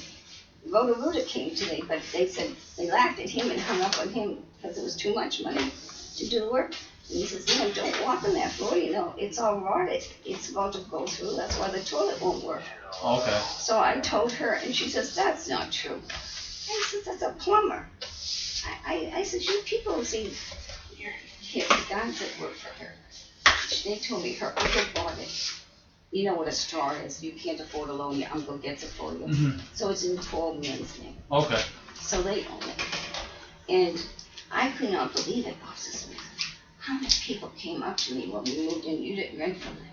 [SPEAKER 3] Roto-Rooter came today, but they said they laughed at him and hung up on him because it was too much money to do the work. And he says, "No, don't walk on that floor, you know, it's all rotted. It's about to go through. That's why the toilet won't work."
[SPEAKER 8] Okay.
[SPEAKER 3] So I told her, and she says, "That's not true." I said, "That's a plumber." I said, "You people see, here, the guys that work for her, they told me her uncle bought it. You know what a straw is. You can't afford a loan, your uncle gets it for you.
[SPEAKER 8] Mhm.
[SPEAKER 3] So it's in poor man's name.
[SPEAKER 8] Okay.
[SPEAKER 3] So they own it." And I could not believe it, Officer Smith. How many people came up to me when we moved in? You didn't rent from them.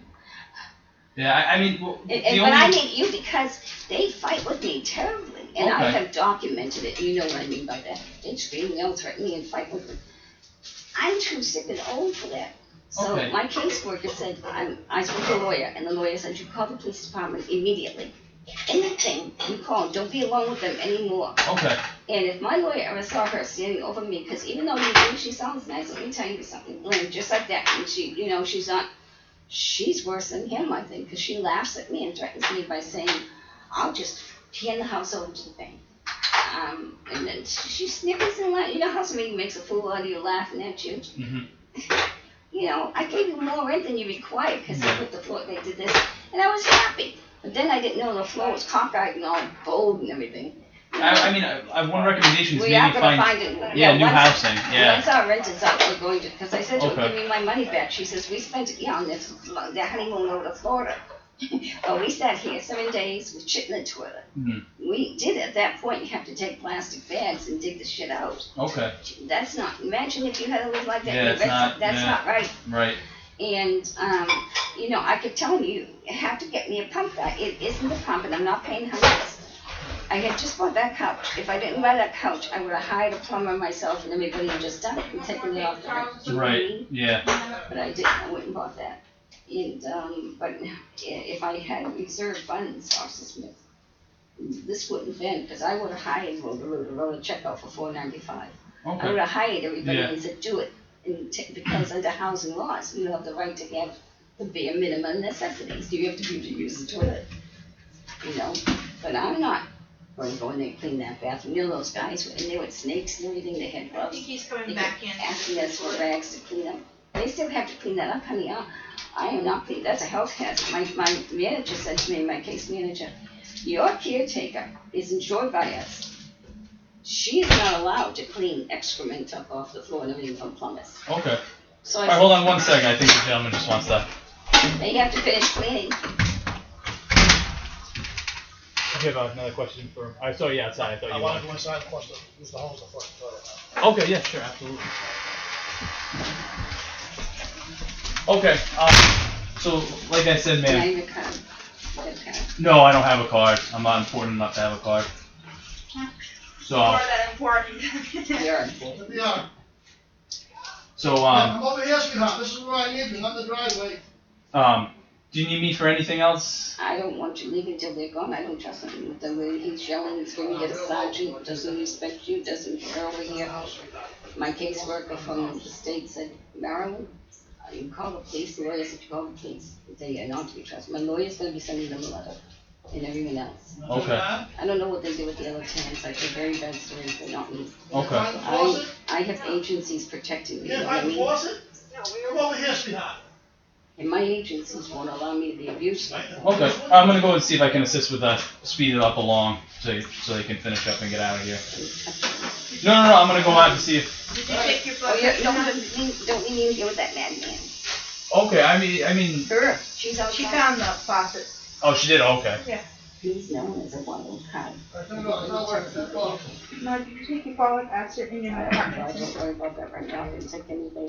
[SPEAKER 8] Yeah, I mean, well,
[SPEAKER 3] But
[SPEAKER 8] the
[SPEAKER 3] I
[SPEAKER 8] only.
[SPEAKER 3] need you because they fight with me terribly. And I
[SPEAKER 8] Okay.
[SPEAKER 3] have documented it. You know what I mean by that. They scream, yell, threaten me, and fight with me. I'm too sick and old for that. So
[SPEAKER 8] Okay.
[SPEAKER 3] my caseworker said, I spoke to a lawyer, and the lawyer said, "You call the police department immediately. Anything you call, don't be alone with them anymore."
[SPEAKER 8] Okay.
[SPEAKER 3] And if my lawyer ever saw her standing over me, because even though you think she sounds nice, let me tell you something, Lynn, just like that, and she, you know, she's worse than him, I think, because she laughs at me and threatens me by saying, "I'll just hand the house over to the bank." And then she snickers and laughs. You know how somebody makes a fool out of you laughing at you?
[SPEAKER 8] Mhm.
[SPEAKER 3] You know, I gave you more rent than you required because they put the floor, they did this, and I was happy. But then I didn't know the floor was cockeyed and all bold and everything.
[SPEAKER 8] I mean, I have one recommendation is
[SPEAKER 3] We
[SPEAKER 8] maybe
[SPEAKER 3] are gonna
[SPEAKER 8] find.
[SPEAKER 3] find it.
[SPEAKER 8] Yeah, new
[SPEAKER 3] once-
[SPEAKER 8] housing. Yeah.
[SPEAKER 3] Once our rent is up, we're going to, because I said to her,
[SPEAKER 8] Okay.
[SPEAKER 3] "Give me my money back." She says, "We spent it, on this, the honeymoon over to Florida." Well, we sat here 7 days with shit in the toilet.
[SPEAKER 8] Mhm.
[SPEAKER 3] We did at that point, you have to take plastic bags and dig the shit out.
[SPEAKER 8] Okay.
[SPEAKER 3] That's not, imagine if you had to live like that.
[SPEAKER 8] Yeah, it's not-
[SPEAKER 3] That's
[SPEAKER 8] yeah.
[SPEAKER 3] not right.
[SPEAKER 8] Right.
[SPEAKER 3] And, you know, I kept telling you, you have to get me a pump guy. It isn't a pump, and I'm not paying hundreds. I had just bought that couch. If I didn't buy that couch, I would have hired a plumber myself and everybody and just done it and taken it off the rent. You know what I
[SPEAKER 8] Right.
[SPEAKER 3] mean?
[SPEAKER 8] Yeah.
[SPEAKER 3] But I didn't. I went and bought that. And, but if I had reserved funds, Officer Smith, this wouldn't have been, because I would have hired wrote a check out for $495. I would
[SPEAKER 8] Okay.
[SPEAKER 3] have hired everybody
[SPEAKER 8] Yeah.
[SPEAKER 3] and said, "Do it." And because under housing laws, you have the right to have the bare minimum necessities. You have to be able to use the toilet, you know. But I'm not going to go in there and clean that bathroom. You know those guys were in there with snakes and everything. They had
[SPEAKER 1] I
[SPEAKER 3] gloves.
[SPEAKER 1] think he's coming
[SPEAKER 3] They
[SPEAKER 1] back
[SPEAKER 3] kept
[SPEAKER 1] in.
[SPEAKER 3] asking us for rags to clean up. They still have to clean that up, honey. I am not clean. That's a health hazard. My manager said to me, my case manager, "Your caretaker is enjoyed by us. she's not allowed to clean excrement up off the floor and everything from plumbers.
[SPEAKER 8] Okay.
[SPEAKER 3] So I
[SPEAKER 8] Alright, hold on one second. I think the gentleman just wants to.
[SPEAKER 3] They have to finish cleaning.
[SPEAKER 8] Okay, about another question for. I saw you outside. I thought
[SPEAKER 7] I
[SPEAKER 8] you
[SPEAKER 7] wanted to
[SPEAKER 8] wanted.
[SPEAKER 7] go inside and watch use the hose before I toilet.
[SPEAKER 8] Okay, yeah, sure, absolutely. Okay, so like I said,
[SPEAKER 3] Now
[SPEAKER 8] man.
[SPEAKER 3] your card. Good card.
[SPEAKER 8] No, I don't have a card. I'm not important enough to have a card. So,
[SPEAKER 1] More than important.
[SPEAKER 3] You're
[SPEAKER 7] Yeah.
[SPEAKER 8] so
[SPEAKER 7] Come over here, sweetheart. This is where I need you, not the driveway.
[SPEAKER 8] do you need me for anything else?
[SPEAKER 3] I don't want you leaving till they're gone. I don't trust him with the way he's yelling. He's going to get a sergeant, doesn't respect you, doesn't care over here. My caseworker from the state said, Maryland, you call the police, the lawyer said you call the police. They are not to be trusted. My lawyer's going to be sending them a letter, and everyone else.
[SPEAKER 8] Okay.
[SPEAKER 3] I don't know what they do with the other tenants. I hear very bad stories, but not me.
[SPEAKER 8] Okay.
[SPEAKER 3] I have agencies protecting me. You
[SPEAKER 7] Yeah,
[SPEAKER 3] know
[SPEAKER 7] if
[SPEAKER 3] what
[SPEAKER 7] I
[SPEAKER 3] I
[SPEAKER 7] can
[SPEAKER 3] mean?
[SPEAKER 7] force it, come over here, sweetheart.
[SPEAKER 3] And my agencies won't allow me to be abusive.
[SPEAKER 8] Okay. I'm gonna go and see if I can assist with that. Speed it up along so they can finish up and get out of here. No. I'm gonna go out and see if.
[SPEAKER 1] Did you take your
[SPEAKER 3] Oh,
[SPEAKER 1] blood
[SPEAKER 3] yeah,
[SPEAKER 1] pressure?
[SPEAKER 3] don't you need to get with that madman?
[SPEAKER 8] Okay. I mean.
[SPEAKER 3] Her, she's outside.
[SPEAKER 1] She found the faucet.
[SPEAKER 8] Oh, she did. Okay.
[SPEAKER 3] He's known as a wild card.
[SPEAKER 1] No, did you take your folic acid in your
[SPEAKER 3] I
[SPEAKER 1] apartment?
[SPEAKER 3] don't worry about that right now. I didn't take anything.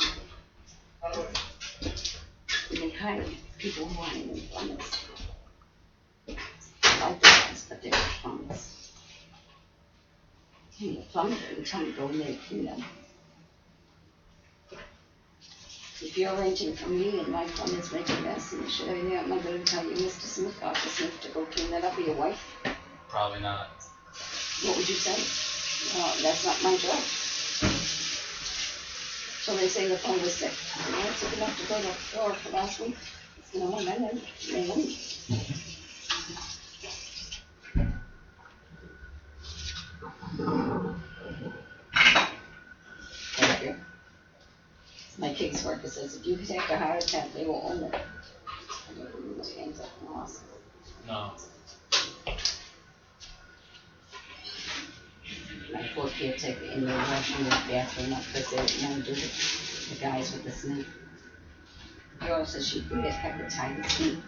[SPEAKER 3] They hire people who aren't even plumbers. I like the guys, but they're not plumbers. And the plumber didn't tell me go in there and clean them. If you're renting from me and my plumbers make a mess and shit, I'm not gonna tell you, Mr. Smith, Dr. Smith, to go clean that up, or your wife.
[SPEAKER 8] Probably not.
[SPEAKER 3] What would you say? That's not my job. So they say the phone was sick. You know, sick enough to go to the floor for last week. You know, and then they wouldn't. Thank you. My caseworker says if you take a heart attack, they will own it. And it ends up in the hospital.
[SPEAKER 8] No.
[SPEAKER 3] My poor caretaker in there washing the bathroom up because they didn't want to do it. The guys with the snake. The girl says she could get hepatitis.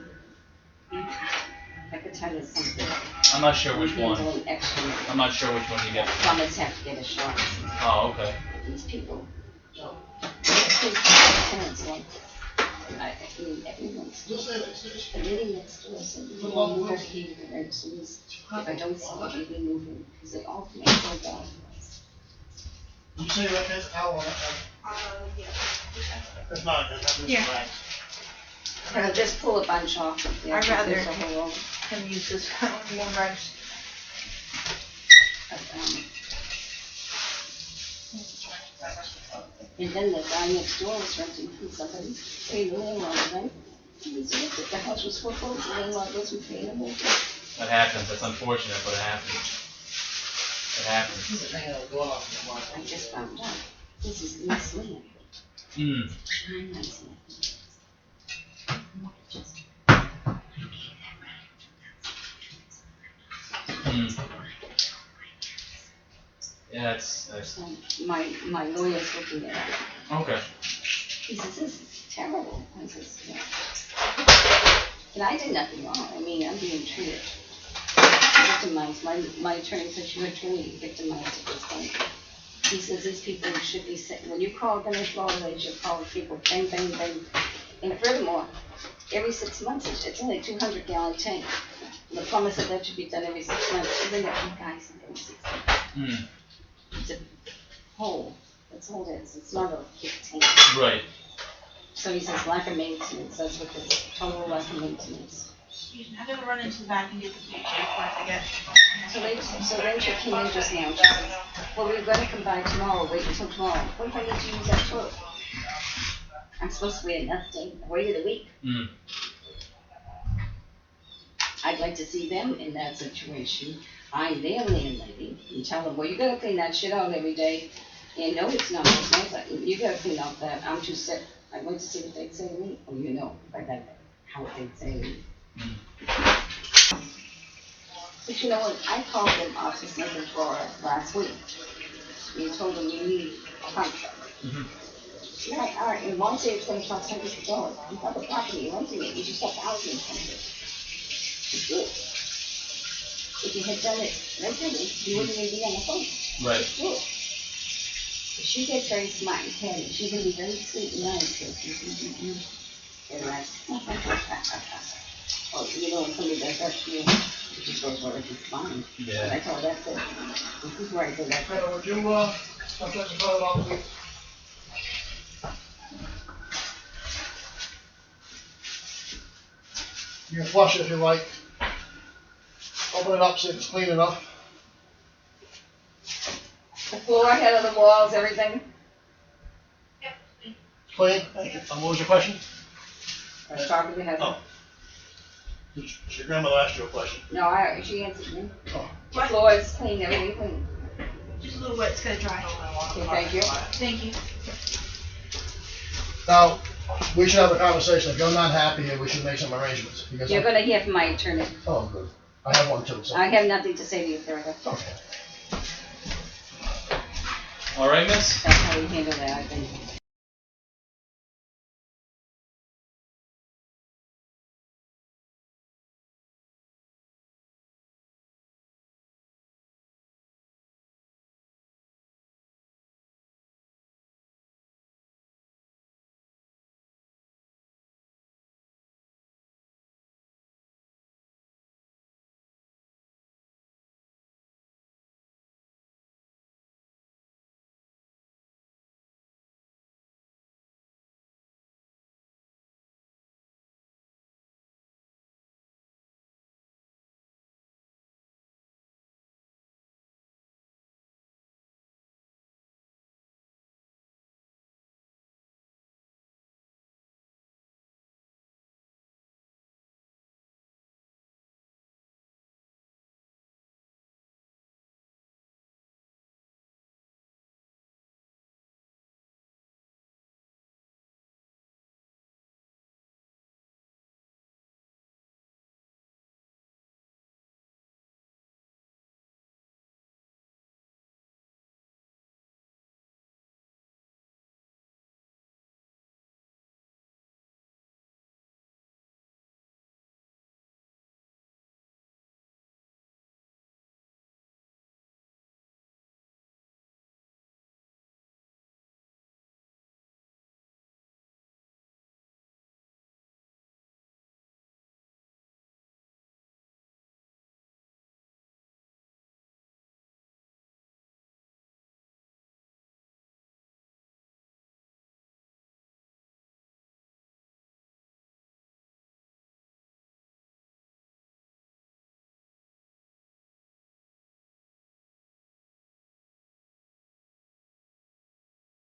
[SPEAKER 3] Hepatitis something.
[SPEAKER 8] I'm not sure which one.
[SPEAKER 3] An extra.
[SPEAKER 8] I'm not sure which one you get.
[SPEAKER 3] Plumbers have to get a shot.
[SPEAKER 8] Oh, okay.
[SPEAKER 3] These people. Tenants like this. I mean, everyone's living next to us and we all move over here and so if I don't see it, we move in because they all make so bad.
[SPEAKER 7] You say that there's a towel on that?
[SPEAKER 1] Yeah.
[SPEAKER 7] It's not, that's
[SPEAKER 1] Yeah.
[SPEAKER 7] right.
[SPEAKER 3] Just pull a bunch off. Yeah,
[SPEAKER 1] I'd rather
[SPEAKER 3] there's a whole row.
[SPEAKER 1] Can use this one rice.
[SPEAKER 3] And then the guy next door was renting from somebody, paid the landlord, right? He was with it. The house was foreclosed, the landlord wasn't paying him.
[SPEAKER 8] That happens. That's unfortunate, but it happens. It happens.
[SPEAKER 3] I just found out. This is Miss Land.
[SPEAKER 8] Hmm.
[SPEAKER 3] I'm not saying.
[SPEAKER 8] Yeah, that's
[SPEAKER 3] My lawyer's looking at it.
[SPEAKER 8] okay.
[SPEAKER 3] He says, this is terrible. I says, yeah. And I did nothing wrong. I mean, I'm being treated. Victimized. My attorney said she was truly victimized at this point. He says these people should be sent, when you call Ganesh Law, they should call people bang, bang, bang. And furthermore, every 6 months, it's only a 200-gallon tank. The plumber said that should be done every 6 months. Even the guys every 6 months. It's a hole. That's all it is. It's not a big tank.
[SPEAKER 8] Right.
[SPEAKER 3] So he says lack of maintenance. That's what this total lack of maintenance.
[SPEAKER 1] Excuse me, I gotta run into the back and get the picture before I forget.
[SPEAKER 3] So then she came in just now. She says, well, we're going to come by tomorrow. Wait until tomorrow. What if I need to use that toilet? I'm supposed to wait nothing. I waited a week. I'd like to see them in that situation. I'm their landlady and tell them, well, you gotta clean that shit out every day. And no, it's not nice. You gotta clean out that. I'm too sick. I'd like to see what they'd say to me. Oh, you know, by that, how they'd say to me. But you know what, I called them office looking for last week. You told them you need a contract. Right, all right, and one said it's gonna cost $100. You got the property, you're renting it, you just have housing something. It's good. If you had done it regularly, you wouldn't even be on the phone.
[SPEAKER 8] Right.
[SPEAKER 3] It's good. But she gets very smart and candy, she's gonna be very sweet and nice. And oh, you know, when somebody does that to you, she goes, well, it's fine.
[SPEAKER 8] Yeah.
[SPEAKER 3] And I told her, that's it. This is where I said, that's it.
[SPEAKER 7] Would you, contact the code officer? You can flush it if you like. Open it up, see if it's clean enough.
[SPEAKER 3] The floor, head of the walls, everything.
[SPEAKER 7] Clean? Thank you. What was your question?
[SPEAKER 3] I was talking to Heather.
[SPEAKER 7] Oh. Your grandmother asked you a question.
[SPEAKER 3] No, she answered me.
[SPEAKER 7] Oh.
[SPEAKER 3] The floor is clean, everything clean.
[SPEAKER 1] Just a little wet, it's gonna dry.
[SPEAKER 3] Okay, thank you.
[SPEAKER 1] Thank you.
[SPEAKER 7] Now, we should have a conversation. If you're not happy here, we should make some arrangements. Because
[SPEAKER 3] You're gonna hear from my attorney.
[SPEAKER 7] Oh, good. I have one too, so.
[SPEAKER 3] I have nothing to say to you further.
[SPEAKER 7] Okay.
[SPEAKER 8] All right, miss?
[SPEAKER 3] That's how we handle that, I think.